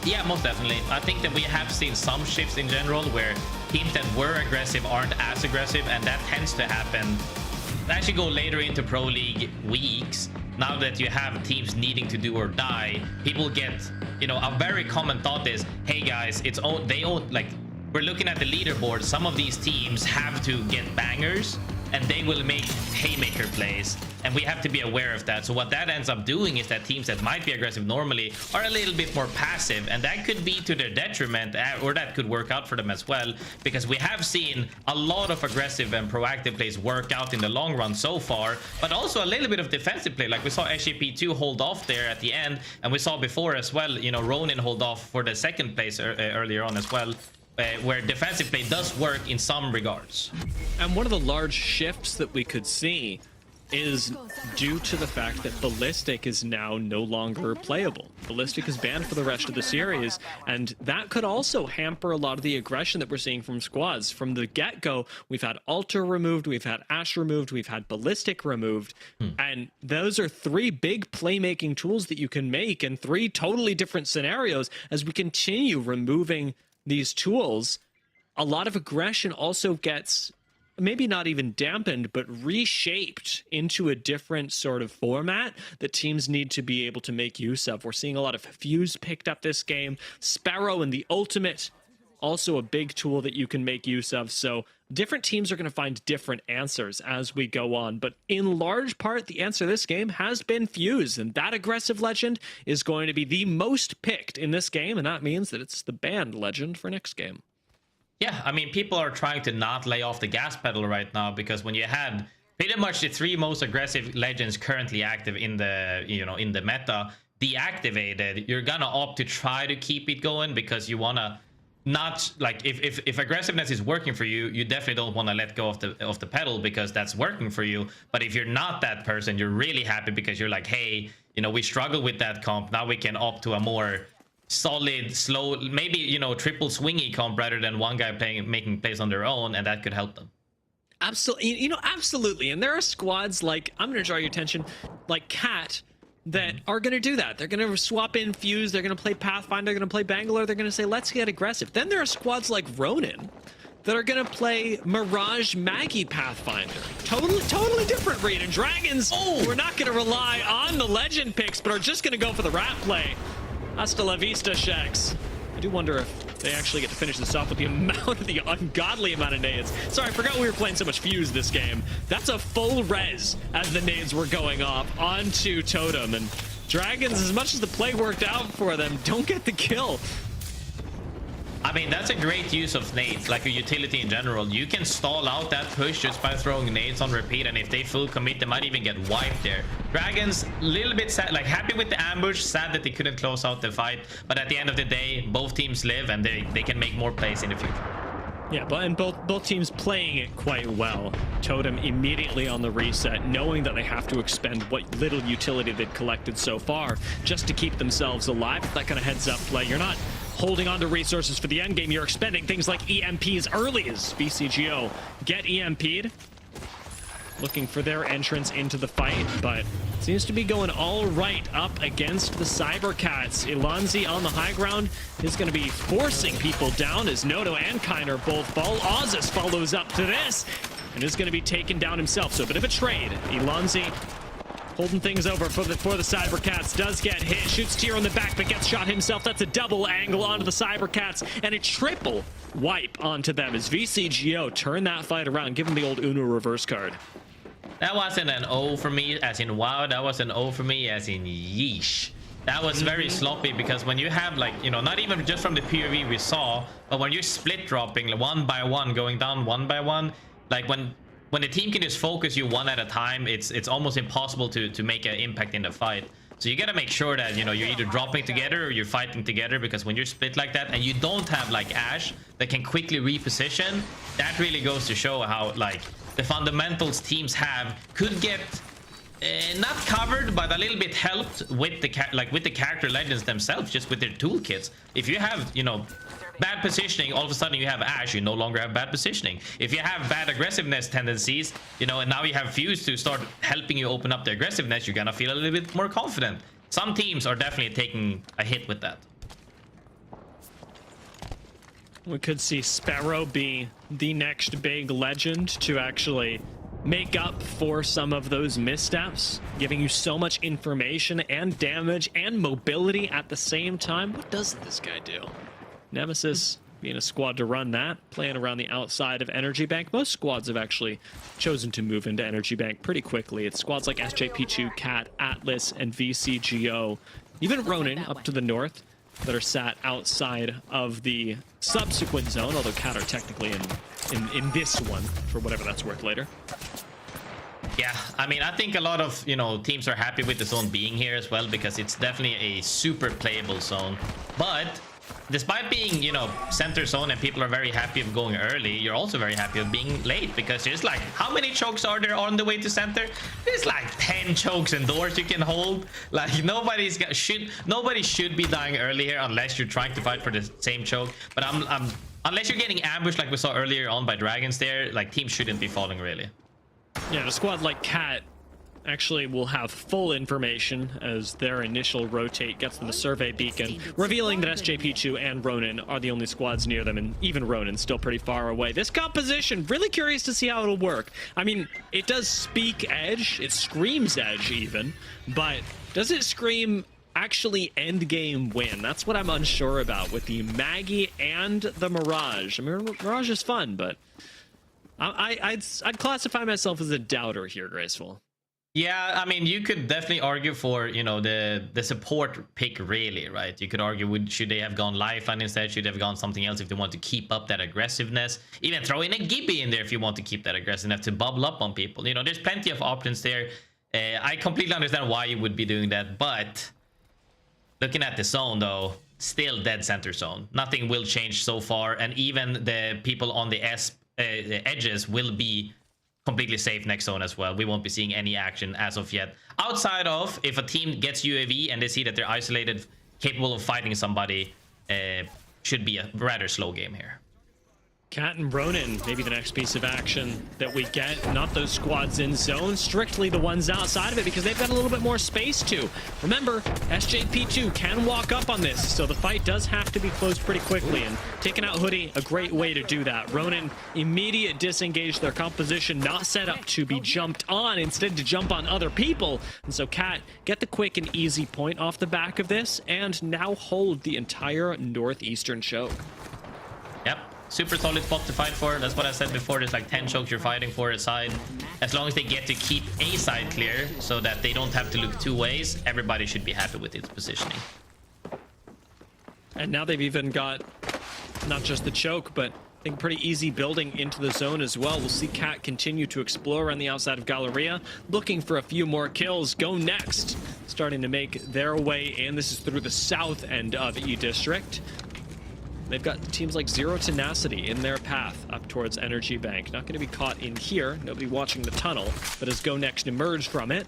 Yeah, most definitely. I think that we have seen some shifts in general where teams that were aggressive aren't as aggressive, and that tends to happen as you go later into Pro League weeks. Now that you have teams needing to do or die, people get, you know, a very common thought is, hey guys, like, we're looking at the leaderboard, some of these teams have to get bangers and they will make haymaker plays, and we have to be aware of that. So what that ends up doing is that teams that might be aggressive normally are a little bit more passive, and that could be to their detriment, or that could work out for them as well, because we have seen a lot of aggressive and proactive plays work out in the long run so far, but also a little bit of defensive play. Like we saw SGP2 hold off there at the end, and we saw before as well, you know, Ronin hold off for the second place earlier on as well. Where defensive play does work in some regards. And one of the large shifts that we could see is due to the fact that Ballistic is now no longer playable. Ballistic is banned for the rest of the series, and that could also hamper a lot of the aggression that we're seeing from squads. From the get-go, we've had Alter removed, we've had Ashe removed, we've had Ballistic removed, and those are 3 big playmaking tools that you can make in 3 totally different scenarios. As we continue removing these tools, a lot of aggression also gets maybe not even dampened, but reshaped into a different sort of format that teams need to be able to make use of. We're seeing a lot of Fuse picked up this game. Sparrow and the Ultimate, also a big tool that you can make use of. So different teams are going to find different answers as we go on. But in large part, the answer to this game has been Fuse. And that aggressive legend is going to be the most picked in this game. And that means that it's the banned legend for next game. Yeah, I mean, people are trying to not lay off the gas pedal right now, because when you had pretty much the 3 most aggressive legends currently active in the, in the meta deactivated, you're gonna opt to try to keep it going, because you wanna not, like, if aggressiveness is working for you, you definitely don't want to let go of the pedal, because that's working for you. But if you're not that person, you're really happy because you're like, hey, we struggle with that comp, now we can opt to a more solid, slow, maybe triple swingy comp rather than one guy making plays on their own, and that could help them. Absolutely, absolutely. And there are squads like, I'm going to draw your attention, like Cat, that are going to do that. They're going to swap in Fuse, they're going to play Pathfinder, they're going to play Bangalore, they're going to say, let's get aggressive. Then there are squads like Ronin that are going to play Mirage Maggie Pathfinder. Totally different read. And Dragons, we're not going to rely on the legend picks, but are just going to go for the rat play. Hasta la vista, Shax. I do wonder if they actually get to finish this off with the ungodly amount of nades. Sorry, I forgot we were playing so much Fuse this game. That's a full res as the nades were going off onto Totem. And Dragons, as much as the play worked out for them, don't get the kill. I mean, that's a great use of nades, like a utility in general. You can stall out that push just by throwing nades on repeat, and if they full commit, they might even get wiped there. Dragons, a little bit sad, like happy with the ambush, sad that they couldn't close out the fight, but at the end of the day, both teams live, and they can make more plays in the future. Yeah, and both teams playing it quite well. Totem immediately on the reset, knowing that they have to expend what little utility they've collected so far just to keep themselves alive. That kind of heads up play. You're not holding on to resources for the end game. You're expending things like EMPs early as VCGO get EMP'd. Looking for their entrance into the fight, but seems to be going all right up against the cybercats. Ilanzi on the high ground is going to be forcing people down as Noto and Kiner both fall. Ozus follows up to this and is going to be taken down himself. So a bit of a trade. Ilanzi holding things over for the cybercats, does get hit, shoots Tier on the back, but gets shot himself. That's a double angle onto the cybercats and a triple wipe onto them as VCGO turn that fight around, give him the old Uno reverse card. That wasn't an O for me as in wow, that was an O for me as in yeesh. That was very sloppy, because when you have, like, not even just from the POV we saw, but when you're split dropping one by one, going down one by one, like when the team can just focus you one at a time, it's almost impossible to make an impact in the fight. So you gotta make sure that you're either dropping together or you're fighting together, because when you're split like that and you don't have like Ashe that can quickly reposition, that really goes to show how, like, the fundamentals teams have could get not covered, but a little bit helped with the character legends themselves, just with their toolkits. If you have bad positioning, all of a sudden you have Ashe, you no longer have bad positioning. If you have bad aggressiveness tendencies, and now you have Fuse to start helping you open up the aggressiveness, you're gonna feel a little bit more confident. Some teams are definitely taking a hit with that. We could see Sparrow be the next big legend to actually make up for some of those missteps, giving you so much information and damage and mobility at the same time. What does this guy do? Nemesis being a squad to run that, playing around the outside of Energy Bank. Most squads have actually chosen to move into Energy Bank pretty quickly. It's squads like SJP2, Cat, Atlas, and VCGO, even Ronin up to the north, that are sat outside of the subsequent zone, although Cat are technically in this one, for whatever that's worth later. Yeah, I mean, I think a lot of, teams are happy with the zone being here as well, because it's definitely a super playable zone. But despite being, you know, center zone and people are very happy of going early, you're also very happy of being late, because there's like, how many chokes are there on the way to center? There's like 10 chokes and doors you can hold. Like nobody should be dying early here unless you're trying to fight for the same choke. But unless you're getting ambushed like we saw earlier on by dragons there, like teams shouldn't be falling really. Yeah, a squad like Cat actually will have full information as their initial rotate gets them a survey beacon, revealing that SJP2 and Ronin are the only squads near them, and even Ronin's still pretty far away. This composition, really curious to see how it'll work. I mean, it does speak edge, it screams edge even, but does it scream actually end game win? That's what I'm unsure about with the Maggie and the Mirage. I mean, Mirage is fun, but I'd classify myself as a doubter here, Graceful. Yeah, I mean, you could definitely argue for, you know, the support pick, really, right? You could argue, should they have gone Lifeline instead? Should they have gone something else if they want to keep up that aggressiveness? Even throw in a Gibby in there if you want to keep that aggressiveness to bubble up on people. You know, there's plenty of options there. I completely understand why you would be doing that, but looking at the zone, though, still dead center zone. Nothing will change so far, and even the people on the edges will be completely safe next zone as well. We won't be seeing any action as of yet. Outside of if a team gets UAV and they see that they're isolated, capable of fighting somebody, should be a rather slow game here. Cat and Ronin, maybe the next piece of action that we get. Not those squads in zone, strictly the ones outside of it, because they've got a little bit more space too. Remember, SJP2 can walk up on this, so the fight does have to be closed pretty quickly, and taking out Hoodie, a great way to do that. Ronin, immediate disengage, their composition not set up to be jumped on, instead to jump on other people. And so Cat get the quick and easy point off the back of this, and now hold the entire northeastern choke. Yep. Super solid spot to fight for. That's what I said before. There's like 10 chokes you're fighting for a side. As long as they get to keep a side clear so that they don't have to look two ways, everybody should be happy with its positioning. And now they've even got not just the choke, but I think pretty easy building into the zone as well. We'll see Cat continue to explore around the outside of Galleria, looking for a few more kills. GoNext starting to make their way in. This is through the south end of E District. They've got teams like Zero Tenacity in their path up towards Energy Bank. Not going to be caught in here. Nobody watching the tunnel. But as GoNext emerge from it,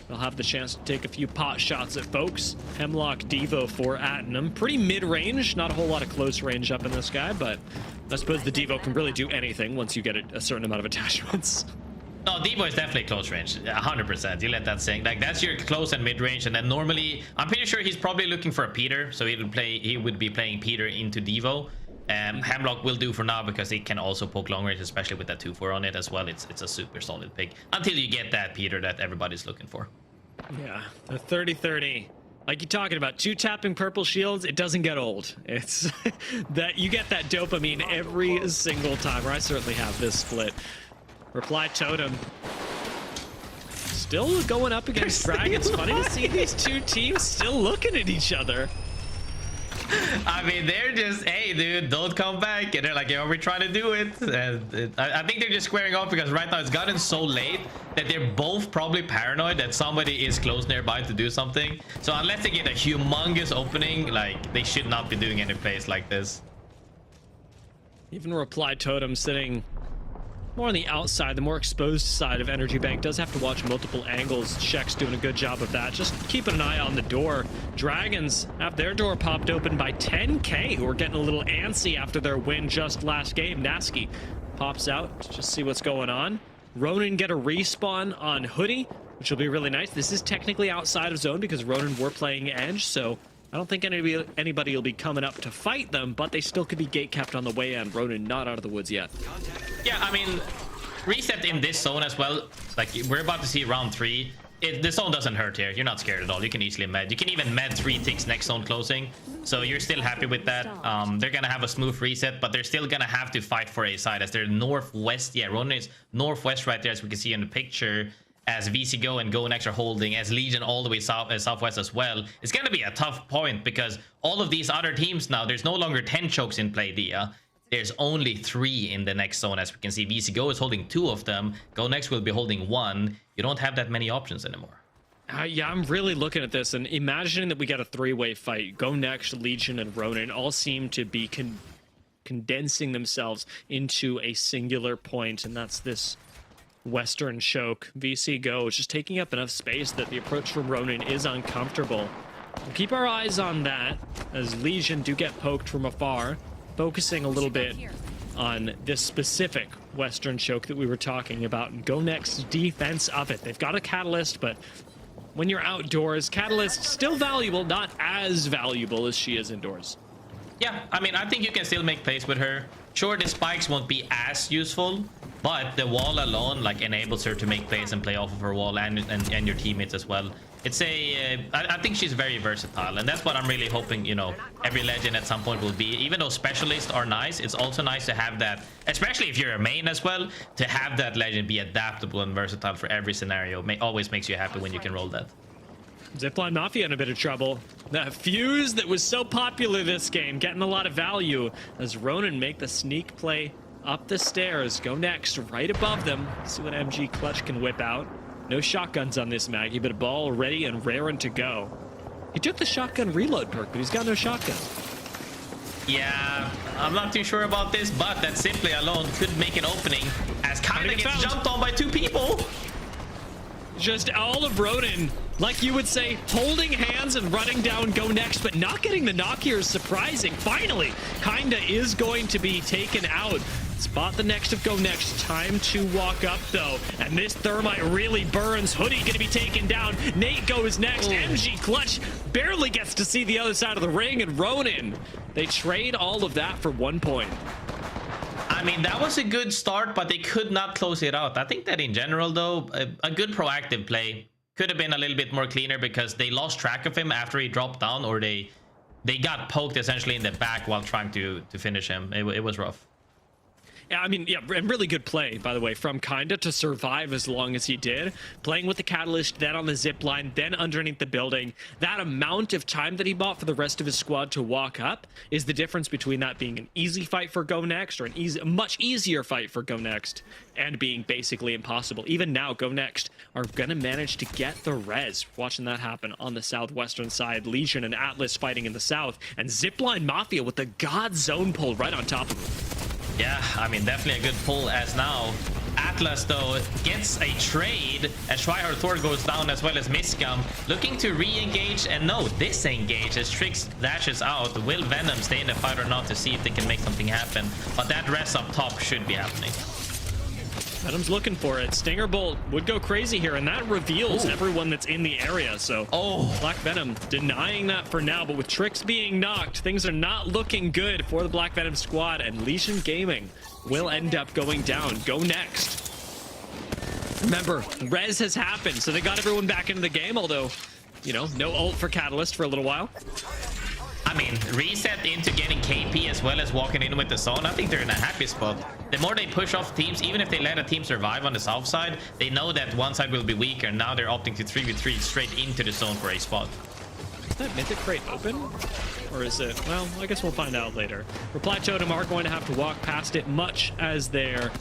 they'll have the chance to take a few pot shots at folks. Hemlock Devo for Attenum. Pretty mid-range. Not a whole lot of close range up in this guy, but I suppose the Devo can really do anything once you get a certain amount of attachments. No, Devo is definitely close range, 100%. You let that sink. Like, that's your close and mid range, and then normally, I'm pretty sure he's probably looking for a Peter, so he would be playing Peter into Devo. Hemlock will do for now because he can also poke long range, especially with that 2-4 on it as well. It's a super solid pick until you get that Peter that everybody's looking for. Yeah, the 30-30. Like you're talking about, 2 tapping purple shields, it doesn't get old. It's that you get that dopamine every single time, or I certainly have this split. Reply Totem. Still going up against Dragons. Funny to see these two teams still looking at each other. I mean, they're just, hey, dude, don't come back. And they're like, yeah, we're trying to do it. And I think they're just squaring off because right now it's gotten so late that they're both probably paranoid that somebody is close nearby to do something. So unless they get a humongous opening, like, they should not be doing any plays like this. Even Reply Totem sitting more on the outside, the more exposed side of Energy Bank, does have to watch multiple angles. Shek's doing a good job of that. Just keeping an eye on the door. Dragons have their door popped open by 10K, who are getting a little antsy after their win just last game. Nasky pops out to just see what's going on. Ronin get a respawn on Hoodie, which will be really nice. This is technically outside of zone because Ronin were playing edge, so I don't think anybody will be coming up to fight them, but they still could be gate kept on the way in. Ronin not out of the woods yet. Yeah, I mean, reset in this zone as well. Like, we're about to see round 3. The zone doesn't hurt here. You're not scared at all. You can easily med. You can even med 3 ticks next zone closing. So you're still happy with that. They're going to have a smooth reset, but they're still going to have to fight for a side as they're northwest. Yeah, Ronin is northwest right there, as we can see in the picture. As VCGO and GoNext are holding, as Legion all the way southwest as well. It's going to be a tough point because all of these other teams now, there's no longer 10 chokes in play, Dia. There's only 3 in the next zone, as we can see. VCGO is holding 2 of them. GoNext will be holding 1. You don't have that many options anymore. Yeah, I'm really looking at this and imagining that we get a three-way fight. GoNext, Legion, and Ronin all seem to be condensing themselves into a singular point, and that's this Western choke. VC Go is just taking up enough space that the approach from Ronin is uncomfortable. We'll keep our eyes on that as Legion do get poked from afar, focusing a little bit on this specific Western choke that we were talking about and GoNext's defense of it. They've got a Catalyst, but when you're outdoors, Catalyst still valuable, not as valuable as she is indoors. Yeah, I mean, I think you can still make plays with her. Sure, the spikes won't be as useful, but the wall alone like enables her to make plays and play off of her wall and your teammates as well. It's I think she's very versatile, and that's what I'm really hoping, you know, every legend at some point will be. Even though specialists are nice, it's also nice to have that, especially if you're a main as well, to have that legend be adaptable and versatile for every scenario. Always makes you happy when you can roll that. Zipline Mafia in a bit of trouble. That fuse that was so popular this game, getting a lot of value as Ronin make the sneak play up the stairs. GoNext right above them. See what MG Clutch can whip out. No shotguns on this Maggie, but a ball ready and raring to go. He took the shotgun reload perk, but he's got no shotgun. Yeah, I'm not too sure about this, but that simply alone could make an opening as Kinda gets jumped on by two people. Just all of Ronin, like you would say, holding hands and running down GoNext, but not getting the knock here is surprising. Finally, Kinda is going to be taken out. Spot the next of GoNext. Time to walk up, though. And this thermite really burns. Hoodie going to be taken down. Nate goes next. MG Clutch barely gets to see the other side of the ring. And Ronin, they trade all of that for 1 point. I mean, that was a good start, but they could not close it out. I think that in general, though, a good proactive play could have been a little bit more cleaner because they lost track of him after he dropped down, or they got poked essentially in the back while trying to finish him. It was rough. Yeah, I mean, yeah, and really good play, by the way, from Kinda to survive as long as he did. Playing with the Catalyst, then on the zip line, then underneath the building. That amount of time that he bought for the rest of his squad to walk up is the difference between that being an easy fight for GoNext, or a much easier fight for GoNext, and being basically impossible. Even now, GoNext are going to manage to get the res. Watching that happen on the southwestern side. Legion and Atlas fighting in the south, and Zipline Mafia with the God Zone pull right on top of him. Yeah, I mean, definitely a good pull as now. Atlas, though, gets a trade as Tryhard Thor goes down as well as Miscam. Looking to re-engage and no, disengage as Trix dashes out. Will Venom stay in the fight or not to see if they can make something happen? But that rest up top should be happening. Venom's looking for it. Stinger Bolt would go crazy here, and that reveals everyone that's in the area. So Black Venom denying that for now, but with Trix being knocked, things are not looking good for the Black Venom squad, and Legion Gaming will end up going down. GoNext. Remember, res has happened, so they got everyone back into the game, although, you know, no ult for Catalyst for a little while. I mean, reset into getting KP as well as walking in with the zone. I think they're in a happy spot. The more they push off teams, even if they let a team survive on the south side, they know that one side will be weaker. Now they're opting to 3v3 straight into the zone for a spot. Is that Mythic Crate open? Or is it? Well, I guess we'll find out later. Reply Totem are going to have to walk past it much as they're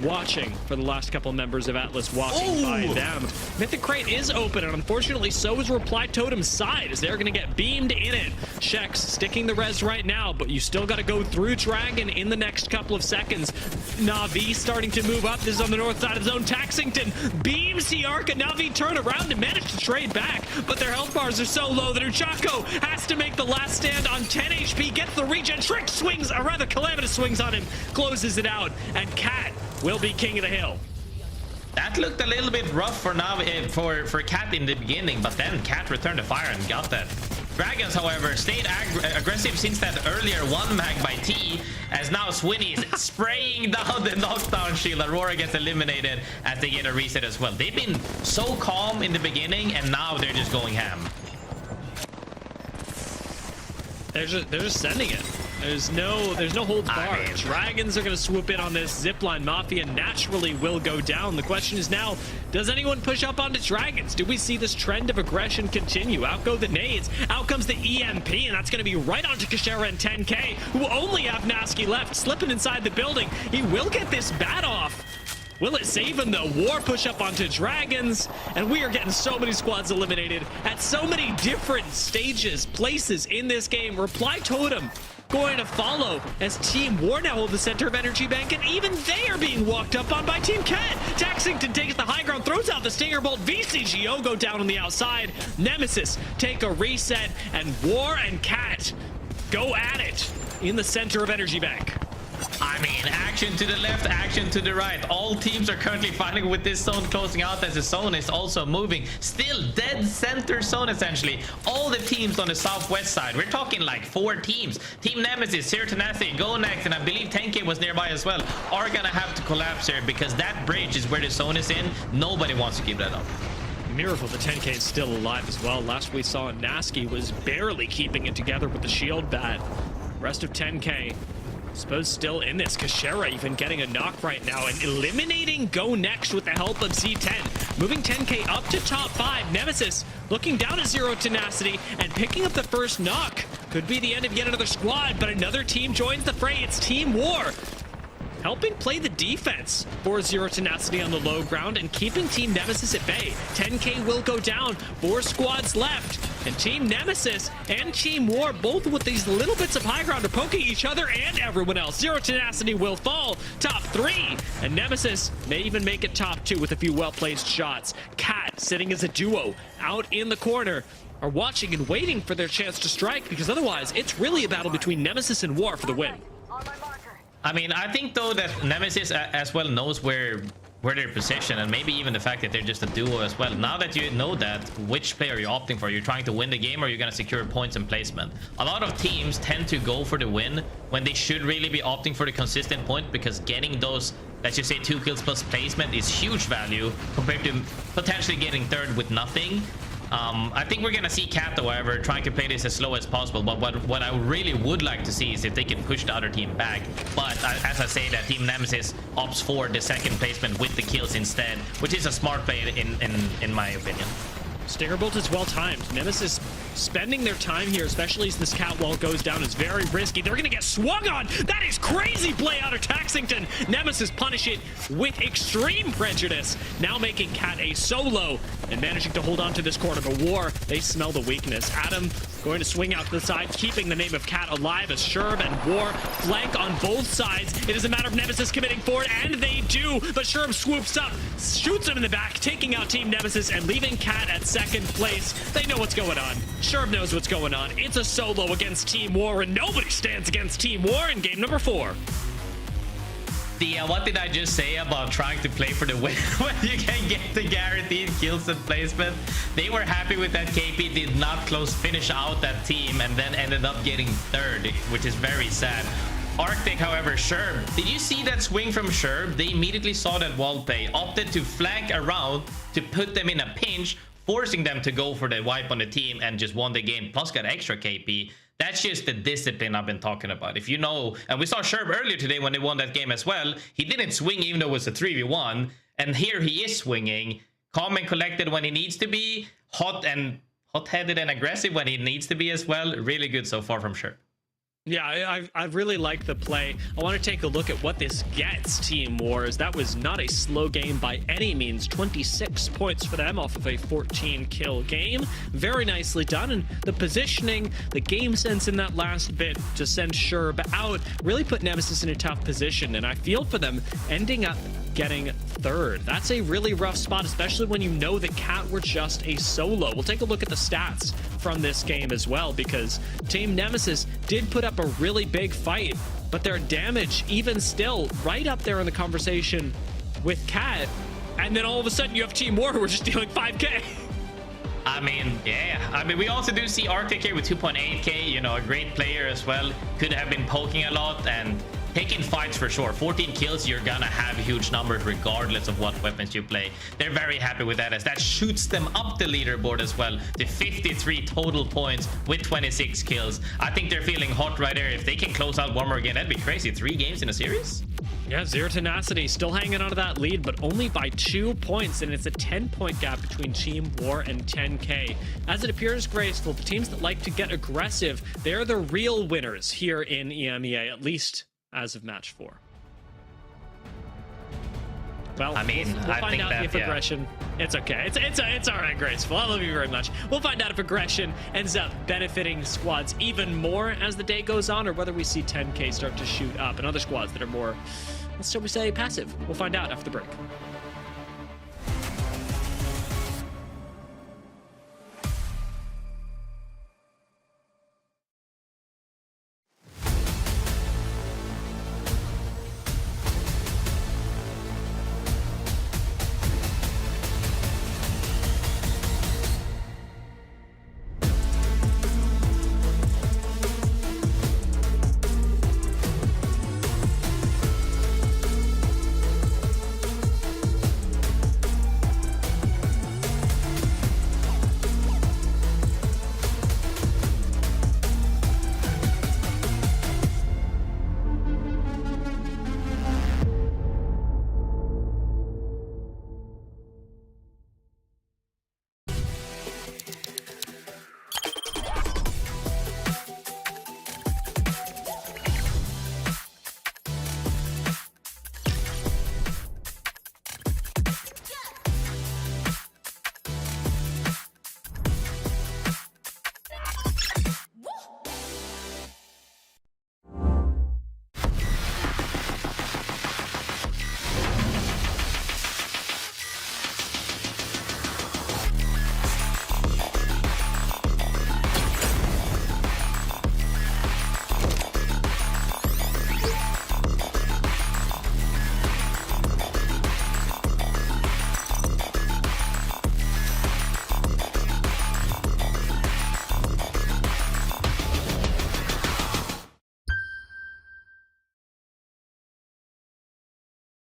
watching for the last couple members of Atlas walking by them. Mythic Crate is open, and unfortunately so is Reply Totem's side as they're going to get beamed in it. Shex sticking the res right now, but you still got to go through Dragon in the next couple of seconds. Na'Vi starting to move up. This is on the north side of the zone. Taxington beams the Arca. Na'Vi turn around and manage to trade back, but their health bars are so low that Uchako has to make the last stand on 10 HP, gets the regen. Trick swings, or rather Calamitous swings on him, closes it out, and Cat will be king of the hill. That looked a little bit rough for now for Cat in the beginning, but then Cat returned the fire and got that. Dragons, however, stayed aggressive since that earlier one mag by T, as now Swinny is spraying down the knockdown shield. Aurora gets eliminated as they get a reset as well. They've been so calm in the beginning, and now they're just going ham. They're just sending it. There's no holds barred. Dragons are going to swoop in on this. Zipline Mafia naturally will go down. The question is now, does anyone push up onto Dragons? Do we see this trend of aggression continue? Out go the nades. Out comes the EMP, and that's going to be right onto Kashera and 10K, who only have Nasky left, slipping inside the building. He will get this bat off. Will it save him though? War push up onto Dragons, and we are getting so many squads eliminated at so many different stages, places in this game. Reply Totem going to follow as Team War now hold the center of Energy Bank, and even they are being walked up on by Team Cat. Taxington takes the high ground, throws out the Stinger Bolt. VCGO go down on the outside. Nemesis take a reset, and War and Cat go at it in the center of Energy Bank. I mean, action to the left, action to the right. All teams are currently fighting with this zone closing out as the zone is also moving. Still dead center zone, essentially. All the teams on the southwest side, we're talking like 4 teams. Team Nemesis, Tenacity, GoNext, and I believe 10K was nearby as well, are gonna have to collapse here because that bridge is where the zone is in. Nobody wants to keep that up. Miracle the 10K is still alive as well. Last we saw, Nasky was barely keeping it together with the shield bat. Rest of 10K, I suppose, still in this. Kashera even getting a knock right now and eliminating GoNext with the help of Z10. Moving 10K up to top 5. Nemesis looking down at Zero Tenacity and picking up the first knock. Could be the end of yet another squad, but another team joins the fray. It's Team War, helping play the defense for Zero Tenacity on the low ground and keeping Team Nemesis at bay. 10K will go down, 4 squads left, and Team Nemesis and Team War, both with these little bits of high ground, are poking each other and everyone else. Zero Tenacity will fall, top 3, and Nemesis may even make it top 2 with a few well-placed shots. Cat, sitting as a duo out in the corner, are watching and waiting for their chance to strike, because otherwise it's really a battle between Nemesis and War for the win. I mean, I think though that Nemesis as well knows where they're positioned, and maybe even the fact that they're just a duo as well. Now that you know that, which player you're opting for, you're trying to win the game or you're going to secure points and placement. A lot of teams tend to go for the win when they should really be opting for the consistent point, because getting those, let's just say, 2 kills plus placement is huge value compared to potentially getting third with nothing. I think we're gonna see Cat, however, trying to play this as slow as possible, but what I really would like to see is if they can push the other team back. But as I say, that Team Nemesis opts for the second placement with the kills instead, which is a smart play in my opinion. Stinger Bolt is well timed. Nemesis spending their time here, especially as this cat wall goes down, is very risky. They're gonna get swung on. That is crazy play out of Taxington. Nemesis punish it with extreme prejudice, now making Cat a solo and managing to hold on to this corner. But War, they smell the weakness. Adam going to swing out to the side, keeping the name of Cat alive as Sherb and War flank on both sides. It is a matter of Nemesis committing forward, and they do, but Sherb swoops up, shoots him in the back, taking out Team Nemesis and leaving Cat at second place. They know what's going on. Sherb knows what's going on. It's a solo against Team War, and nobody stands against Team War in game number 4. What did I just say about trying to play for the win when you can get the guaranteed kills and placement? They were happy with that. KP did not finish out that team and then ended up getting third, which is very sad. Arctic, however, Sherb, did you see that swing from Sherb? They immediately saw that wall play, opted to flank around to put them in a pinch, forcing them to go for the wipe on the team, and just won the game, plus got extra KP. That's just the discipline I've been talking about. If you know, and we saw Sherb earlier today when they won that game as well, he didn't swing even though it was a 3v1, and here he is swinging, calm and collected when he needs to be, hot-headed and aggressive when he needs to be as well. Really good so far from Sherb. Yeah, I really like the play. I want to take a look at what this gets Team Wars. That was not a slow game by any means. 26 points for them off of a 14-kill game. Very nicely done. And the positioning, the game sense in that last bit to send Sherb out really put Nemesis in a tough position. And I feel for them ending up getting third. That's a really rough spot, especially when you know that Cat were just a solo. We'll take a look at the stats from this game as well, because Team Nemesis did put up a really big fight, but their damage even still right up there in the conversation with Cat. And then all of a sudden you have Team War who are just dealing 5k. I mean, yeah. I mean, we also do see Arctic here with 2.8k, you know, a great player as well. Could have been poking a lot and taking fights for sure. 14 kills, you're gonna have huge numbers regardless of what weapons you play. They're very happy with that, as that shoots them up the leaderboard as well to 53 total points with 26 kills. I think they're feeling hot right there. If they can close out one more game, that'd be crazy. 3 games in a series? Yeah, Zero Tenacity still hanging on to that lead, but only by 2 points, and it's a 10-point gap between Team War and 10K. As it appears, Graceful, the teams that like to get aggressive, they're the real winners here in EMEA, at least as of match 4. Well, I mean, we'll I find think out that, if aggression. It's okay. It's all right, Graceful. I love you very much. We'll find out if aggression ends up benefiting squads even more as the day goes on, or whether we see 10K start to shoot up and other squads that are more, let's shall we say, passive. We'll find out after the break.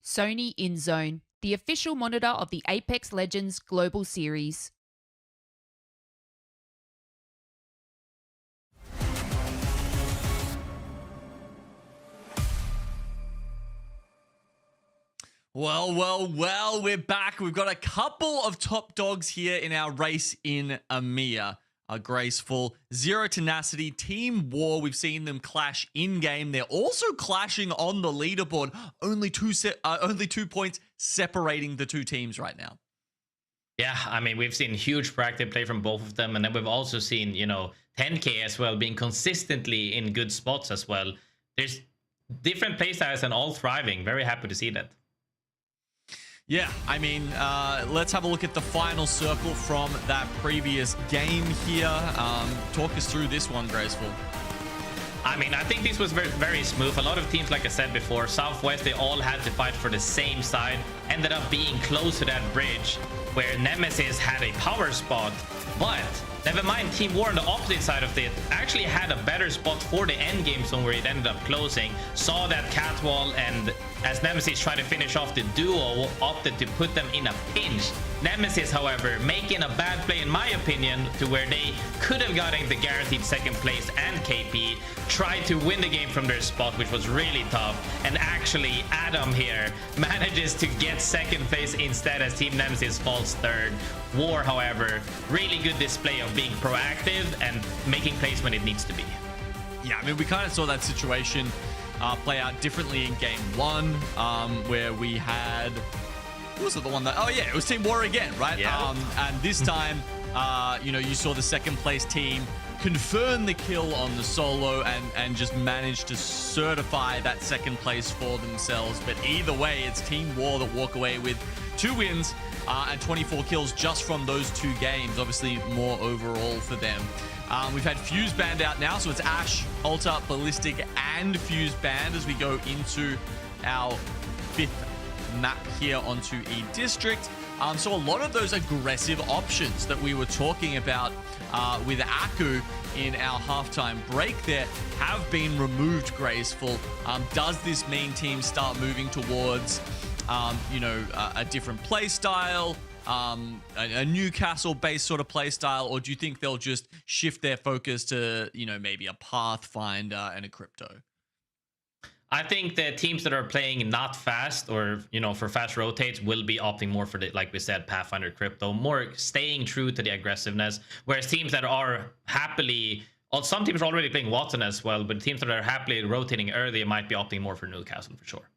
Sony InZone, the official monitor of the Apex Legends Global Series. Well, we're back. We've got a couple of top dogs here in our race in EMEA. Graceful, Zero Tenacity, Team War. We've seen them clash in-game. They're also clashing on the leaderboard. Only 2 points separating the two teams right now. Yeah, I mean, we've seen huge proactive play from both of them. And then we've also seen, 10K as well being consistently in good spots as well. There's different playstyles and all thriving. Very happy to see that. Yeah, I mean, let's have a look at the final circle from that previous game here. Talk us through this one, Graceful. I mean, I think this was very, very smooth. A lot of teams, like I said before, Southwest, they all had to fight for the same side. Ended up being close to that bridge where Nemesis had a power spot. But never mind, Team War on the opposite side of it actually had a better spot for the end game zone where it ended up closing. Saw that cat wall, and as Nemesis tried to finish off the duo, opted to put them in a pinch. Nemesis, however, making a bad play in my opinion to where they could have gotten the guaranteed second place and KP, tried to win the game from their spot, which was really tough. And actually, Adam here manages to get second place instead as Team Nemesis falls third. War, however, really good display of being proactive and making plays when it needs to be. Yeah, I mean, we kind of saw that situation play out differently in game one, where we had... Who was it, the one that... Oh, yeah, it was Team War again, right? Yeah. And this time, you saw the second place team confirm the kill on the solo and just manage to certify that second place for themselves. But either way, it's Team War that walk away with 2 wins and 24 kills just from those 2 games. Obviously, more overall for them. We've had Fuse banned out now, so it's Ash, Alta, Ballistic, and Fuse banned as we go into our 5th map here onto E-District. So a lot of those aggressive options that we were talking about with Aku in our halftime break there have been removed, Graceful. Does this mean teams start moving towards, a different play style, a Newcastle-based sort of play style, or do you think they'll just shift their focus to, maybe a Pathfinder and a Crypto? I think the teams that are playing not fast or, for fast rotates will be opting more for the, like we said, Pathfinder, Crypto, more staying true to the aggressiveness. Whereas teams that are happily, well, some teams are already playing Watson as well, but teams that are happily rotating early might be opting more for Newcastle for sure.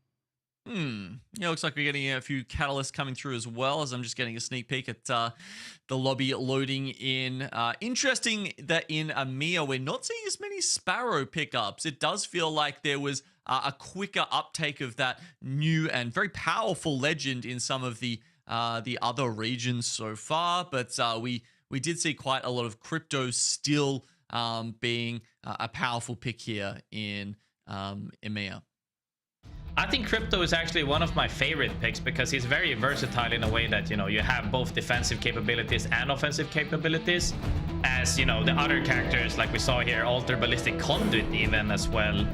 Yeah, looks like we're getting a few catalysts coming through as well, as I'm just getting a sneak peek at the lobby loading in. Interesting that in EMEA, we're not seeing as many Sparrow pickups. It does feel like there was a quicker uptake of that new and very powerful legend in some of the other regions so far, but we did see quite a lot of crypto still being a powerful pick here in EMEA. I think Crypto is actually one of my favorite picks because he's very versatile in a way that, you have both defensive capabilities and offensive capabilities. As, the other characters, like we saw here, Alter, Ballistic, Conduit even as well.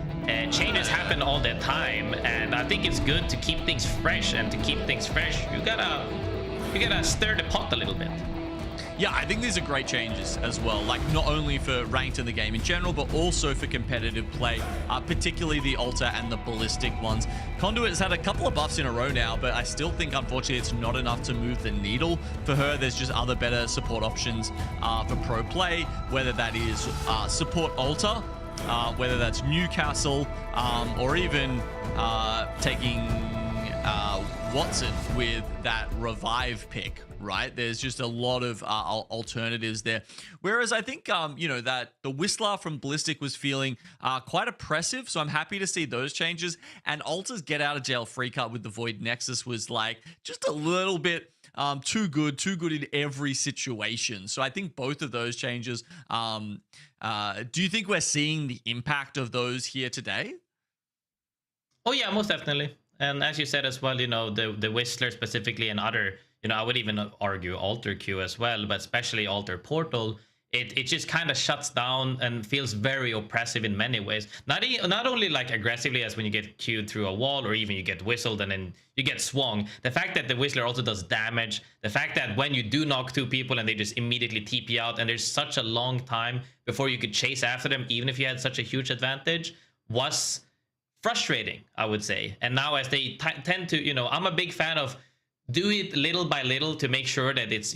Changes happen all the time, and I think it's good to keep things fresh, and to keep things fresh, you gotta stir the pot a little bit. Yeah, I think these are great changes as well, like not only for ranked in the game in general, but also for competitive play, particularly the Alter and the Ballistic ones. Conduit has had a couple of buffs in a row now, but I still think, unfortunately, it's not enough to move the needle for her. There's just other better support options for pro play, whether that is support Alter, whether that's Newcastle, or even taking Watson with that revive pick, right? There's just a lot of alternatives there. Whereas I think, that the Whistler from Ballistic was feeling quite oppressive, so I'm happy to see those changes. And Alter's get out of jail free card with the Void Nexus was like just a little bit too good in every situation. So I think both of those changes, do you think we're seeing the impact of those here today? Oh yeah, most definitely. And as you said as well, the Whistler specifically and other, I would even argue Alter Q as well, but especially Alter Portal, it just kind of shuts down and feels very oppressive in many ways. Not only like aggressively as when you get queued through a wall, or even you get whistled and then you get swung. The fact that the Whistler also does damage, the fact that when you do knock two people and they just immediately TP out, and there's such a long time before you could chase after them, even if you had such a huge advantage, was frustrating, I would say. And now as they tend to, I'm a big fan of do it little by little to make sure that it's,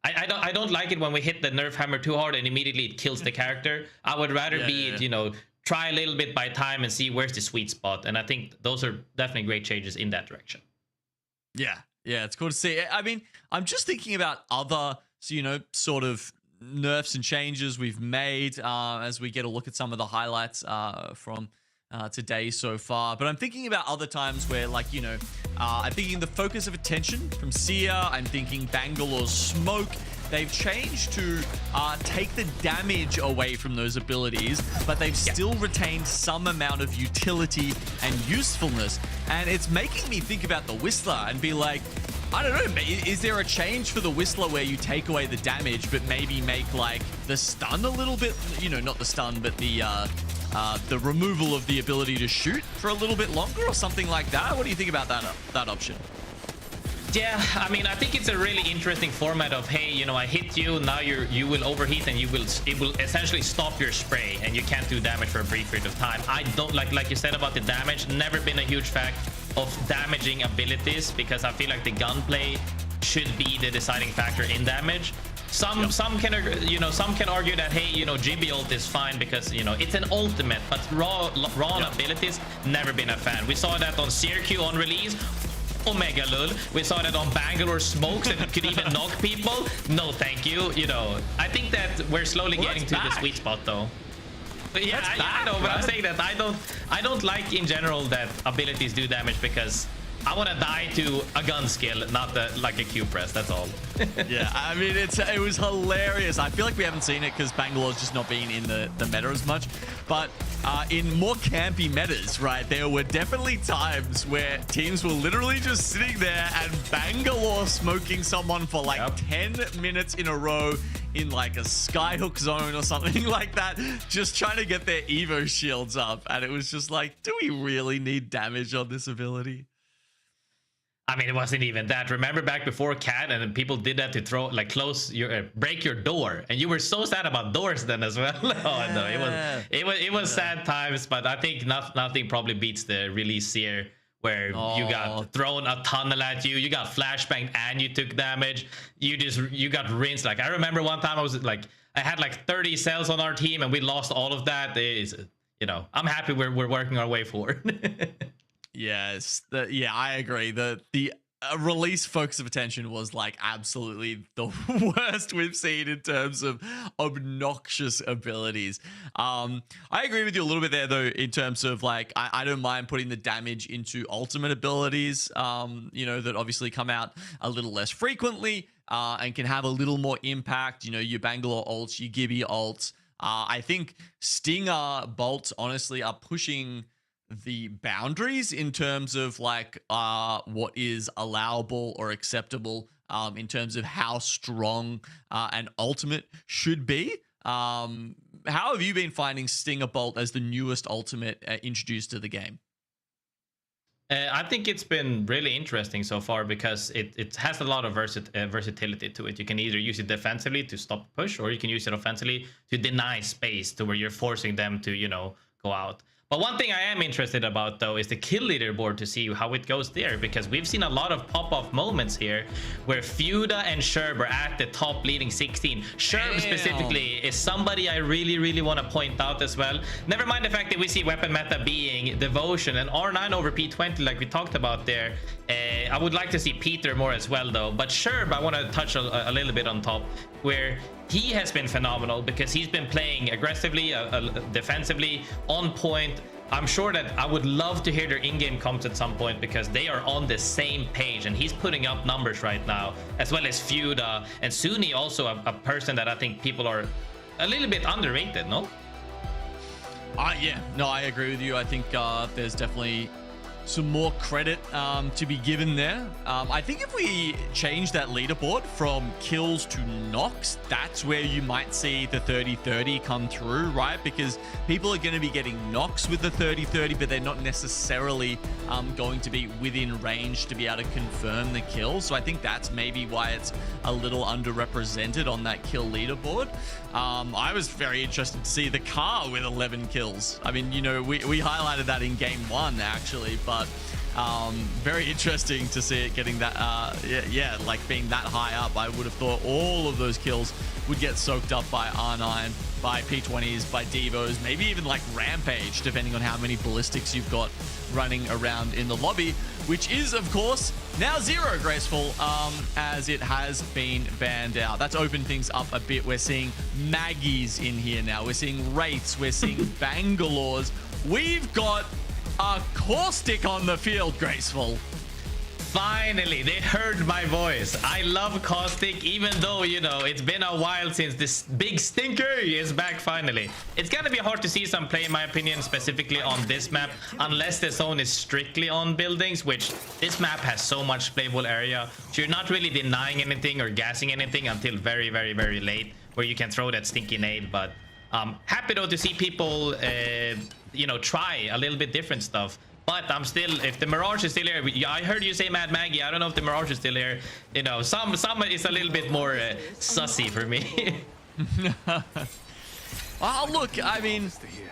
I don't like it when we hit the nerf hammer too hard and immediately it kills the character. I would rather try a little bit by time and see where's the sweet spot. And I think those are definitely great changes in that direction. Yeah, it's cool to see. I mean, I'm just thinking about other, sort of nerfs and changes we've made as we get a look at some of the highlights from today so far. But I'm thinking about other times where, like, I'm thinking the focus of attention from Sia. I'm thinking Bangalore's smoke. They've changed to take the damage away from those abilities, but they've still retained some amount of utility and usefulness. And it's making me think about the Whistler and be like, I don't know, is there a change for the Whistler where you take away the damage, but maybe make like the stun a little bit, not the stun, but the removal of the ability to shoot for a little bit longer or something like that? What do you think about that option? Yeah, I mean, I think it's a really interesting format of, hey, I hit you, now you will overheat and it will essentially stop your spray and you can't do damage for a brief period of time. I don't like you said about the damage, never been a huge fan of damaging abilities because I feel like the gunplay should be the deciding factor in damage. Some can argue that, hey, GB ult is fine because it's an ultimate, but raw abilities, never been a fan. We saw that on CRQ on release. Omega lul. We saw that on Bangalore smokes and it could even knock people. No, thank you. I think that we're slowly getting to the sweet spot though. But yeah, I know, but I'm saying that I don't like in general that abilities do damage because I want to die to a gun skill, not like a Q press. That's all. Yeah, I mean, it was hilarious. I feel like we haven't seen it because Bangalore's just not been in the meta as much. But in more campy metas, right, there were definitely times where teams were literally just sitting there and Bangalore smoking someone for like 10 minutes in a row in like a skyhook zone or something like that, just trying to get their Evo shields up. And it was just like, do we really need damage on this ability? I mean, it wasn't even that. Remember back before CAD and people did that to throw, like, break your door, and you were so sad about doors then as well. Oh no, it was sad times, but I think nothing probably beats the release here where you got thrown a tunnel at you, you got flashbanged and you took damage. You got rinsed. Like, I remember one time I had like 30 cells on our team and we lost all of that. I'm happy we're working our way forward. Yes, yeah, I agree. The release focus of attention was like absolutely the worst we've seen in terms of obnoxious abilities. I agree with you a little bit there though, in terms of like I don't mind putting the damage into ultimate abilities, you know, that obviously come out a little less frequently and can have a little more impact. You know, your Bangalore ults, your Gibby ults. I think Stinger bolts honestly are pushing the boundaries in terms of like what is allowable or acceptable in terms of how strong an ultimate should be. How have you been finding Stinger Bolt as the newest ultimate introduced to the game? I think it's been really interesting so far because it has a lot of versatility to it. You can either use it defensively to stop push, or you can use it offensively to deny space to where you're forcing them to, you know, go out. But one thing I am interested about, though, is the kill leaderboard to see how it goes there, because we've seen a lot of pop-off moments here where Feuda and Sherb are at the top leading 16. Sherb specifically is somebody I really, really want to point out as well. Never mind the fact that we see weapon meta being Devotion and R9 over P20 like we talked about there. I would like to see Peter more as well, though. But Sherb, I want to touch a little bit on top, where he has been phenomenal because he's been playing aggressively, defensively, on point. I'm sure that I would love to hear their in-game comps at some point because they are on the same page and he's putting up numbers right now, as well as Feuda and Suni, also a person that I think people are a little bit underrated, no? Yeah, no, I agree with you. I think there's definitely some more credit to be given there. I think if we change that leaderboard from kills to knocks, that's where you might see the 30-30 come through, right? Because people are going to be getting knocks with the 30-30, but they're not necessarily going to be within range to be able to confirm the kill. So I think that's maybe why it's a little underrepresented on that kill leaderboard. I was very interested to see the car with 11 kills. I mean, you know, we highlighted that in game 1 actually, but very interesting to see it getting that yeah, like being that high up. I would have thought all of those kills would get soaked up by R9, by P20s, by Devos, maybe even like Rampage, depending on how many ballistics you've got running around in the lobby, which is of course now 0 Graceful, as it has been banned out. That's opened things up a bit. We're seeing Maggies in here now, we're seeing Wraiths, we're seeing Bangalores, we've got a Caustic on the field, Graceful. Finally, they heard my voice. I love Caustic, even though, you know, it's been a while since this big stinker is back finally. It's gonna be hard to see some play, in my opinion, specifically on this map, unless the zone is strictly on buildings, which this map has so much playable area. So you're not really denying anything or gassing anything until very, very, very late, where you can throw that stinky nade. But happy though to see people, you know, try a little bit different stuff. But I'm still, if the Mirage is still here, I heard you say Mad Maggie. I don't know if the Mirage is still here. You know, some is a little bit more sussy for me. Well, look, I mean,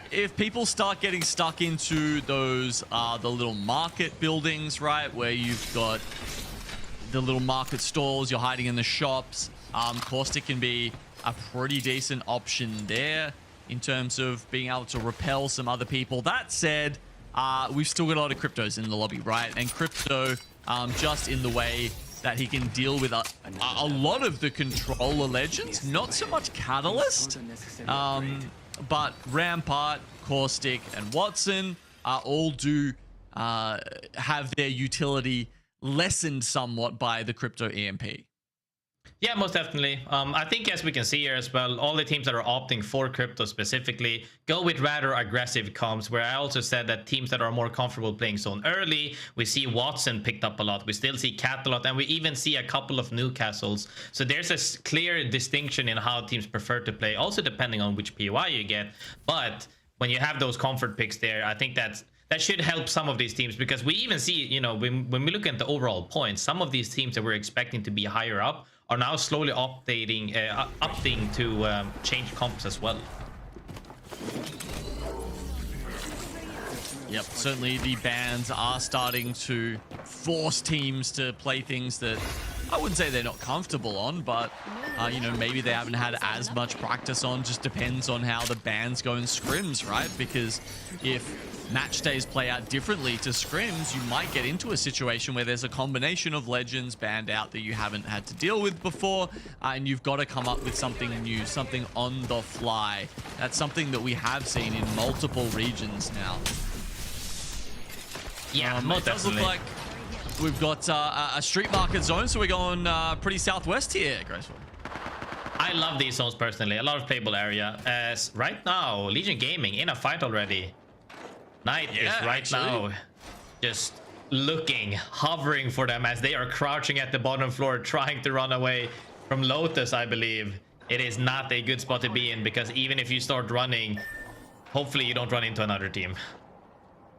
if people start getting stuck into those, the little market buildings, right, where you've got the little market stalls, you're hiding in the shops, Caustic can be a pretty decent option there in terms of being able to repel some other people. That said, we've still got a lot of Cryptos in the lobby, right? And Crypto, just in the way that he can deal with a lot of the controller legends, not so much Catalyst, but Rampart, Caustic, and Watson all do have their utility lessened somewhat by the Crypto EMP. Yeah, most definitely. I think as we can see here as well, all the teams that are opting for Crypto specifically go with rather aggressive comps, where I also said that teams that are more comfortable playing zone early, we see Watson picked up a lot, we still see Cat a lot, and we even see a couple of Newcastles. So there's a clear distinction in how teams prefer to play, also depending on which POI you get. But when you have those comfort picks there, I think that should help some of these teams, because we even see, you know, when we look at the overall points, some of these teams that we're expecting to be higher up are now slowly opting to change comps as well. Yep, certainly the bans are starting to force teams to play things that I wouldn't say they're not comfortable on, but you know, maybe they haven't had as much practice on. Just depends on how the bans go in scrims, right? Because if match days play out differently to scrims, you might get into a situation where there's a combination of legends banned out that you haven't had to deal with before, and you've got to come up with something new, something on the fly. That's something that we have seen in multiple regions now. Yeah, It does look like we've got a street market zone, so we're going pretty southwest here, Graceful. I love these zones personally. A lot of playable area. As right now, Legion Gaming in a fight already. Knight is right now just looking, hovering for them as they are crouching at the bottom floor, trying to run away from Lotus, I believe. It is not a good spot to be in, because even if you start running, hopefully you don't run into another team.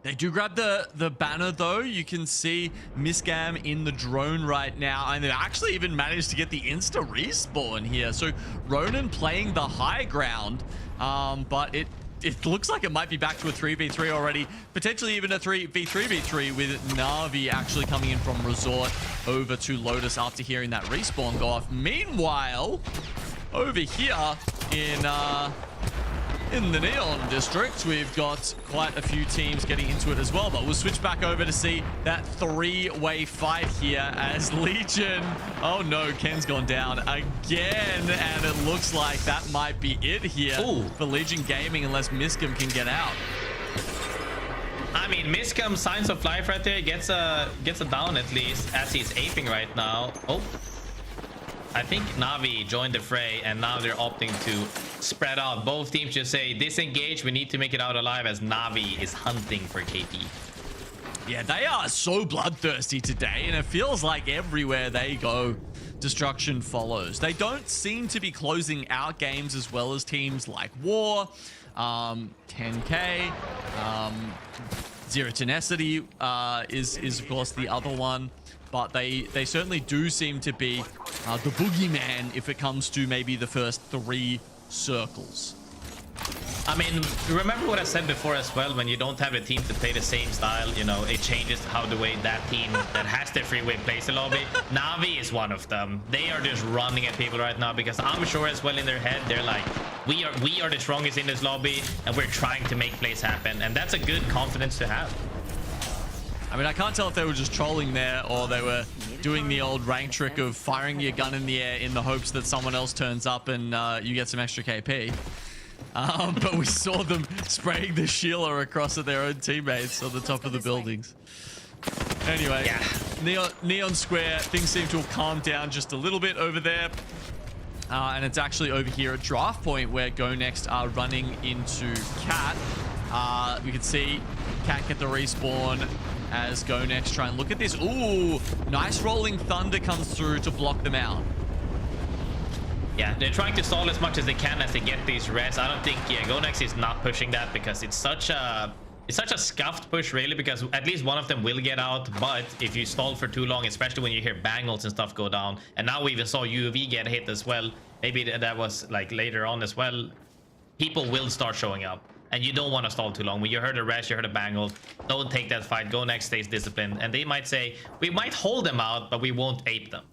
They do grab the banner, though. You can see Miscam in the drone right now, and they actually even managed to get the insta respawn here. So Ronin playing the high ground, but it looks like it might be back to a 3v3 already, potentially even a 3v3v3 with Na'Vi actually coming in from Resort over to Lotus after hearing that respawn go off. Meanwhile, over here in the Neon District, we've got quite a few teams getting into it as well, but we'll switch back over to see that three-way fight here as Legion... Oh no, Ken's gone down again, and it looks like that might be it here for Legion Gaming, unless Miscam can get out. I mean, Miscam, signs of life right there, gets a down at least, as he's aping right now. Oh, I think Na'Vi joined the fray, and now they're opting to spread out. Both teams just say, disengage, we need to make it out alive, as Na'Vi is hunting for KP. Yeah, they are so bloodthirsty today, and it feels like everywhere they go, destruction follows. They don't seem to be closing out games as well as teams like War, 10K, Zero Tenacity is of course the other one. But they certainly do seem to be the boogeyman if it comes to maybe the first 3 circles. I mean, remember what I said before as well, when you don't have a team to play the same style, you know, it changes how the way that team that has the freeway plays the lobby. Na'Vi is one of them. They are just running at people right now, because I'm sure as well in their head, they're like, we are the strongest in this lobby, and we're trying to make plays happen. And that's a good confidence to have. I mean, I can't tell if they were just trolling there or they were doing the old rank trick of firing your gun in the air in the hopes that someone else turns up and you get some extra KP. But we saw them spraying the Sheila across at their own teammates on the top of the buildings. Anyway, Neon Square, things seem to have calmed down just a little bit over there. And it's actually over here at Draft Point where GoNext are running into Cat. We can see Cat get the respawn as GoNext try and look at this. Ooh, nice rolling thunder comes through to block them out. Yeah, they're trying to stall as much as they can as they get these rests. I don't think, GoNext is not pushing that, because it's such a scuffed push, really, because at least one of them will get out. But if you stall for too long, especially when you hear bangles and stuff go down, and now we even saw UV get hit as well, maybe that was like later on as well, people will start showing up. And you don't want to stall too long. When you heard a rest, you heard a bangle, don't take that fight. GoNext stays disciplined. And they might say, we might hold them out, but we won't ape them.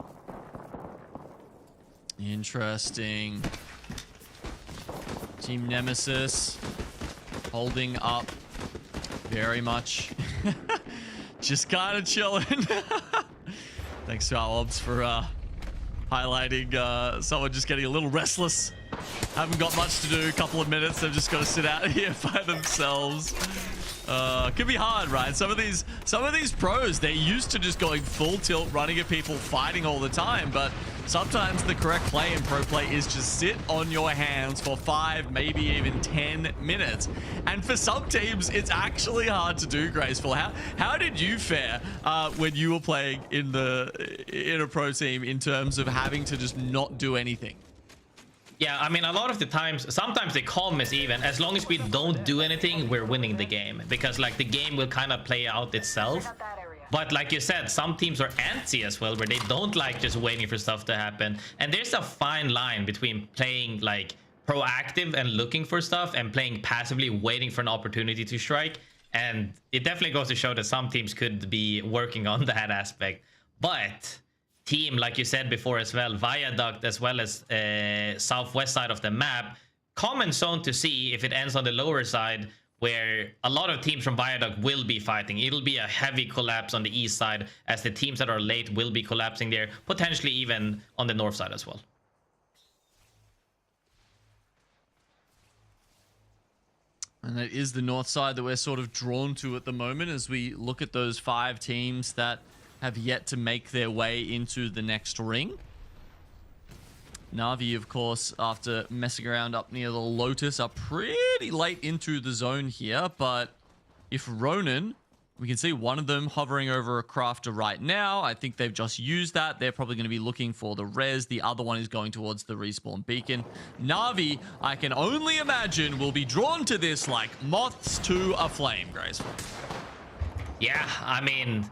Interesting. Team Nemesis holding up very much. Just kind of chilling. Thanks to our obs for highlighting someone just getting a little restless. Haven't got much to do, a couple of minutes, they've just got to sit out here by themselves. Could be hard, right? Some of these pros, they're used to just going full tilt, running at people, fighting all the time, but sometimes the correct play in pro play is just sit on your hands for 5, maybe even 10 minutes. And for some teams, it's actually hard to do, Graceful. How did you fare when you were playing in a pro team in terms of having to just not do anything? Yeah, I mean, a lot of the times, sometimes they calm us even. As long as we don't do anything, we're winning the game. Because, like, the game will kind of play out itself. But like you said, some teams are antsy as well, where they don't like just waiting for stuff to happen. And there's a fine line between playing, like, proactive and looking for stuff and playing passively, waiting for an opportunity to strike. And it definitely goes to show that some teams could be working on that aspect. But team, like you said before as well, Viaduct as well as southwest side of the map. Common zone to see if it ends on the lower side, where a lot of teams from Viaduct will be fighting. It'll be a heavy collapse on the east side, as the teams that are late will be collapsing there, potentially even on the north side as well. And it is the north side that we're sort of drawn to at the moment as we look at those 5 teams that have yet to make their way into the next ring. Na'Vi, of course, after messing around up near the Lotus, are pretty late into the zone here. But if Ronin, we can see one of them hovering over a crafter right now. I think they've just used that. They're probably going to be looking for the res. The other one is going towards the respawn beacon. Na'Vi, I can only imagine, will be drawn to this like moths to a flame, Graceful. Yeah, I mean,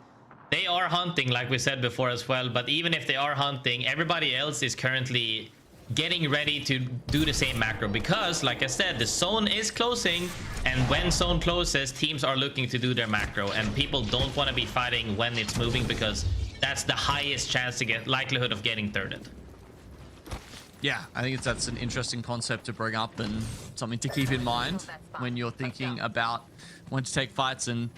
they are hunting, like we said before as well, but even if they are hunting, everybody else is currently getting ready to do the same macro, because like I said, the zone is closing, and when zone closes, teams are looking to do their macro, and people don't want to be fighting when it's moving, because that's the highest chance to get likelihood of getting thirded. Yeah, I think that's an interesting concept to bring up and something to keep in mind when you're thinking about when to take fights and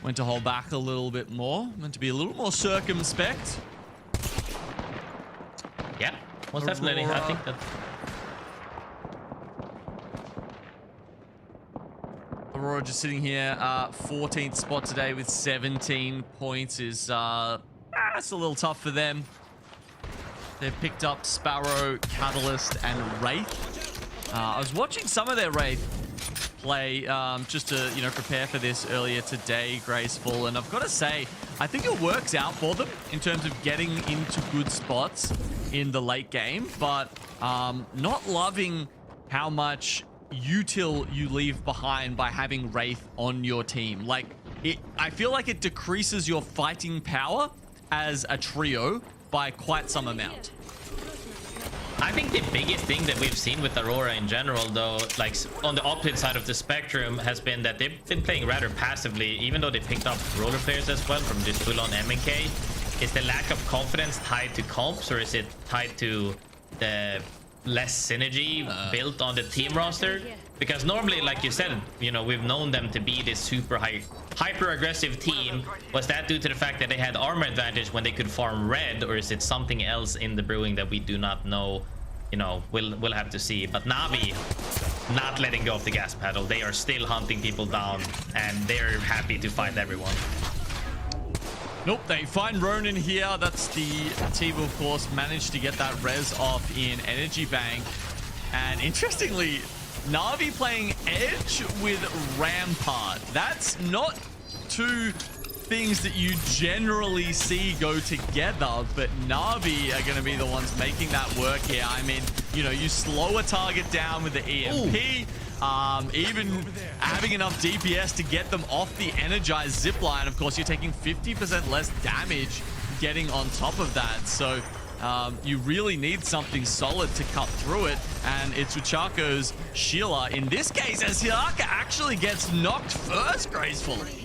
when to hold back a little bit more, when to be a little more circumspect. Yeah, most definitely. I think that Aurora just sitting here, 14th spot today with 17 points is that's a little tough for them. They've picked up Sparrow, Catalyst, and Wraith. I was watching some of their Wraith play just to, you know, prepare for this earlier today, Graceful, and I've got to say, I think it works out for them in terms of getting into good spots in the late game, but not loving how much util you leave behind by having Wraith on your team. Like, I feel like it decreases your fighting power as a trio by quite some amount. I think the biggest thing that we've seen with Aurora in general, though, like on the opposite side of the spectrum, has been that they've been playing rather passively, even though they picked up roller players as well from just full-on MNK. Is the lack of confidence tied to comps, or is it tied to the less synergy built on the team roster? Because normally, like you said, you know, we've known them to be this super hyper aggressive team. Was that due to the fact that they had armor advantage when they could farm red, or is it something else in the brewing that we do not know? You know, we'll have to see. But Na'Vi not letting go of the gas pedal. They are still hunting people down, and they're happy to fight everyone. Nope, they find Ronin here. That's the team, of course, managed to get that res off in Energy Bank. And interestingly, Na'Vi playing Edge with Rampart. That's not two things that you generally see go together, but Na'Vi are going to be the ones making that work here. I mean, you know, you slow a target down with the EMP, even having enough DPS to get them off the energized zipline. Of course, you're taking 50% less damage getting on top of that. So you really need something solid to cut through it, and it's Uchako's Sheila in this case, as Hilaka actually gets knocked first, gracefully.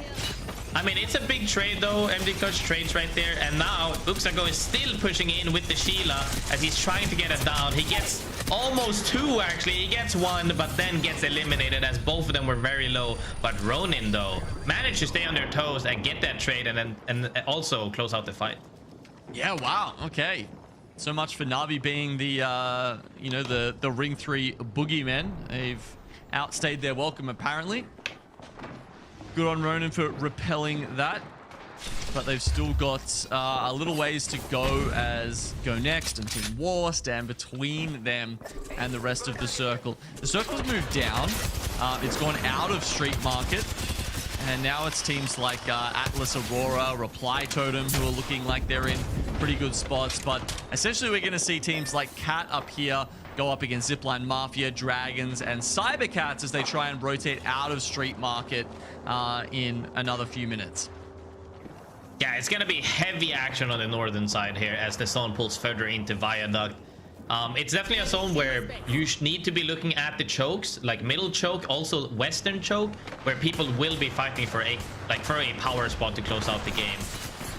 I mean, it's a big trade though. MD Clutch trades right there, and now Uxago is still pushing in with the Sheila as he's trying to get it down. He gets almost two, actually. He gets one, but then gets eliminated as both of them were very low. But Ronin, though, managed to stay on their toes and get that trade, and also close out the fight. Yeah, wow. Okay. So much for Na'Vi being the, you know, the Ring 3 boogeymen. They've outstayed their welcome, apparently. Good on Ronin for repelling that. But they've still got a little ways to go as GoNext and Team War stand between them and the rest of the circle. The circle's moved down. It's gone out of Street Market. And now it's teams like Atlas, Aurora, Reply Totem, who are looking like they're in pretty good spots. But essentially, we're going to see teams like Cat up here go up against Zipline Mafia, Dragons, and Cybercats as they try and rotate out of Street Market in another few minutes. Yeah, it's going to be heavy action on the northern side here as the zone pulls further into Viaduct. It's definitely a zone where you need to be looking at the chokes, like middle choke, also western choke, where people will be fighting for a power spot to close out the game.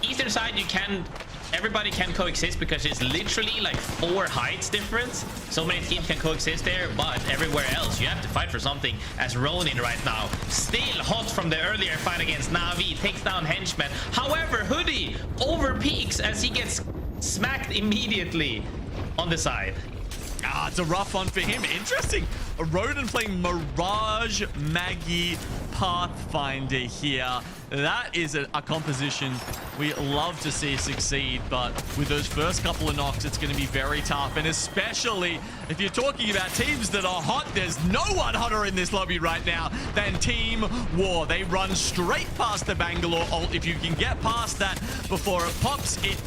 Eastern side, you can everybody can coexist because it's literally like 4 heights difference. So many teams can coexist there, but everywhere else you have to fight for something. As Ronin right now, still hot from the earlier fight against Na'Vi, takes down Henchman. However, Hoodie over peaks as he gets smacked immediately on the side. It's a rough one for him. Interesting. Ronin playing Mirage Maggie Pathfinder here. That is a composition we love to see succeed, but with those first couple of knocks, it's going to be very tough. And especially if you're talking about teams that are hot, there's no one hotter in this lobby right now than Team War. They run straight past the Bangalore ult. If you can get past that before it pops, it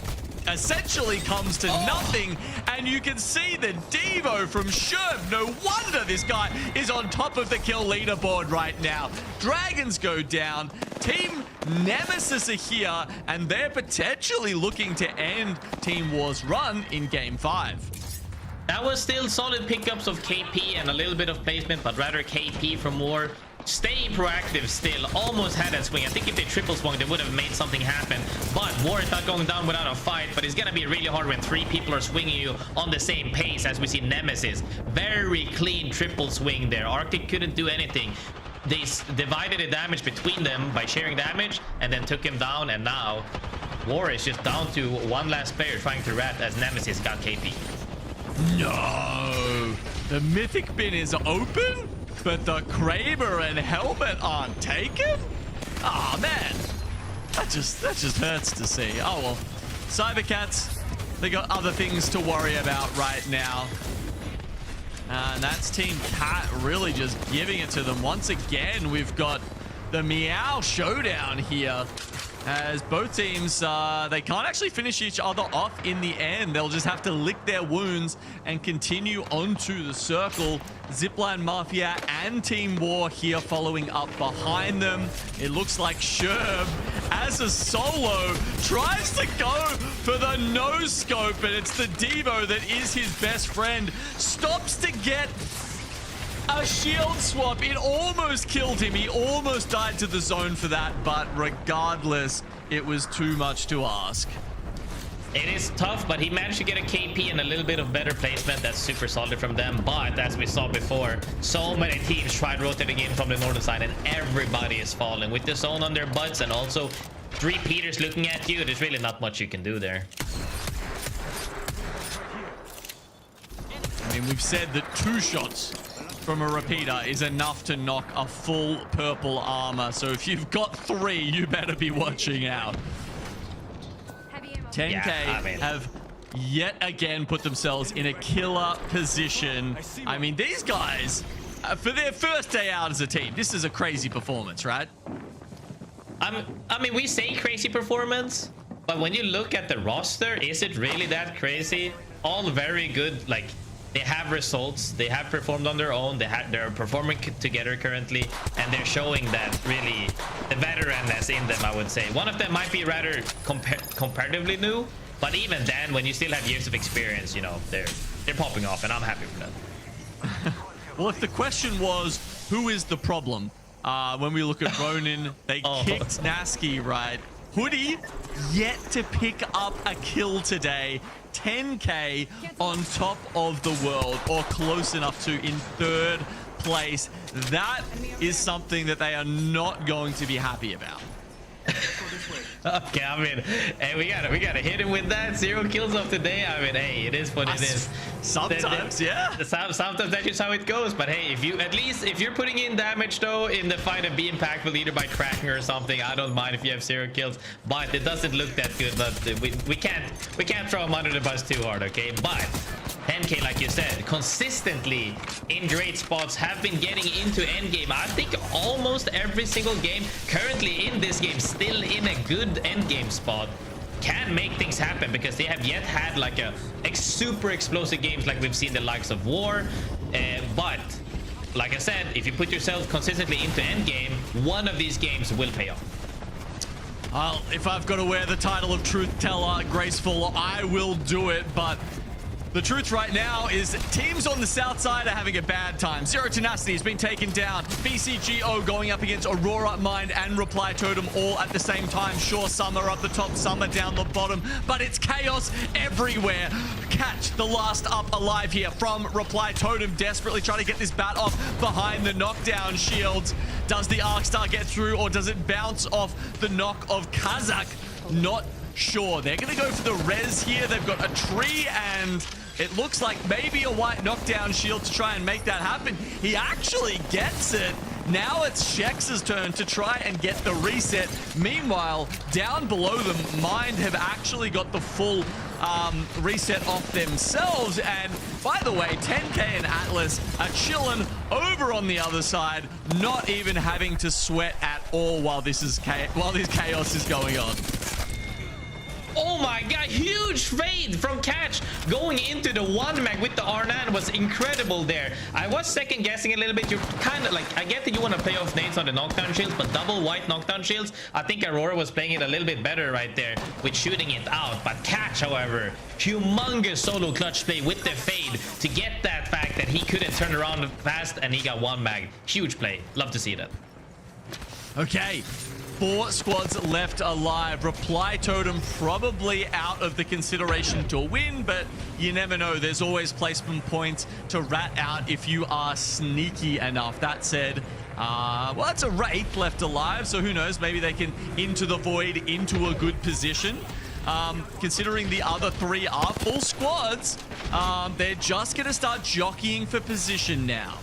essentially comes to nothing, and you can see the Devo from Sherb. No wonder this guy is on top of the kill leaderboard right now. Dragons go down. Team Nemesis are here, and they're potentially looking to end Team War's run in Game 5. That was still solid pickups of KP and a little bit of placement, but rather KP from War. Stay proactive still. Almost had that swing. I think if they triple swung, they would have made something happen. But War is not going down without a fight, but it's gonna be really hard when 3 people are swinging you on the same pace, as we see Nemesis. Very clean triple swing there. Arctic couldn't do anything. They divided the damage between them by sharing damage and then took him down, and now War is just down to one last player trying to rat as Nemesis got KP. No! The Mythic bin is open, but the Kraber and helmet aren't taken? Oh man, that just hurts to see. Oh well, cybercats, they got other things to worry about right now. And that's Team Cat really just giving it to them. Once again, we've got the Meow showdown here, as both teams, they can't actually finish each other off in the end. They'll just have to lick their wounds and continue onto the circle. Zipline Mafia and Team War here following up behind them. It looks like Sherb, as a solo, tries to go for the no-scope, and it's the Devo that is his best friend. Stops to get a shield swap. It almost killed him. He almost died to the zone for that, but regardless, it was too much to ask. It is tough, but he managed to get a KP and a little bit of better placement. That's super solid from them. But as we saw before, so many teams tried rotating in from the northern side, and everybody is falling with the zone on their butts, and also 3 Peters looking at you. There's really not much you can do there. I mean, we've said that 2 shots from a repeater is enough to knock a full purple armor. So if you've got 3, you better be watching out. 10K have yet again put themselves in a killer position. I mean, these guys, for their first day out as a team, this is a crazy performance, right? I mean, we say crazy performance, but when you look at the roster, is it really that crazy? All very good, like, they have results, they have performed on their own, they're performing together currently, and they're showing that really the veteranness in them, I would say. One of them might be rather comparatively new, but even then, when you still have years of experience, you know, they're popping off, and I'm happy for that. Well, if the question was, who is the problem? When we look at Ronin, they kicked Nasky, right? Hoodie, yet to pick up a kill today. 10K on top of the world, or close enough to, in 3rd place. That is something that they are not going to be happy about. Okay, I mean, hey, we gotta hit him with that. 0 kills of the day. I mean, hey, it is what it is. Sometimes, yeah. Sometimes that's just how it goes. But hey, if you're putting in damage though in the fight and be impactful either by cracking or something, I don't mind if you have 0 kills. But it doesn't look that good. But we can't throw him under the bus too hard, okay? But 10K, like you said, consistently in great spots, have been getting into endgame. I think almost every single game currently in this game, still in a good endgame spot, can make things happen, because they have yet had like a super explosive games like we've seen the likes of War. But like I said, if you put yourself consistently into endgame, one of these games will pay off. Well, if I've got to wear the title of truth teller, graceful, I will do it. But The truth right now is teams on the south side are having a bad time. Zero Tenacity has been taken down. BCGO going up against Aurora, Mind, and Reply Totem all at the same time. Sure, Summer up the top, Summer down the bottom, but it's chaos everywhere. Catch the last up alive here from Reply Totem, desperately trying to get this bat off behind the knockdown shields. Does the Arc Star get through, or does it bounce off the knock of Kazakh? Not sure. They're going to go for the res here. They've got a tree, and it looks like maybe a white knockdown shield to try and make that happen. He actually gets it. Now it's Shex's turn to try and get the reset. Meanwhile, down below them, Mind have actually got the full reset off themselves. And by the way, 10K and Atlas are chilling over on the other side, not even having to sweat at all while this chaos is going on. Oh my god, huge fade from Catch going into the 1 mag with the R9 was incredible there. I was second guessing a little bit. You're kind of like, I get that you want to play off nades on the knockdown shields, but double white knockdown shields, I think Aurora was playing it a little bit better right there with shooting it out. But Catch, however, humongous solo clutch play with the fade to get that fact that he couldn't turn around fast, and he got 1 mag. Huge play. Love to see that. Okay. 4 squads left alive. Reply Totem probably out of the consideration to win, but you never know. There's always placement points to rat out if you are sneaky enough. That said, well, that's a Wraith left alive, so who knows? Maybe they can into the void, into a good position. Considering the other 3 are full squads, they're just going to start jockeying for position now.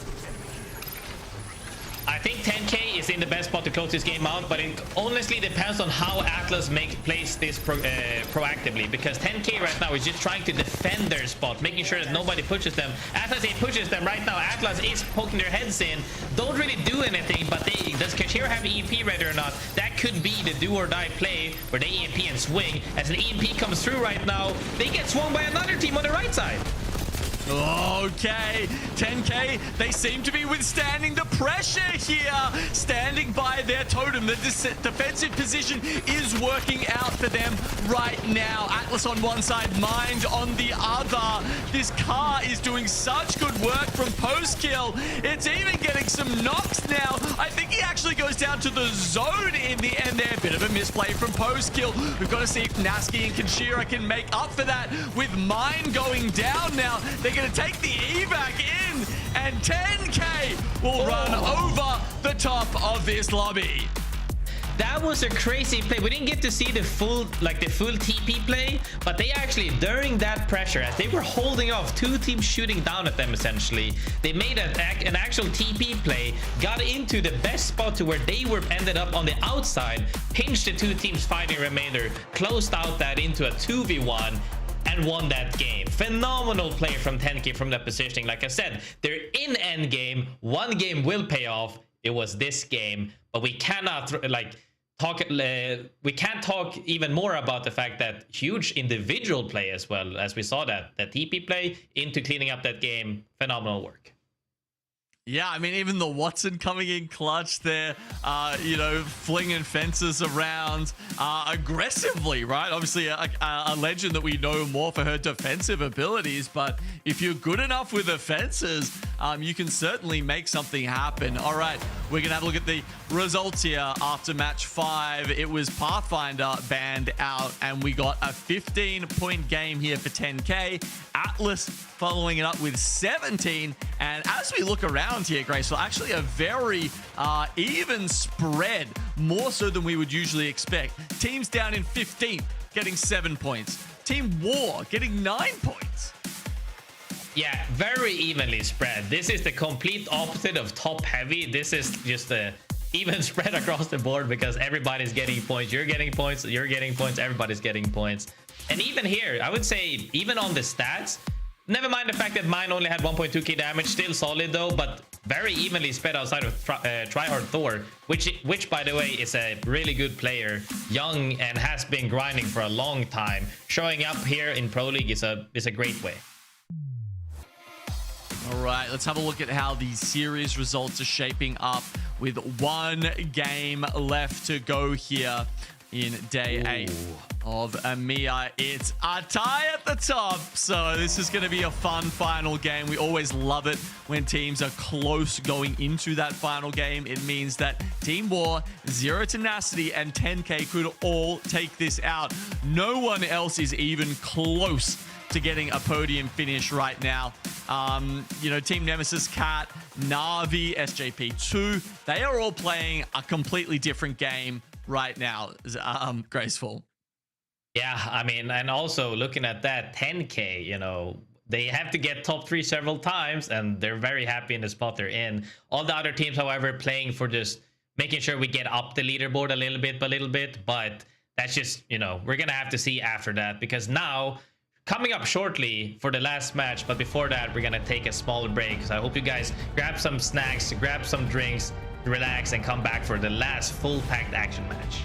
I think 10K is in the best spot to close this game out, but it honestly depends on how Atlas plays this proactively, because 10K right now is just trying to defend their spot, making sure that nobody pushes them. Atlas pushes them right now. Atlas is poking their heads in, don't really do anything, but does Kashir have EMP ready or not? That could be the do or die play where they EMP and swing. As an EMP comes through right now, they get swung by another team on the right side. Okay, 10K, they seem to be withstanding the pressure here. Standing by their totem. The defensive position is working out for them right now. Atlas on one side, Mind on the other. This car is doing such good work from post-kill. It's even getting some knocks now. I think he actually goes down to the zone in the end there. Bit of a misplay from post-kill. We've got to see if Naski and Kanshira can make up for that with Mind going down now. They're going to take the evac in, and 10K will run over the top of this lobby. That was a crazy play. We didn't get to see the full TP play, but they actually, during that pressure, as they were holding off 2 teams shooting down at them, essentially, they made an actual TP play, got into the best spot to where they ended up on the outside, pinched the 2 teams fighting remainder, closed out that into a 2v1, and won that game. Phenomenal play from 10K from that positioning. Like I said, they're in end game. 1 game will pay off. It was this game, but we cannot we can't talk even more about the fact that huge individual play as well, as we saw that TP play into cleaning up that game. Phenomenal work. Yeah, I mean, even the Watson coming in clutch there, you know, flinging fences around aggressively, right? Obviously, a legend that we know more for her defensive abilities, but if you're good enough with the fences, you can certainly make something happen. All right, we're going to have a look at the results here after match 5. It was Pathfinder banned out, and we got a 15-point game here for 10K. Atlas following it up with 17, and as we look around here, Graceful, actually a very even spread, more so than we would usually expect. Teams down in 15th getting 7 points. Team War getting 9 points. Yeah, very evenly spread. This is the complete opposite of top heavy. This is just a even spread across the board, because everybody's getting points. You're getting points, you're getting points, everybody's getting points. And even here, I would say, even on the stats, never mind the fact that mine only had 1.2k damage, still solid though, but very evenly spread outside of Tryhard Thor, which by the way is a really good player, young and has been grinding for a long time. Showing up here in Pro League is a great way. All right, let's have a look at how these series results are shaping up with 1 game left to go here in day 8 of EMEA. It's a tie at the top, so this is going to be a fun final game. We always love it when teams are close going into that final game. It means that Team War, Zero Tenacity, and 10K could all take this out. No one else is even close to getting a podium finish right now. You know, Team Nemesis, Cat, Na'Vi, SJP2, they are all playing a completely different game right now. Graceful. Yeah, I mean, and also looking at that 10K, you know, they have to get top 3 several times, and they're very happy in the spot they're in. All the other teams, however, playing for just making sure we get up the leaderboard a little bit, but that's just, you know, we're gonna have to see after that, because now coming up shortly for the last match, but before that we're gonna take a small break. So I hope you guys grab some snacks, grab some drinks, relax, and come back for the last full packed action match.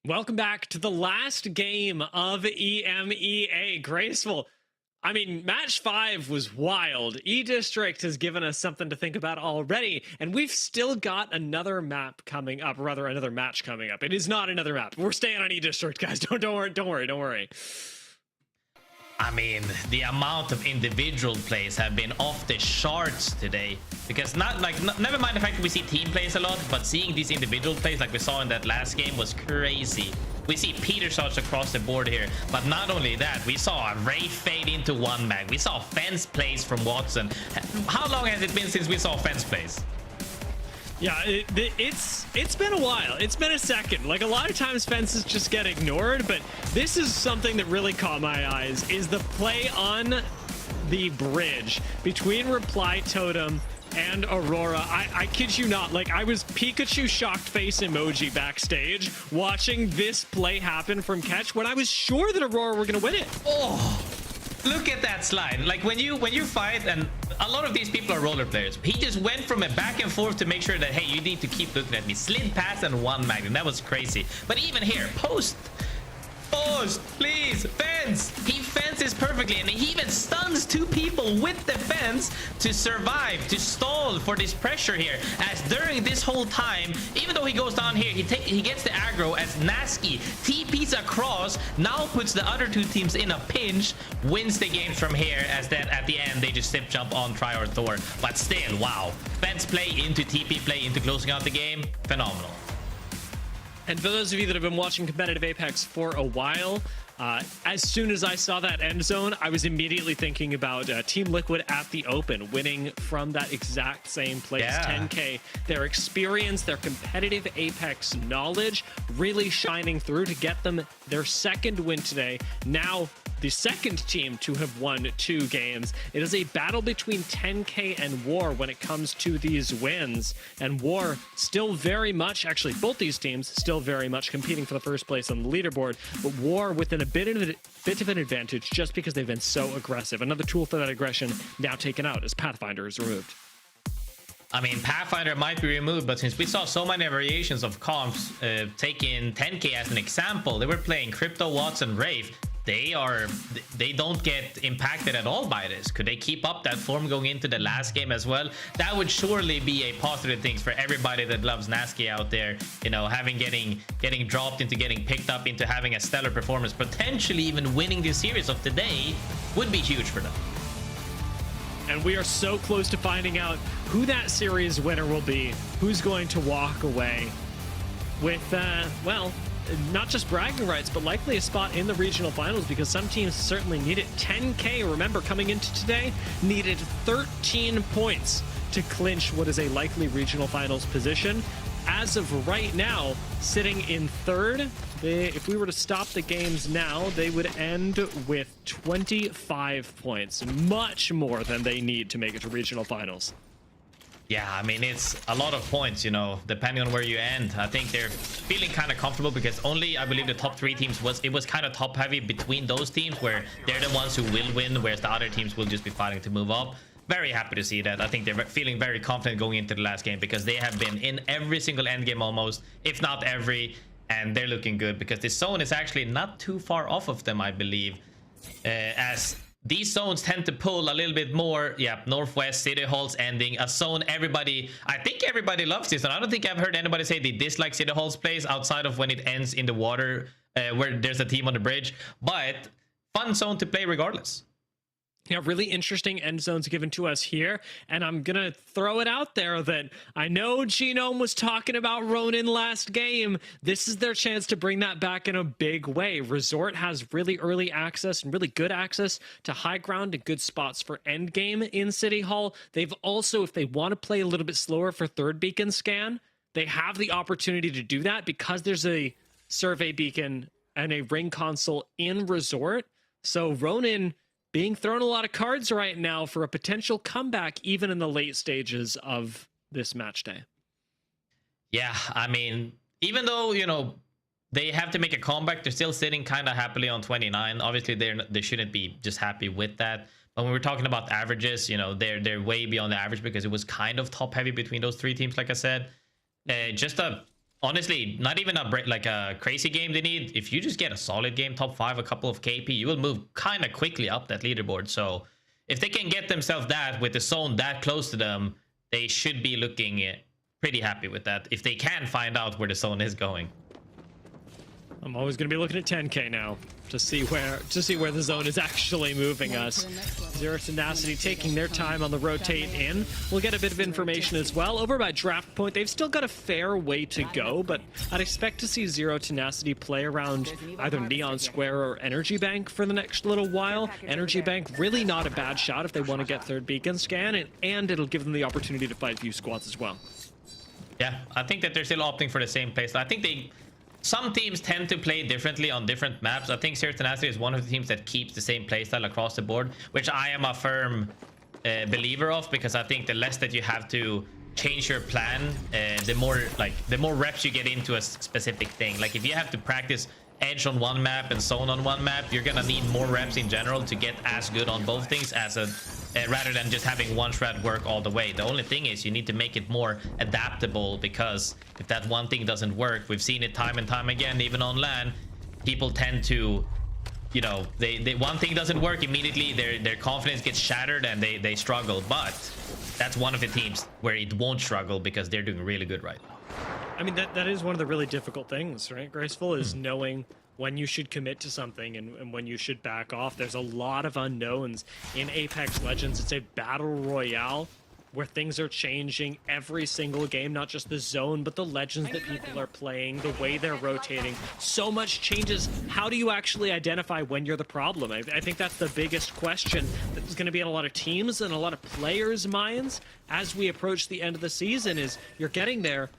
Welcome back to the last game of EMEA. Graceful. I mean, match 5 was wild. E-District has given us something to think about already, and we've still got another map coming up, or rather another match coming up. It is not another map. We're staying on E-District, guys. Don't worry. I mean, the amount of individual plays have been off the charts today, because never mind the fact that we see team plays a lot, but seeing these individual plays like we saw in that last game was crazy. We see Peter shots across the board here, but not only that, we saw a Wraith fade into 1 mag. We saw fence plays from Watson. How long has it been since we saw fence plays? Yeah, it's been a while. It's been a second. Like, a lot of times fences just get ignored, but this is something that really caught my eyes, is the play on the bridge between Reply Totem and Aurora. I kid you not, like, I was Pikachu shocked face emoji backstage watching this play happen from Catch when I was sure that Aurora were gonna win it. Oh, look at that slide. Like, when you fight, and a lot of these people are roller players, he just went from a back and forth to make sure that, hey, you need to keep looking at me. Slid past and 1 magnum. That was crazy. But even here, post, please, fence. He fences perfectly, and he even stuns 2 people with the fence to survive, to stall for this pressure here. As during this whole time, even though he goes down here, he gets the aggro as Nasky TPs across, now puts the other 2 teams in a pinch, wins the game from here, as then at the end they just step jump on Tri or Thor. But still, wow, fence play into TP play into closing out the game, phenomenal. And for those of you that have been watching competitive Apex for a while, as soon as I saw that end zone, I was immediately thinking about Team Liquid at the Open, winning from that exact same place. Yeah. 10K, their experience, their competitive Apex knowledge really shining through to get them their 2nd win today. Now the second team to have won 2 games. It is a battle between 10K and War when it comes to these wins. And War still very much, actually both these teams still very much competing for the first place on the leaderboard, but War within a bit of an advantage just because they've been so aggressive. Another tool for that aggression now taken out as Pathfinder is removed. I mean, Pathfinder might be removed, but since we saw so many variations of comps, taking 10K as an example, they were playing Crypto, Watts, and Wraith. They don't get impacted at all by this. Could they keep up that form going into the last game as well? That would surely be a positive thing for everybody that loves Nasky out there. You know, getting dropped into getting picked up into having a stellar performance, potentially even winning the series of today would be huge for them. And we are so close to finding out who that series winner will be, who's going to walk away with, well, not just bragging rights, but likely a spot in the regional finals, because some teams certainly need it. 10K, remember, coming into today, needed 13 points to clinch what is a likely regional finals position. As of right now, sitting in third, if we were to stop the games now, they would end with 25 points, much more than they need to make it to regional finals. Yeah, I mean, it's a lot of points, you know, depending on where you end. I think they're feeling kind of comfortable because only, I believe, the top 3 teams was kind of top heavy between those teams where they're the ones who will win, whereas the other teams will just be fighting to move up. Very happy to see that. I think they're feeling very confident going into the last game because they have been in every single end game almost, if not every, and they're looking good because this zone is actually not too far off of them, I believe, as these zones tend to pull a little bit more. Yeah, Northwest, City Hall's ending. A zone I think everybody loves this, and I don't think I've heard anybody say they dislike City Hall's plays outside of when it ends in the water where there's a team on the bridge. But fun zone to play regardless. Yeah, really interesting end zones given to us here. And I'm going to throw it out there that I know Genome was talking about Ronin last game. This is their chance to bring that back in a big way. Resort has really early access and really good access to high ground and good spots for end game in City Hall. They've also, if they want to play a little bit slower for third beacon scan, they have the opportunity to do that because there's a survey beacon and a ring console in Resort. So Ronin being thrown a lot of cards right now for a potential comeback, even in the late stages of this match day. Yeah, I mean, even though, you know, they have to make a comeback, they're still sitting kind of happily on 29. Obviously, they shouldn't be just happy with that. But when we're talking about averages, you know, they're way beyond the average because it was kind of top heavy between those 3 teams, like I said. Honestly, not even a crazy game they need. If you just get a solid game, top 5, a couple of KP, you will move kind of quickly up that leaderboard. So if they can get themselves that with the zone that close to them, they should be looking pretty happy with that if they can find out where the zone is going. I'm always going to be looking at 10K now to see where the zone is actually moving us. Zero Tenacity taking their time on the rotate in. We'll get a bit of information as well. Over by draft point, they've still got a fair way to go, but I'd expect to see Zero Tenacity play around either Neon Square or Energy Bank for the next little while. Energy Bank, really not a bad shot if they want to get third beacon scan, and it'll give them the opportunity to fight a few squads as well. Yeah, I think that they're still opting for the same playstyle. I think some teams tend to play differently on different maps. I think Zero Tenacity is one of the teams that keeps the same playstyle across the board, which I am a firm believer of, because I think the less that you have to change your plan, the more reps you get into a specific thing. Like if you have to practice edge on one map and zone on one map, you're gonna need more reps in general to get as good on both things as rather than just having one shred work all the way. The only thing is you need to make it more adaptable, because if that one thing doesn't work, we've seen it time and time again, even on LAN, people tend to, you know, they one thing doesn't work immediately, their confidence gets shattered and they struggle. But that's one of the teams where it won't struggle because they're doing really good right now. I mean, that is one of the really difficult things, right, Graceful, is knowing when you should commit to something and when you should back off. There's a lot of unknowns in Apex Legends. It's a battle royale where things are changing every single game, not just the zone, but the legends that people are playing, the way they're rotating. So much changes. How do you actually identify when you're the problem? I think that's the biggest question that's going to be in a lot of teams and a lot of players' minds as we approach the end of the season. Is you're getting there.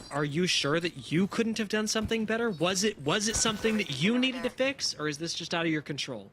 Are you sure that you couldn't have done something better? Was it something that you needed to fix, or is this just out of your control?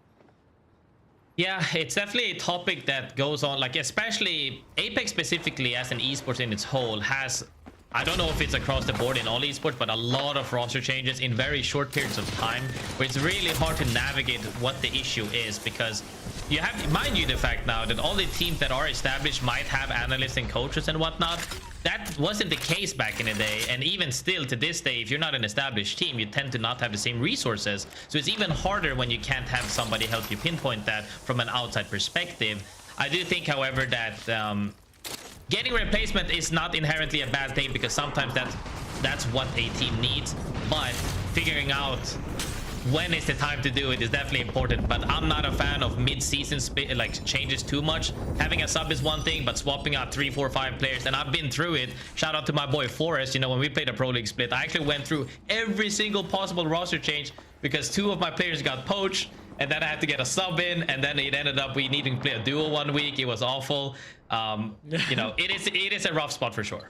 Yeah, it's definitely a topic that goes on, like especially Apex specifically as an esports in its whole has, I don't know if it's across the board in all esports, but a lot of roster changes in very short periods of time, where it's really hard to navigate what the issue is, because you have to mind you the fact now that all the teams that are established might have analysts and coaches and whatnot. That wasn't the case back in the day, and even still to this day, if you're not an established team, you tend to not have the same resources. So it's even harder when you can't have somebody help you pinpoint that from an outside perspective. I do think, however, that getting replacement is not inherently a bad thing, because sometimes that's what a team needs, but figuring out when is the time to do it is definitely important. But I'm not a fan of mid-season like changes too much. Having a sub is one thing, but swapping out 3, 4, 5 players, and I've been through it. Shout out to my boy Forrest. You know, when we played a Pro League split, I actually went through every single possible roster change because 2 of my players got poached, and then I had to get a sub in, and then it ended up we needing to play a duo 1 week. It was awful. You know, it is a rough spot for sure.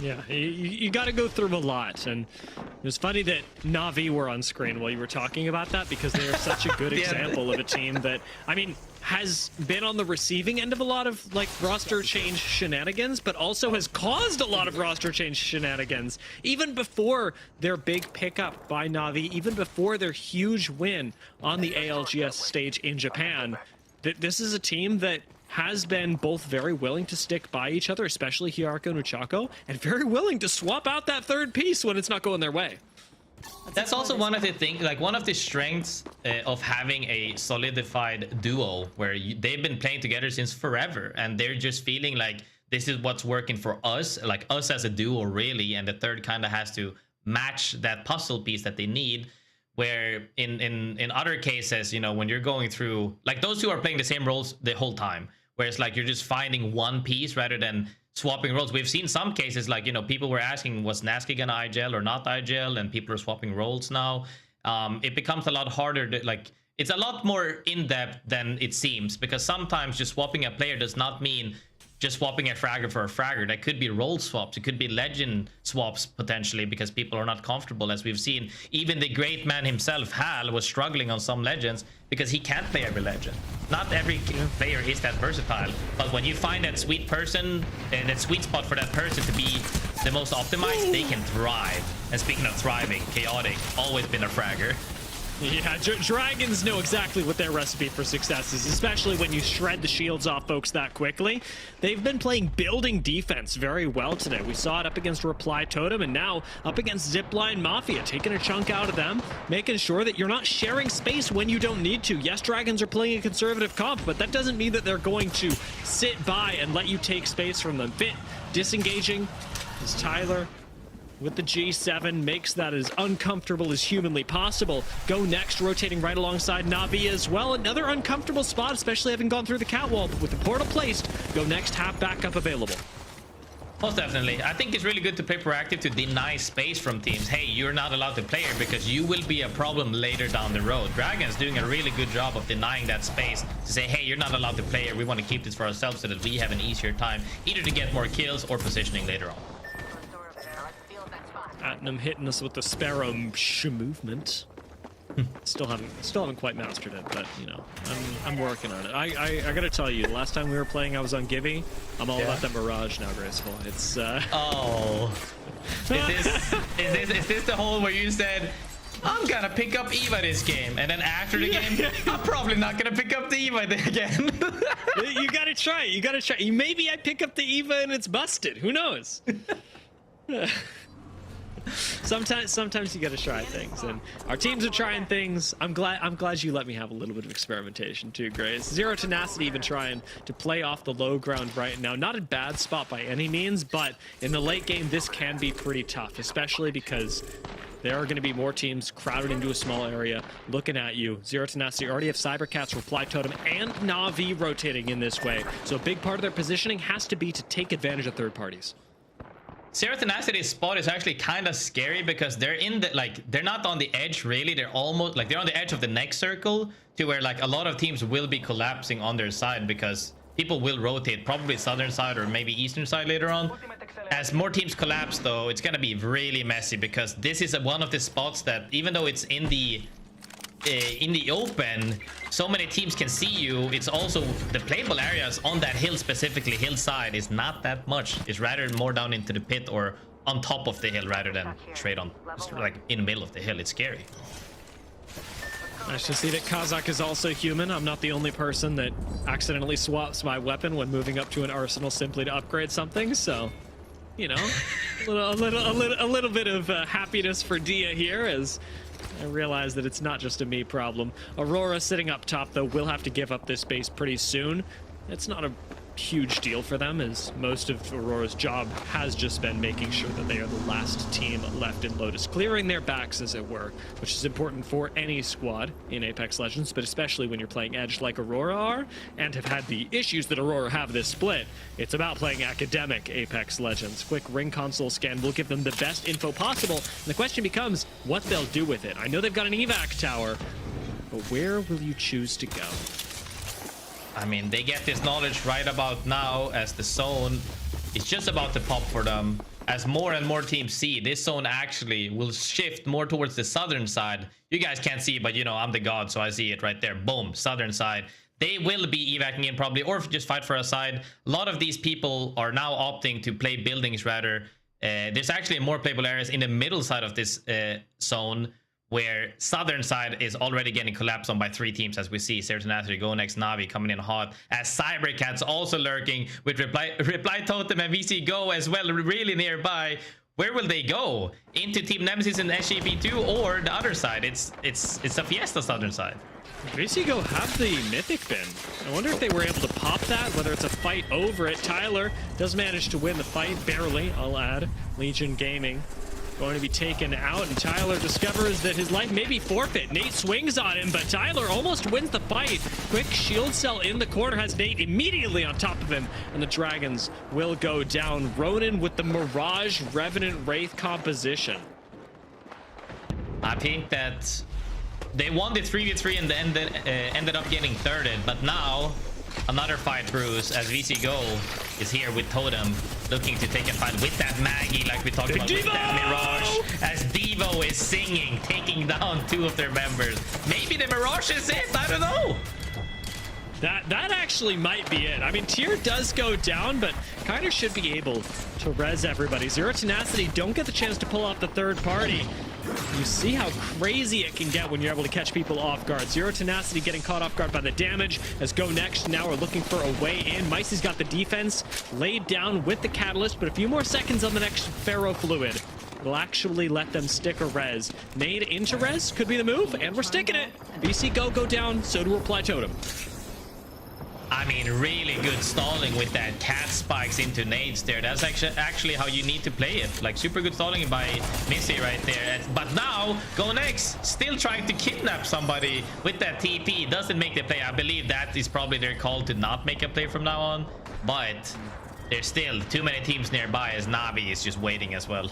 Yeah, you got to go through a lot, and it was funny that Na'Vi were on screen while you were talking about that, because they are such a good example of a team that, I mean, has been on the receiving end of a lot of like roster change shenanigans, but also has caused a lot of roster change shenanigans even before their big pickup by Na'Vi, even before their huge win on the ALGS stage in Japan. This is a team that has been both very willing to stick by each other, especially Hierarcho and Uchako, and very willing to swap out that third piece when it's not going their way. That's also one of the things, like one of the strengths of having a solidified duo where they've been playing together since forever, and they're just feeling like this is what's working for us, like us as a duo really, and the third kind of has to match that puzzle piece that they need. Where in other cases, you know, when you're going through, like those two are playing the same roles the whole time, where it's like you're just finding one piece rather than swapping roles. We've seen some cases like, you know, people were asking, was Nasky gonna IGL or not IGL, and people are swapping roles now. It becomes a lot harder to, like, it's a lot more in-depth than it seems, because sometimes just swapping a player does not mean just swapping a fragger for a fragger. That could be role swaps. It could be legend swaps potentially, because people are not comfortable. As we've seen, even the great man himself, Hal, was struggling on some legends because he can't play every legend. Not every player is that versatile, but when you find that sweet person and that sweet spot for that person to be the most optimized, they can thrive. And speaking of thriving, Chaotic, always been a fragger. Yeah, Dragons know exactly what their recipe for success is, especially when you shred the shields off folks that quickly. They've been playing building defense very well today. We saw it up against Reply Totem, and now up against Zipline Mafia, taking a chunk out of them, making sure that you're not sharing space when you don't need to. Yes, Dragons are playing a conservative comp, but that doesn't mean that they're going to sit by and let you take space from them. Fit disengaging as Tyler with the G7 makes that as uncomfortable as humanly possible. GoNext rotating right alongside Na'Vi as well. Another uncomfortable spot, especially having gone through the catwall, but with the portal placed, GoNext have backup available. Most definitely. I think it's really good to play proactive to deny space from teams. Hey, you're not allowed to play here because you will be a problem later down the road. Dragon's doing a really good job of denying that space to say, hey, you're not allowed to play here. We want to keep this for ourselves so that we have an easier time either to get more kills or positioning later on. Atnam hitting us with the Sparrow movement. Still haven't quite mastered it, but you know, I'm working on it. I gotta tell you, the last time we were playing, I was on Gibby. I'm all about that Mirage now, Graceful. It's oh, is this the whole where you said, I'm gonna pick up Eva this game, and then after the game, I'm probably not gonna pick up the Eva again. You gotta try it. You gotta try. Maybe I pick up the Eva and it's busted. Who knows? Sometimes you gotta try things, and our teams are trying things. I'm glad you let me have a little bit of experimentation too, Grace. Zero Tenacity even trying to play off the low ground right now. Not a bad spot by any means, but in the late game this can be pretty tough, especially because there are going to be more teams crowded into a small area looking at you. Zero Tenacity already have Cybercats, Reply Totem, and Na'Vi rotating in this way, so a big part of their positioning has to be to take advantage of third parties. Zero Tenacity's spot is actually kind of scary because they're in the, like, they're not on the edge really. They're almost like they're on the edge of the next circle to where like a lot of teams will be collapsing on their side because people will rotate, probably southern side or maybe eastern side later on. As more teams collapse though, it's gonna be really messy because this is one of the spots that, even though it's in the in the open, so many teams can see you. It's also the playable areas on that hill, specifically hillside, is not that much. It's rather more down into the pit or on top of the hill rather than straight on, like in the middle of the hill. It's scary. Nice to see that Kazakh is also human. I'm not the only person that accidentally swaps my weapon when moving up to an arsenal simply to upgrade something. So, you know, a little bit of happiness for Dia here as I realize that it's not just a me problem. Aurora sitting up top, though, will have to give up this base pretty soon. It's not a huge deal for them, as most of Aurora's job has just been making sure that they are the last team left in Lotus, clearing their backs, as it were, which is important for any squad in Apex Legends, but especially when you're playing Edge like Aurora are, and have had the issues that Aurora have this split. It's about playing academic Apex Legends. Quick ring console scan will give them the best info possible, and the question becomes what they'll do with it. I know they've got an evac tower, but where will you choose to go? I mean, they get this knowledge right about now as the zone is just about to pop for them. As more and more teams see, this zone actually will shift more towards the southern side. You guys can't see, but you know, I'm the god, so I see it right there. Boom, southern side. They will be evacing in probably, or just fight for a side. A lot of these people are now opting to play buildings rather. There's actually more playable areas in the middle side of this zone, where southern side is already getting collapsed on by 3 teams, as we see. Tenacity, GoNext, Navi coming in hot, as cybercats also lurking with reply totem and VC Go as well, really nearby. Where will they go? Into Team Nemesis and SGP2 or the other side? It's a Fiesta southern side. VC Go have the Mythic bin. I wonder if they were able to pop that, whether it's a fight over it. Tyler does manage to win the fight, barely, I'll add. Legion Gaming going to be taken out, and Tyler discovers that his life may be forfeit. Nate swings on him, but Tyler almost wins the fight. Quick shield cell in the corner has Nate immediately on top of him, and the Dragons will go down. Ronin with the Mirage Revenant Wraith composition. I think that they won the 3v3 and ended up getting thirded, but now another fight brews as VC Go is here with Totem, looking to take a fight with that Maggie, like we talked about with that Mirage, as Devo is singing, taking down 2 of their members. Maybe the Mirage is it, I don't know. That actually might be it. I mean, tier does go down, but kind of should be able to res everybody. Zero Tenacity don't get the chance to pull off the third party. You see how crazy it can get when you're able to catch people off guard. Zero Tenacity getting caught off guard by the damage as GoNext now are looking for a way in. Micey's got the defense laid down with the catalyst, but a few more seconds on the next Pharaoh Fluid will actually let them stick a res. Nade into res could be the move, and we're sticking it. VC go down, so do Reply Totem. I mean, really good stalling with that cat spikes into nades there. That's actually how you need to play it. Like, super good stalling by Missy right there. But now, GoNext still trying to kidnap somebody with that TP. Doesn't make the play. I believe that is probably their call to not make a play from now on. But there's still too many teams nearby as Navi is just waiting as well.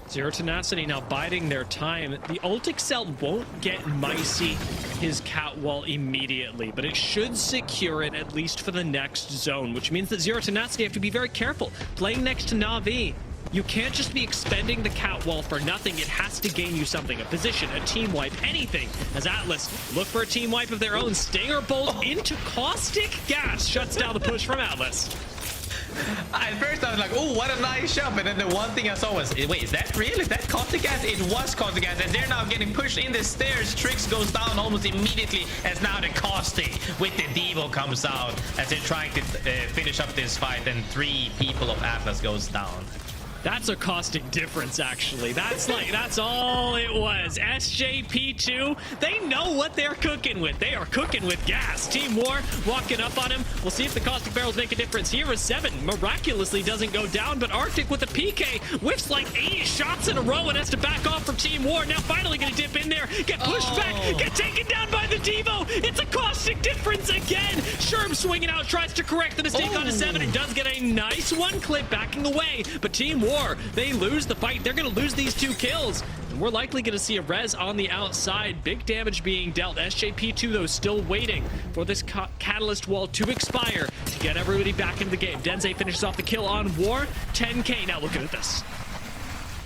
Zero Tenacity now biding their time. The ult Excel won't get Micey his cat wall immediately, but it should secure it at least for the next zone, which means that Zero Tenacity have to be very careful. Playing next to Navi, you can't just be expending the cat wall for nothing. It has to gain you something, a position, a team wipe, anything. As Atlas look for a team wipe of their own. Stinger Bolt into Caustic Gas shuts down the push from Atlas. At first I was like, oh, what a nice shot, and then the one thing I saw was, wait, is that real? Is that Caustic Gas? It was Caustic Gas, and they're now getting pushed in the stairs. Trix goes down almost immediately as now the Caustic with the Devo comes out as they're trying to finish up this fight, and 3 people of Atlas goes down. That's a caustic difference, actually. That's all it was. SJP2, they know what they're cooking with. They are cooking with gas. Team War walking up on him. We'll see if the caustic barrels make a difference. Here is 7. Miraculously doesn't go down, but Arctic with a PK whiffs like 8 shots in a row and has to back off from Team War. Now finally gonna dip in there, get pushed back, get taken down by the Devo. It's a caustic difference again. Sherm swinging out, tries to correct the mistake onto 7. It does get a nice one clip backing away, but Team War, they lose the fight. They're going to lose these 2 kills. And we're likely going to see a res on the outside. Big damage being dealt. SJP2, though, still waiting for this catalyst wall to expire to get everybody back into the game. Denze finishes off the kill on War. 10K. Now looking at this.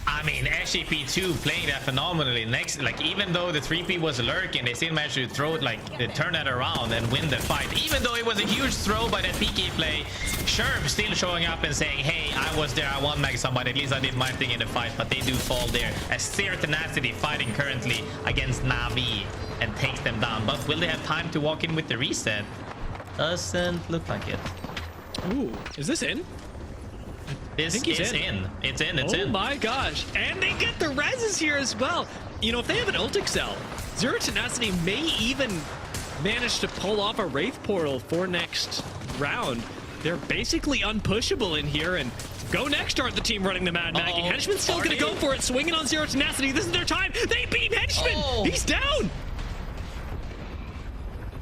I mean, SGP2 playing that phenomenally. Next, like, even though the 3P was lurking, they still managed to throw it, like, turn that around and win the fight. Even though it was a huge throw by that PK play, Sherb still showing up and saying, hey, I was there, I won mag somebody, at least I did my thing in the fight, but they do fall there. As Tenacity fighting currently against Navi and takes them down. But will they have time to walk in with the reset? Doesn't look like it. Ooh, is this in? This is in. It's in. Oh my gosh. And they get the reses here as well. You know, if they have an ult excel, Zero Tenacity may even manage to pull off a Wraith portal for next round. They're basically unpushable in here, and GoNext aren't the team running the Mad Magging. Henchman's still going to go for it, swinging on Zero Tenacity. This is their time. They beat Henchman. He's down.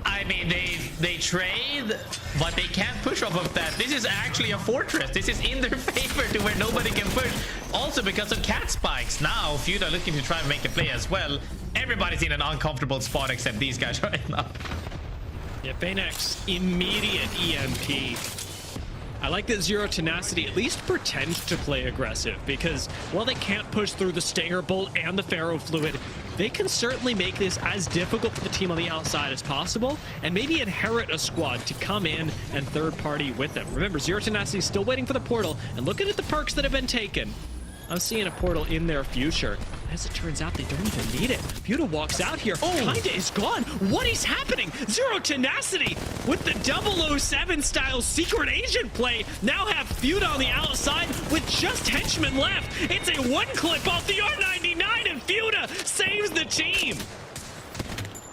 I mean, they trade, but they can't push off of that. This is actually a fortress. This is in their favor to where nobody can push. Also, because of cat spikes, now Feud are looking to try and make the play as well. Everybody's in an uncomfortable spot except these guys right now. Yeah, Phoenix, immediate EMP. I like that Zero Tenacity at least pretends to play aggressive, because while they can't push through the Stinger Bolt and the Pharaoh Fluid, they can certainly make this as difficult for the team on the outside as possible, and maybe inherit a squad to come in and third party with them. Remember, Zero Tenacity is still waiting for the portal, and looking at the perks that have been taken, I'm seeing a portal in their future. As it turns out, they don't even need it. Fuda walks out here. Kinda is gone. What is happening? Zero Tenacity with the 007 style secret agent play. Now have Fuda on the outside with just henchmen left. It's a one clip off the R99 and Fuda saves the team.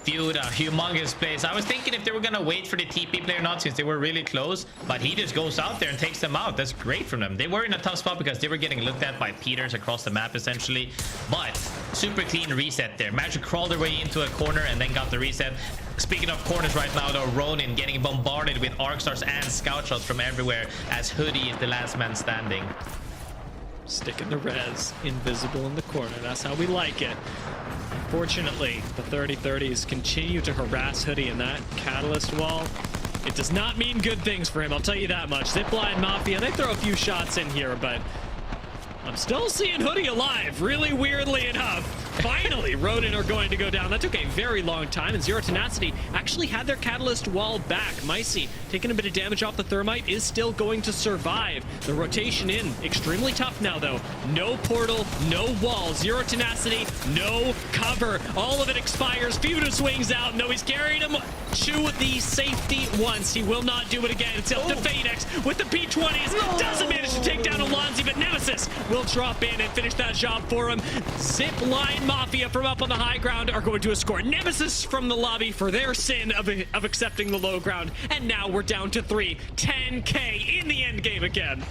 Fuda, humongous plays. I was thinking if they were gonna wait for the TP play or not, since they were really close, but he just goes out there and takes them out. That's great from them. They were in a tough spot because they were getting looked at by Peters across the map essentially, but super clean reset there. Managed to crawl their way into a corner and then got the reset. Speaking of corners right now, though, Ronin getting bombarded with arc stars and scout shots from everywhere as Hoodie is the last man standing. Sticking the res, invisible in the corner. That's how we like it. Unfortunately, the 30-30s continue to harass Hoodie in that catalyst wall. It does not mean good things for him, I'll tell you that much. Zipline Mafia, they throw a few shots in here, but I'm still seeing Hoodie alive, really weirdly enough. Finally, Ronin are going to go down. That took a very long time, and Zero Tenacity actually had their catalyst wall back. Micey, taking a bit of damage off the thermite, is still going to survive. The rotation in, extremely tough now, though. No portal, no wall. Zero Tenacity, no cover. All of it expires. Fuda swings out. No, he's carried him to the safety once. He will not do it again. It's up to Phoenix with the P20s. Doesn't manage to take down Alonzi, but Nemesis will drop in and finish that job for him. Zip line Mafia from up on the high ground are going to escort Nemesis from the lobby for their sin of accepting the low ground. And now we're down to 3. 10K in the end game again.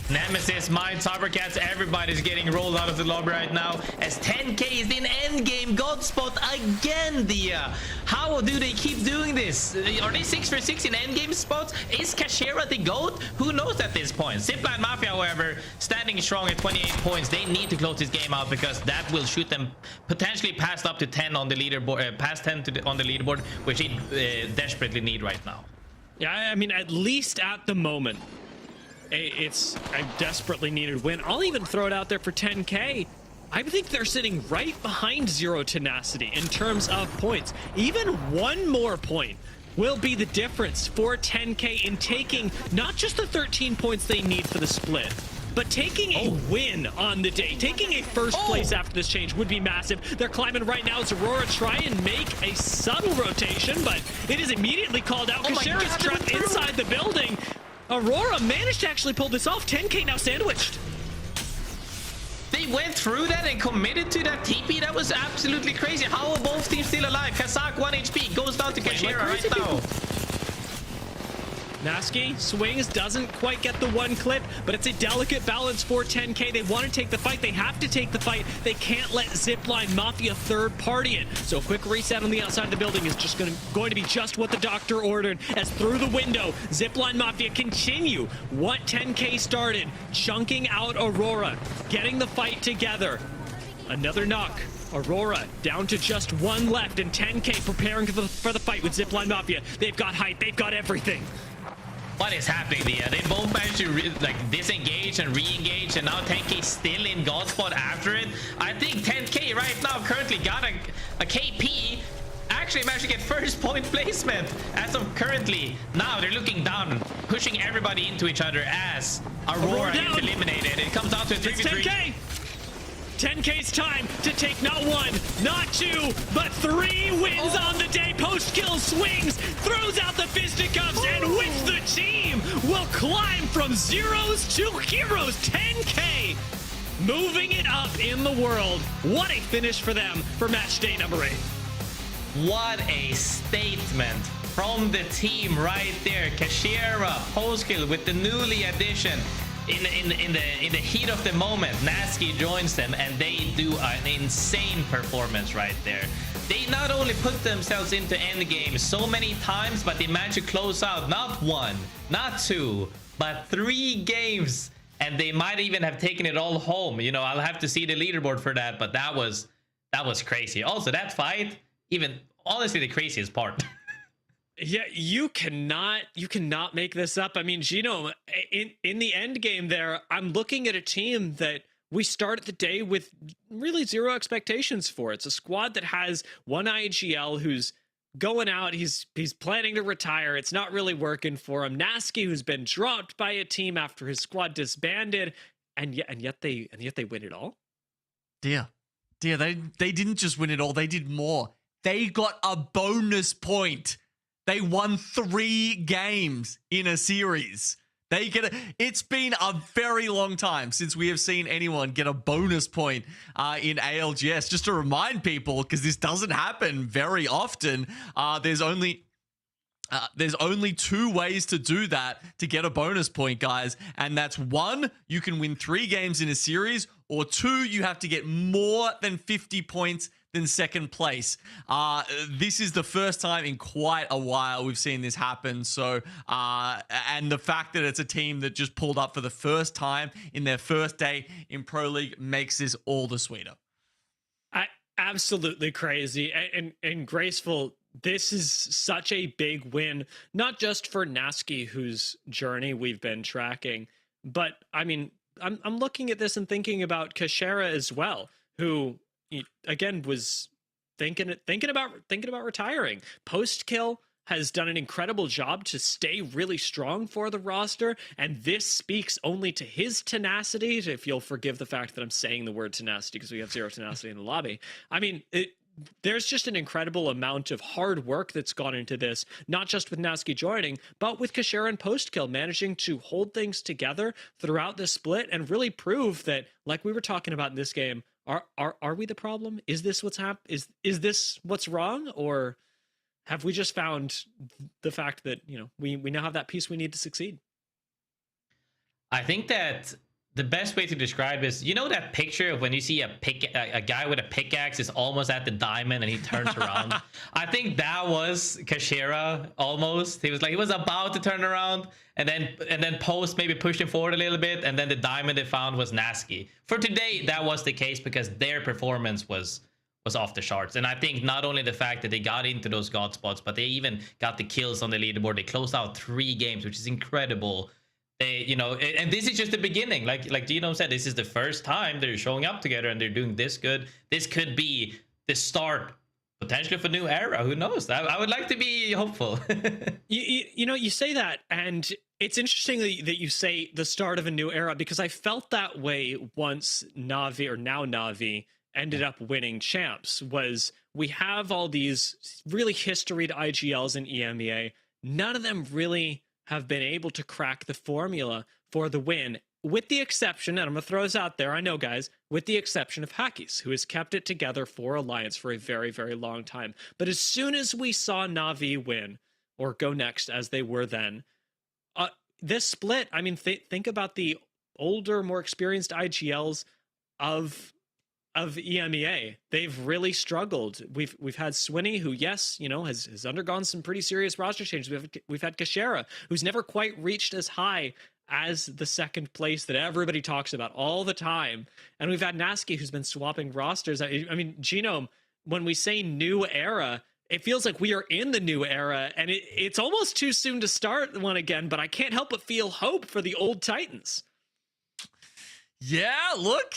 Nemesis, Mind, cybercats, everybody's getting rolled out of the lobby right now as 10K is in endgame god spot again, Dia. How do they keep doing this? Are they 6 for 6 in endgame spots? Is Kashira the GOAT? Who knows at this point? Zipline Mafia, however, standing strong at 28 points. They need to close this game out because that will shoot them potentially past up to 10 on the leaderboard, past 10 on the leaderboard, which they desperately need right now. Yeah, I mean, at least at the moment, it's a desperately needed win. I'll even throw it out there for 10K. I think they're sitting right behind Zero Tenacity in terms of points. Even one more point will be the difference for 10K in taking not just the 13 points they need for the split, but taking a win on the day. Taking a first place after this change would be massive. They're climbing right now as Aurora try and make a subtle rotation, but it is immediately called out. Kashira's trapped inside the building. Aurora managed to actually pull this off. 10K now sandwiched. They went through that and committed to that TP. That was absolutely crazy. How are both teams still alive? Kazak 1 HP goes down to Kashira right now. Nasky swings, doesn't quite get the one clip, but it's a delicate balance for 10K. They want to take the fight. They have to take the fight. They can't let Zipline Mafia third party it. So a quick reset on the outside of the building is just going to be just what the doctor ordered, as through the window, Zipline Mafia continue what 10K started, chunking out Aurora, getting the fight together. Another knock. Aurora down to just 1 left, and 10K preparing for the fight with Zipline Mafia. They've got height, they've got everything. What is happening there? They both managed to like disengage and re-engage, and now 10K still in God spot after it. I think 10K right now currently got a KP. Actually managed to get first point placement as of currently. Now they're looking down, pushing everybody into each other as Aurora is eliminated. It comes down to a 3v3. 10K! 10K's time to take not one, not two, but 3 wins on the day. Post-kill swings, throws out the fisticuffs, and with the team will climb from zeros to heroes. 10K moving it up in the world. What a finish for them for match day number 8. What a statement from the team right there. Kashira, post-kill with the newly addition. In the heat of the moment, Nasky joins them and they do an insane performance right there. They not only put themselves into endgame so many times, but they managed to close out not 1, not 2, but 3 games. And they might even have taken it all home. You know, I'll have to see the leaderboard for that, but that was crazy. Also, that fight, even honestly the craziest part. Yeah, you cannot make this up. I mean, Gino, in the end game there, I'm looking at a team that we started the day with really 0 expectations for. It's a squad that has one IGL who's going out. He's planning to retire. It's not really working for him. Nasky, who's been dropped by a team after his squad disbanded, and yet they win it all. Dear, they didn't just win it all. They did more. They got a bonus point. They won 3 games in a series. It's been a very long time since we have seen anyone get a bonus point in ALGS. Just to remind people, because this doesn't happen very often, there's only 2 ways to do that to get a bonus point, guys. And that's 1, you can win 3 games in a series, or 2, you have to get more than 50 points than second place. This is the first time in quite a while we've seen this happen. So, and the fact that it's a team that just pulled up for the first time in their first day in Pro League makes this all the sweeter. Absolutely crazy and graceful. This is such a big win, not just for Nasky, whose journey we've been tracking, but I mean, I'm looking at this and thinking about Kashira as well, who again was thinking about retiring. Post kill has done an incredible job to stay really strong for the roster, and this speaks only to his tenacity, if you'll forgive the fact that I'm saying the word tenacity because we have 0 tenacity in the lobby. I mean, there's just an incredible amount of hard work that's gone into this, not just with Nasky joining, but with Kashira and Postkill managing to hold things together throughout the split and really prove that, like we were talking about in this game, are we the problem? Is this what's is this what's wrong? Or have we just found the fact that, you know, we now have that piece we need to succeed? I think that the best way to describe is, you know, that picture of when you see a guy with a pickaxe is almost at the diamond and he turns around. I think that was Kashira almost. He was about to turn around, and then Post maybe pushed him forward a little bit, and then the diamond they found was Nasky. For today, that was the case because their performance was off the charts. And I think not only the fact that they got into those god spots, but they even got the kills on the leaderboard. They closed out 3 games, which is incredible. They, you know, and this is just the beginning. Like Dino said, this is the first time they're showing up together and they're doing this good. This could be the start potentially of a new era. Who knows? I would like to be hopeful. you know, you say that, and it's interesting that you say the start of a new era, because I felt that way once Na'Vi, or now Na'Vi, ended up winning champs. Was we have all these really historied IGLs in EMEA. None of them really have been able to crack the formula for the win, with the exception, and I'm going to throw this out there, I know, guys, with the exception of Hakis, who has kept it together for Alliance for a very, very long time. But as soon as we saw Na'Vi win, or GoNext as they were then, this split, I mean, think about the older, more experienced IGLs of EMEA. They've really struggled. We've had Swinny, who, yes, you know, has undergone some pretty serious roster changes. We've had Kashira, who's never quite reached as high as the second place that everybody talks about all the time. And we've had Nasky, who's been swapping rosters. I mean, Genome, when we say new era, it feels like we are in the new era, and it's almost too soon to start one again, but I can't help but feel hope for the old Titans. Yeah, look,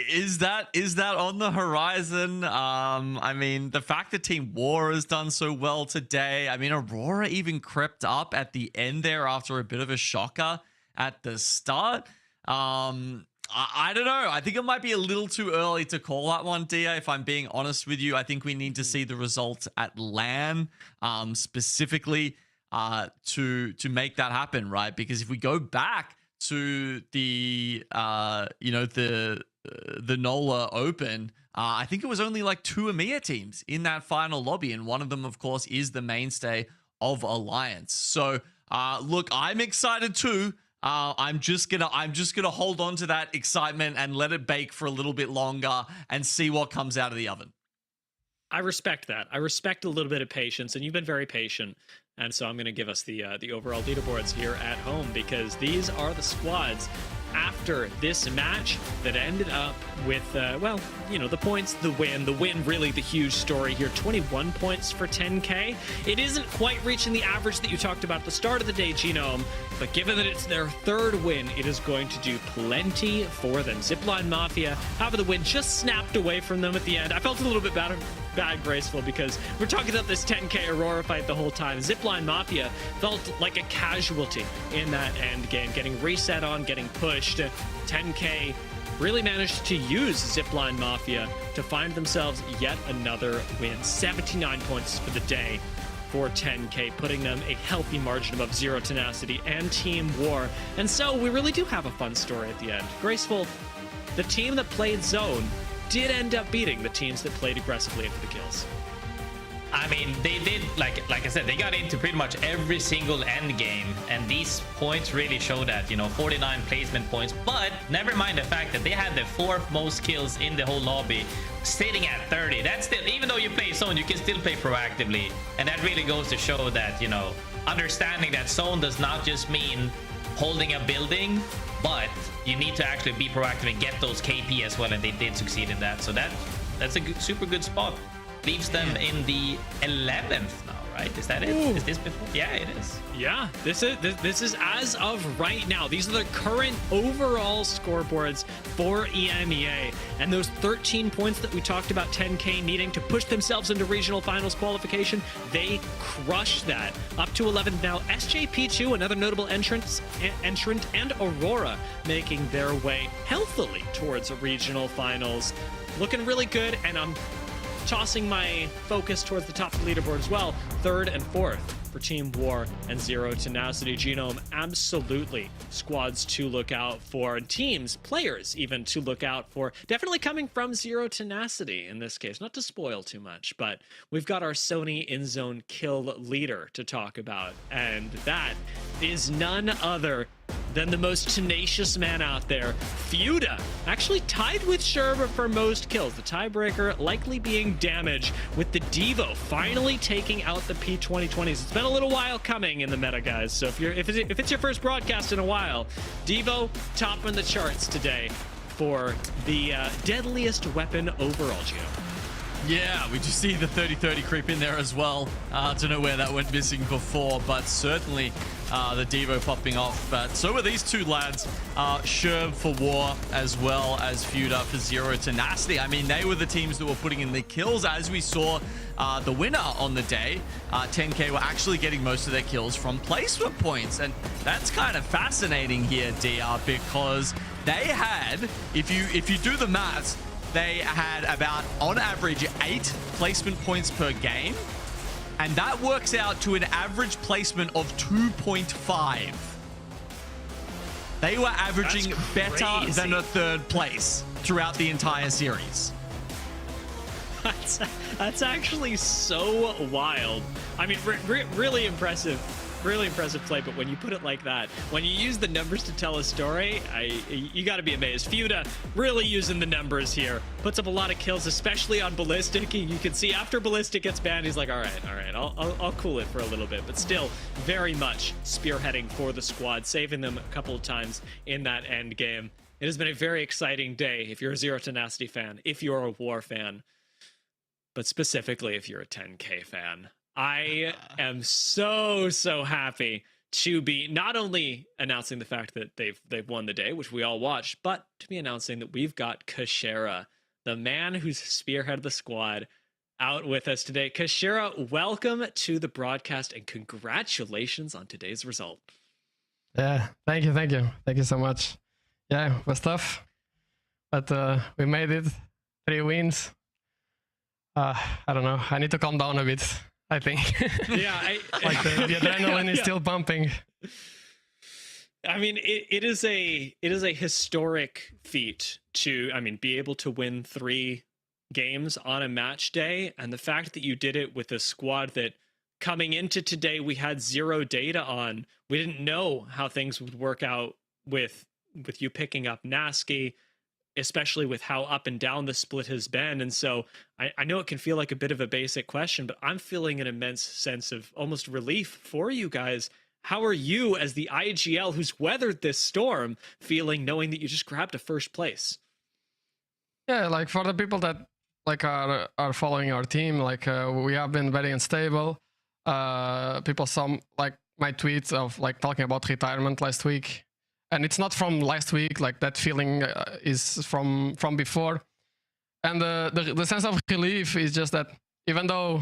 is that on the horizon? I mean, the fact that Team War has done so well today. I mean, Aurora even crept up at the end there after a bit of a shocker at the start. I don't know. I think it might be a little too early to call that one, Dia, if I'm being honest with you. I think we need to see the results at LAN specifically to make that happen, right? Because if we go back to the the NOLA Open, I think it was only like 2 EMEA teams in that final lobby, and one of them, of course, is the mainstay of Alliance. So look, I'm excited too. I'm just gonna hold on to that excitement and let it bake for a little bit longer and see what comes out of the oven. I respect that. I respect a little bit of patience, and you've been very patient. And so I'm going to give us the overall leaderboards here at home, because these are the squads after this match that ended up with, well, you know, the points, the win, really the huge story here. 21 points for 10K. It isn't quite reaching the average that you talked about at the start of the day, Genome, but given that it's their 3rd win, it is going to do plenty for them. Zipline Mafia, half of the win just snapped away from them at the end. I felt a little bit bad, Graceful, because we're talking about this 10K Aurora fight the whole time. Zipline Mafia felt like a casualty in that end game, getting reset on, getting pushed. 10K really managed to use Zipline Mafia to find themselves yet another win. 79 points for the day for 10K, putting them a healthy margin above Zero Tenacity and Team War. And so we really do have a fun story at the end. Graceful, the team that played zone did end up beating the teams that played aggressively for the kills. I mean, they did, like I said, they got into pretty much every single end game, and these points really show that, you know, 49 placement points. But never mind the fact that they had the 4th most kills in the whole lobby, sitting at 30. That's still, even though you play zone, you can still play proactively, and that really goes to show that, you know, understanding that zone does not just mean holding a building, but you need to actually be proactive and get those KP as well, and they did succeed in that. So that's a good, super good spot. Leaves them in the 11th now, right? Is that it? Ooh. Is this before? Yeah, it is. Yeah, this is as of right now. These are the current overall scoreboards for EMEA, and those 13 points that we talked about 10K needing to push themselves into regional finals qualification, they crushed that. Up to 11th now. SJP2, another notable entrant, and Aurora making their way healthily towards regional finals. Looking really good, and I'm tossing my focus towards the top of the leaderboard as well. 3rd and 4th for Team War and Zero Tenacity. Genome, absolutely squads to look out for, and teams, players even to look out for. Definitely coming from Zero Tenacity in this case, not to spoil too much, but we've got our Sony in-zone kill leader to talk about, and that is none other than the most tenacious man out there, Fuda. Actually tied with Sherber for most kills. The tiebreaker likely being Damage, with the Devo finally taking out the P2020s. It's been a little while coming in the meta, guys. So if it's your first broadcast in a while, Devo topping the charts today for the deadliest weapon overall, Gio. Yeah, we just see the 30-30 creep in there as well. Don't know where that went missing before, but certainly the Devo popping off. But so are these two lads, Sherb for War as well as Fuda for Zero Tenacity. I mean, they were the teams that were putting in the kills, as we saw the winner on the day. 10K were actually getting most of their kills from placement points, and that's kind of fascinating here, DR, because they had, if you do the maths, they had about, on average, 8 placement points per game. And that works out to an average placement of 2.5. They were averaging better than a 3rd place throughout the entire series. That's actually so wild. I mean, really impressive. Really impressive play, but when you put it like that, when you use the numbers to tell a story, you got to be amazed. Fuda really using the numbers here. Puts up a lot of kills, especially on Ballistic. You can see after Ballistic gets banned, he's like, all right, I'll cool it for a little bit. But still, very much spearheading for the squad, saving them a couple of times in that end game. It has been a very exciting day if you're a Zero Tenacity fan, if you're a War fan. but specifically if you're a 10K fan. I am so happy to be not only announcing the fact that they've won the day, which we all watched, but to be announcing that we've got Kashera, the man who's spearheaded the squad, out with us today. Kashera, welcome to the broadcast and congratulations on today's result. Yeah, thank you so much. Yeah, it was tough, but we made it. 3 wins. I don't know, I need to calm down a bit, I think. Yeah, like the adrenaline is still pumping. I mean, it is a historic feat to, be able to win 3 games on a match day, and the fact that you did it with a squad that coming into today we had 0 data on. We didn't know how things would work out with you picking up Nasky, especially with how up and down the split has been. And so I know it can feel like a bit of a basic question, but I'm feeling an immense sense of almost relief for you guys. How are you, as the IGL who's weathered this storm, feeling knowing that you just grabbed a first place? Yeah, like for the people that like are following our team, like we have been very unstable. People saw like my tweets of like talking about retirement last week. And it's not from last week, like that feeling is from before. And the sense of relief is just that even though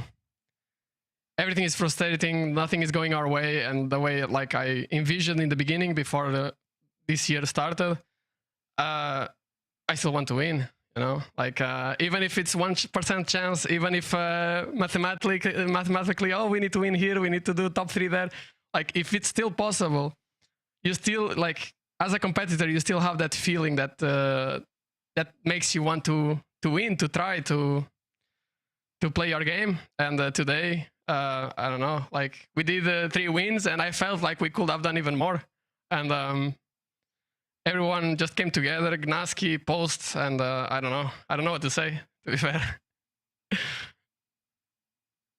everything is frustrating, nothing is going our way, and the way like I envisioned in the beginning before this year started, I still want to win, you know? Like even if it's 1% chance, even if mathematically, oh, we need to win here, we need to do top 3 there. Like if it's still possible, you still like, as a competitor, you still have that feeling that that makes you want to win, to try to play your game. And today, I don't know, like we did 3 wins, and I felt like we could have done even more. And everyone just came together, Gnaski, posts, and I don't know what to say, to be fair.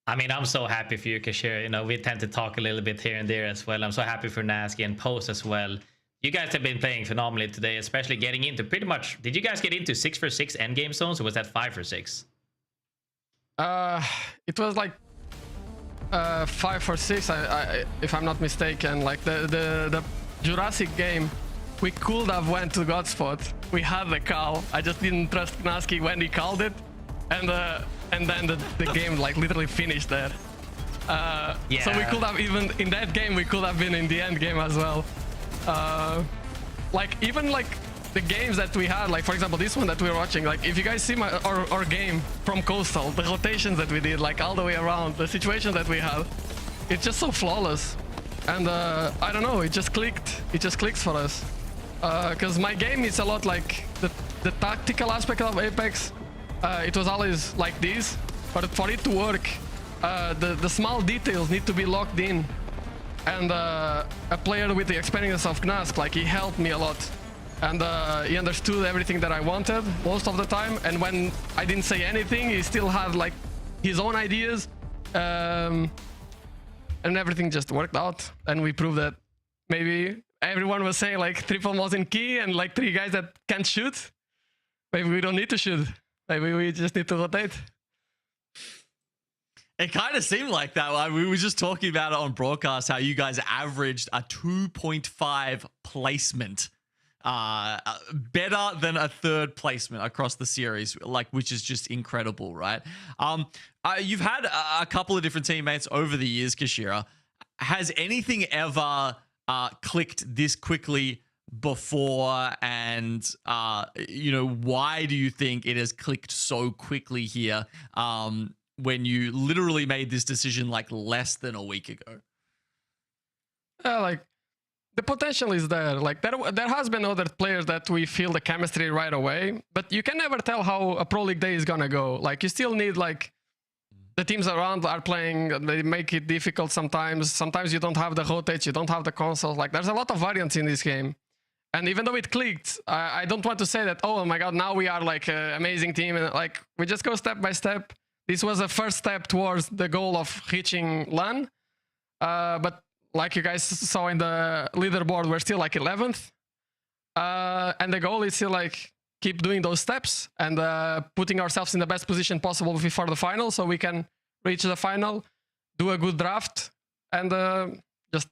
I mean, I'm so happy for you, Kashera. You know, we tend to talk a little bit here and there as well. I'm so happy for Nasky and Post as well. You guys have been playing phenomenally today, especially getting into pretty much... Did you guys get into 6-for-6 endgame zones, or was that 5-for-6? It was like 5-for-6, I if I'm not mistaken. Like the Jurassic game, we could have went to Godspot. We had the call. I just didn't trust Gnaski when he called it. And then the game like literally finished there. Yeah. So we could have, even in that game, we could have been in the end game as well. Like even like the games that we had, like for example this one that we're watching, like if you guys see our game from Coastal, the rotations that we did like all the way around, the situation that we had, it's just so flawless. And I don't know, it just clicks for us, because my game is a lot like the tactical aspect of Apex. It was always like this, but for it to work, the small details need to be locked in. And a player with the experience of Gnask, like he helped me a lot, and he understood everything that I wanted most of the time. And when I didn't say anything, he still had like his own ideas, and everything just worked out. And we proved that maybe everyone was saying like triple wasn't key and like 3 guys that can't shoot. Maybe we don't need to shoot. Maybe we just need to rotate. It kind of seemed like that. Like, we were just talking about it on broadcast, how you guys averaged a 2.5 placement. Better than a 3rd placement across the series, like, which is just incredible, right? You've had a couple of different teammates over the years, Kashera. Has anything ever clicked this quickly before? And, you know, why do you think it has clicked so quickly here? When you literally made this decision like less than a week ago? Like the potential is there. Like there has been other players that we feel the chemistry right away, but you can never tell how a Pro League day is gonna go. Like you still need like the teams around are playing, they make it difficult sometimes. Sometimes you don't have the rotates, you don't have the consoles. Like there's a lot of variance in this game. And even though it clicked, I don't want to say that, oh my God, now we are like an amazing team. And like we just go step by step. This was a first step towards the goal of reaching LAN. But like you guys saw in the leaderboard, we're still like 11th. And the goal is still like keep doing those steps and putting ourselves in the best position possible before the final, so we can reach the final, do a good draft, and just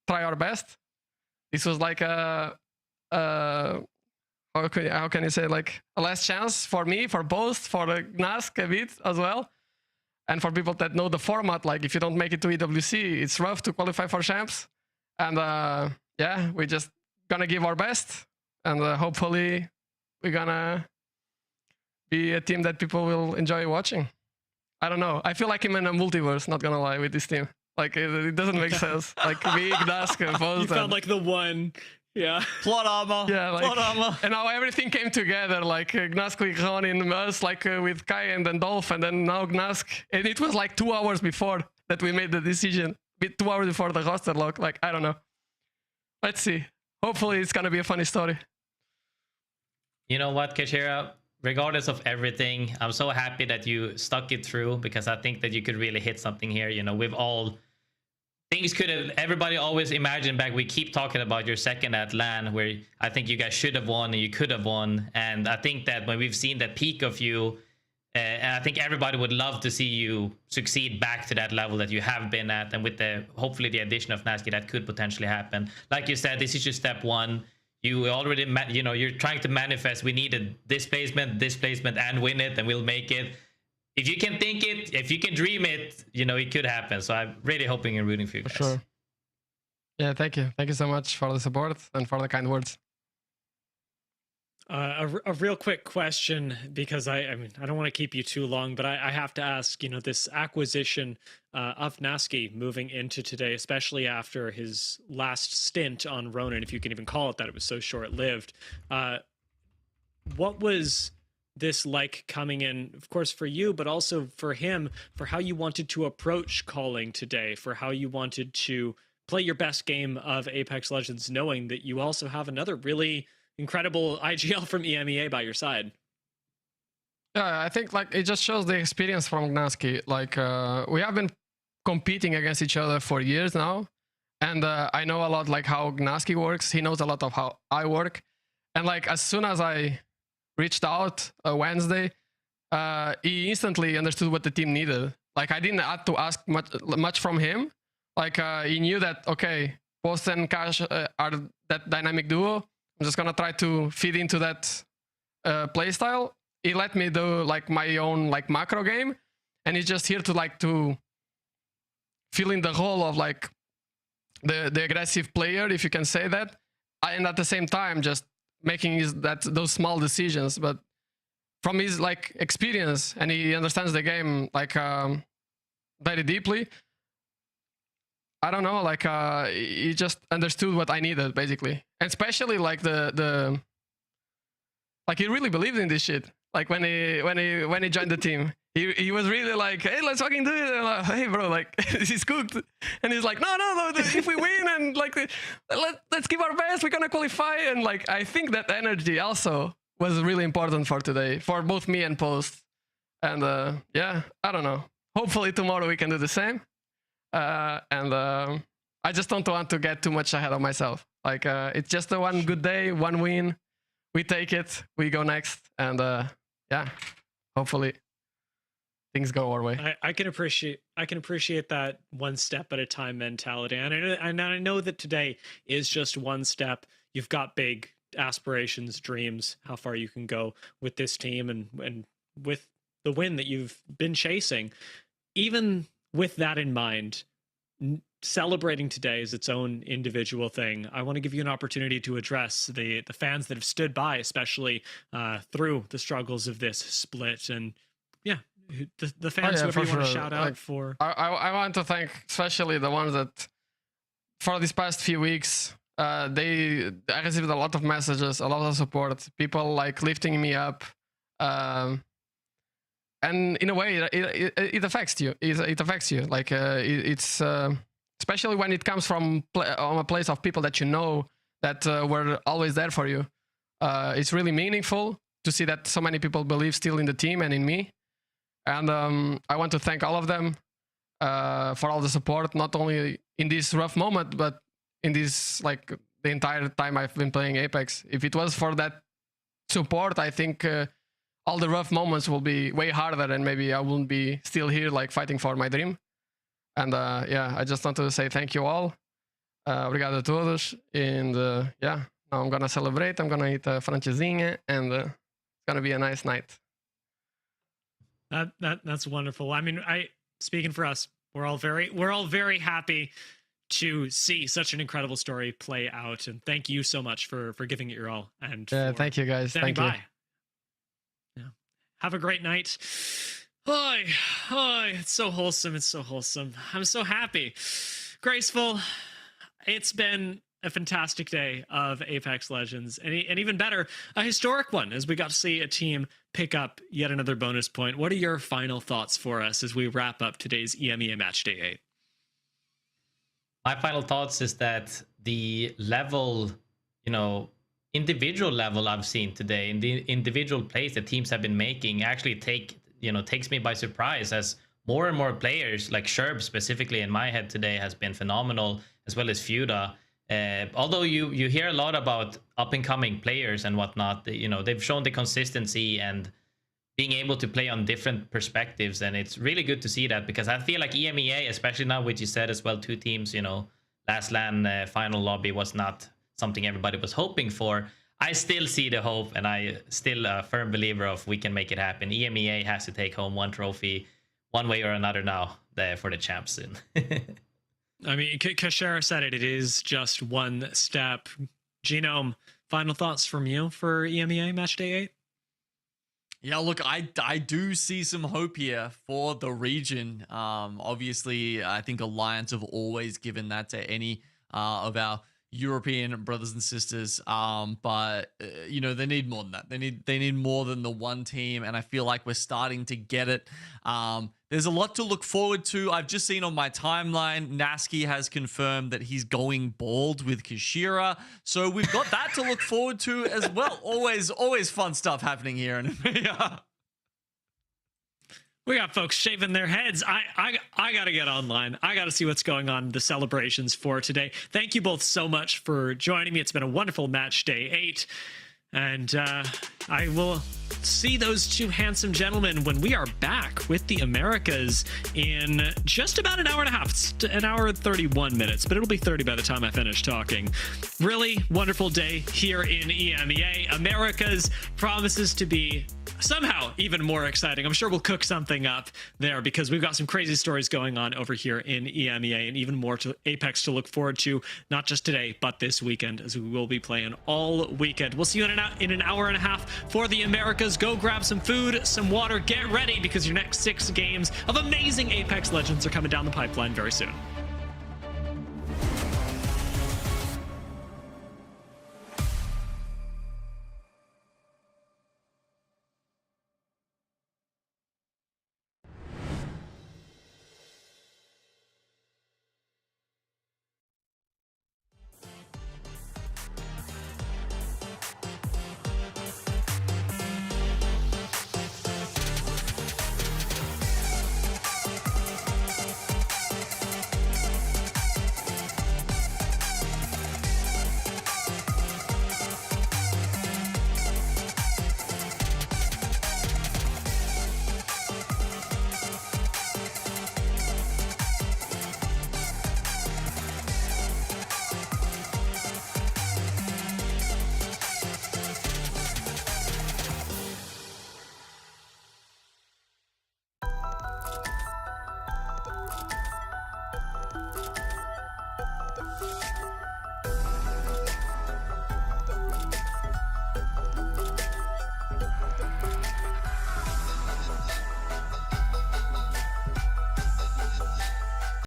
try our best. This was like a how can you say, like a last chance for me, for both, for Gnask a bit as well, and for people that know the format. Like if you don't make it to EWC, it's rough to qualify for champs, and yeah, we're just gonna give our best, and hopefully we're gonna be a team that people will enjoy watching. I don't know. I feel like I'm in a multiverse, not gonna lie, with this team. Like, it doesn't make sense. Like, me, Gnask, Post. You found like the one. Yeah. Plot armor. Yeah, like, plot armor. And now everything came together. Like, Gnask with Ronin, us, like, with Kai and then Dolph, and then now Gnask. And it was like 2 hours before that we made the decision. 2 hours before the roster lock. Like, I don't know. Let's see. Hopefully, it's gonna be a funny story. You know what, Kashira? Regardless of everything, I'm so happy that you stuck it through, because I think that you could really hit something here. You know, we've all... Things could have... Everybody always imagined back... We keep talking about your second at LAN, where I think you guys should have won and you could have won. And I think that when we've seen that peak of you, and I think everybody would love to see you succeed back to that level that you have been at. And with the... Hopefully the addition of Nasky, that could potentially happen. Like you said, this is just step one. You already, you know, you're trying to manifest. We needed this placement, and win it, and we'll make it. If you can think it, if you can dream it, you know, it could happen. So I'm really hoping and rooting for you guys. For sure. Yeah, thank you. Thank you so much for the support and for the kind words. A real quick question, because I mean, I don't want to keep you too long, but I have to ask, you know, this acquisition of Nasky moving into today, especially after his last stint on Ronin, if you can even call it that, it was so short-lived. What was this like coming in, of course, for you, but also for him, for how you wanted to approach calling today, for how you wanted to play your best game of Apex Legends, knowing that you also have another really incredible IGL from EMEA by your side? Yeah, I think like it just shows the experience from Gnasky. Like we have been competing against each other for years now, and I know a lot like how Gnasky works. He knows a lot of how I work, and like as soon as I reached out Wednesday, he instantly understood what the team needed. Like I didn't have to ask much from him. Like he knew that, okay, Post and Cash are that dynamic duo. I'm just gonna try to fit into that playstyle. He let me do like my own like macro game, and he's just here to like to fill in the role of like the aggressive player, if you can say that, and at the same time just making those small decisions. But from his like experience, and he understands the game like very deeply. I don't know, like he just understood what I needed basically, and especially like the like he really believed in this shit. Like when he joined the team, he was really like, hey, let's fucking do it. And like, hey, bro, like this is cooked. And he's like, no, if we win and like let's give our best, we're gonna qualify. And like I think that energy also was really important for today for both me and Post. And yeah, I don't know. Hopefully tomorrow we can do the same. And I just don't want to get too much ahead of myself. Like it's just a one good day, one win. We take it, we go next, and yeah, hopefully things go our way. I can appreciate that one step at a time mentality, and I know that today is just one step. You've got big aspirations, dreams, how far you can go with this team, and with the win that you've been chasing. Even with that in mind, celebrating today is its own individual thing. I want to give you an opportunity to address the fans that have stood by, especially through the struggles of this split. And yeah, the fans whoever you want to shout out like, for. I want to thank especially the ones that for these past few weeks, I received a lot of messages, a lot of support, people like lifting me up. And in a way, it affects you. It affects you. Like it's especially when it comes from a place of people that you know that were always there for you. It's really meaningful to see that so many people believe still in the team and in me. And I want to thank all of them for all the support, not only in this rough moment, but in this like the entire time I've been playing Apex. If it was for that support, I think all the rough moments will be way harder, and maybe I won't be still here like fighting for my dream. And yeah, I just want to say thank you all. Obrigado a todos. And yeah, now I'm gonna celebrate. I'm gonna eat a francesinha, and it's gonna be a nice night. That's wonderful. I mean, speaking for us, we're all very happy to see such an incredible story play out, and thank you so much for giving it your all. And thank you guys. Thank you. Yeah. Have a great night. Oh, it's so wholesome. It's so wholesome. I'm so happy. Graceful. It's been a fantastic day of Apex Legends, and even better, a historic one, as we got to see a team pick up yet another bonus point. What are your final thoughts for us as we wrap up today's EMEA Match Day 8? My final thoughts is that the level, individual level I've seen today, and the individual plays that teams have been making actually takes me by surprise, as more and more players, like Sherb specifically in my head today, has been phenomenal, as well as Fuda. Although you hear a lot about up and coming players and whatnot, they've shown the consistency and being able to play on different perspectives, and it's really good to see that, because I feel like EMEA, especially now, which you said as well, 2 teams, last LAN final lobby was not something everybody was hoping for. I still see the hope, and I still a firm believer of we can make it happen. EMEA has to take home 1 trophy one way or another now for the champs soon. I mean, Kashara said it is just one step. Genome, final thoughts from you for EMEA Match Day 8? Yeah, look, I do see some hope here for the region. Obviously, I think Alliance have always given that to any of our European brothers and sisters, but they need more than that. They need more than the one team, and I feel like we're starting to get it. There's a lot to look forward to. I've just seen on my timeline, Nasky has confirmed that he's going bald with Kashira, so we've got that to look forward to as well. Always fun stuff happening here in EMEA. We got folks shaving their heads. I gotta get online. I gotta see what's going on in the celebrations for today. Thank you both so much for joining me. It's been a wonderful Match Day 8. And I will see those 2 handsome gentlemen when we are back with the Americas in just about an hour and a half. It's an hour and 31 minutes, but it'll be 30 by the time I finish talking. Really wonderful day here in EMEA. Americas promises to be somehow even more exciting. I'm sure we'll cook something up there, because we've got some crazy stories going on over here in EMEA, and even more to Apex to look forward to, not just today, but this weekend, as we will be playing all weekend. We'll see you in an hour and a half for the Americas. Go grab some food, some water, get ready, because your next 6 games of amazing Apex Legends are coming down the pipeline very soon.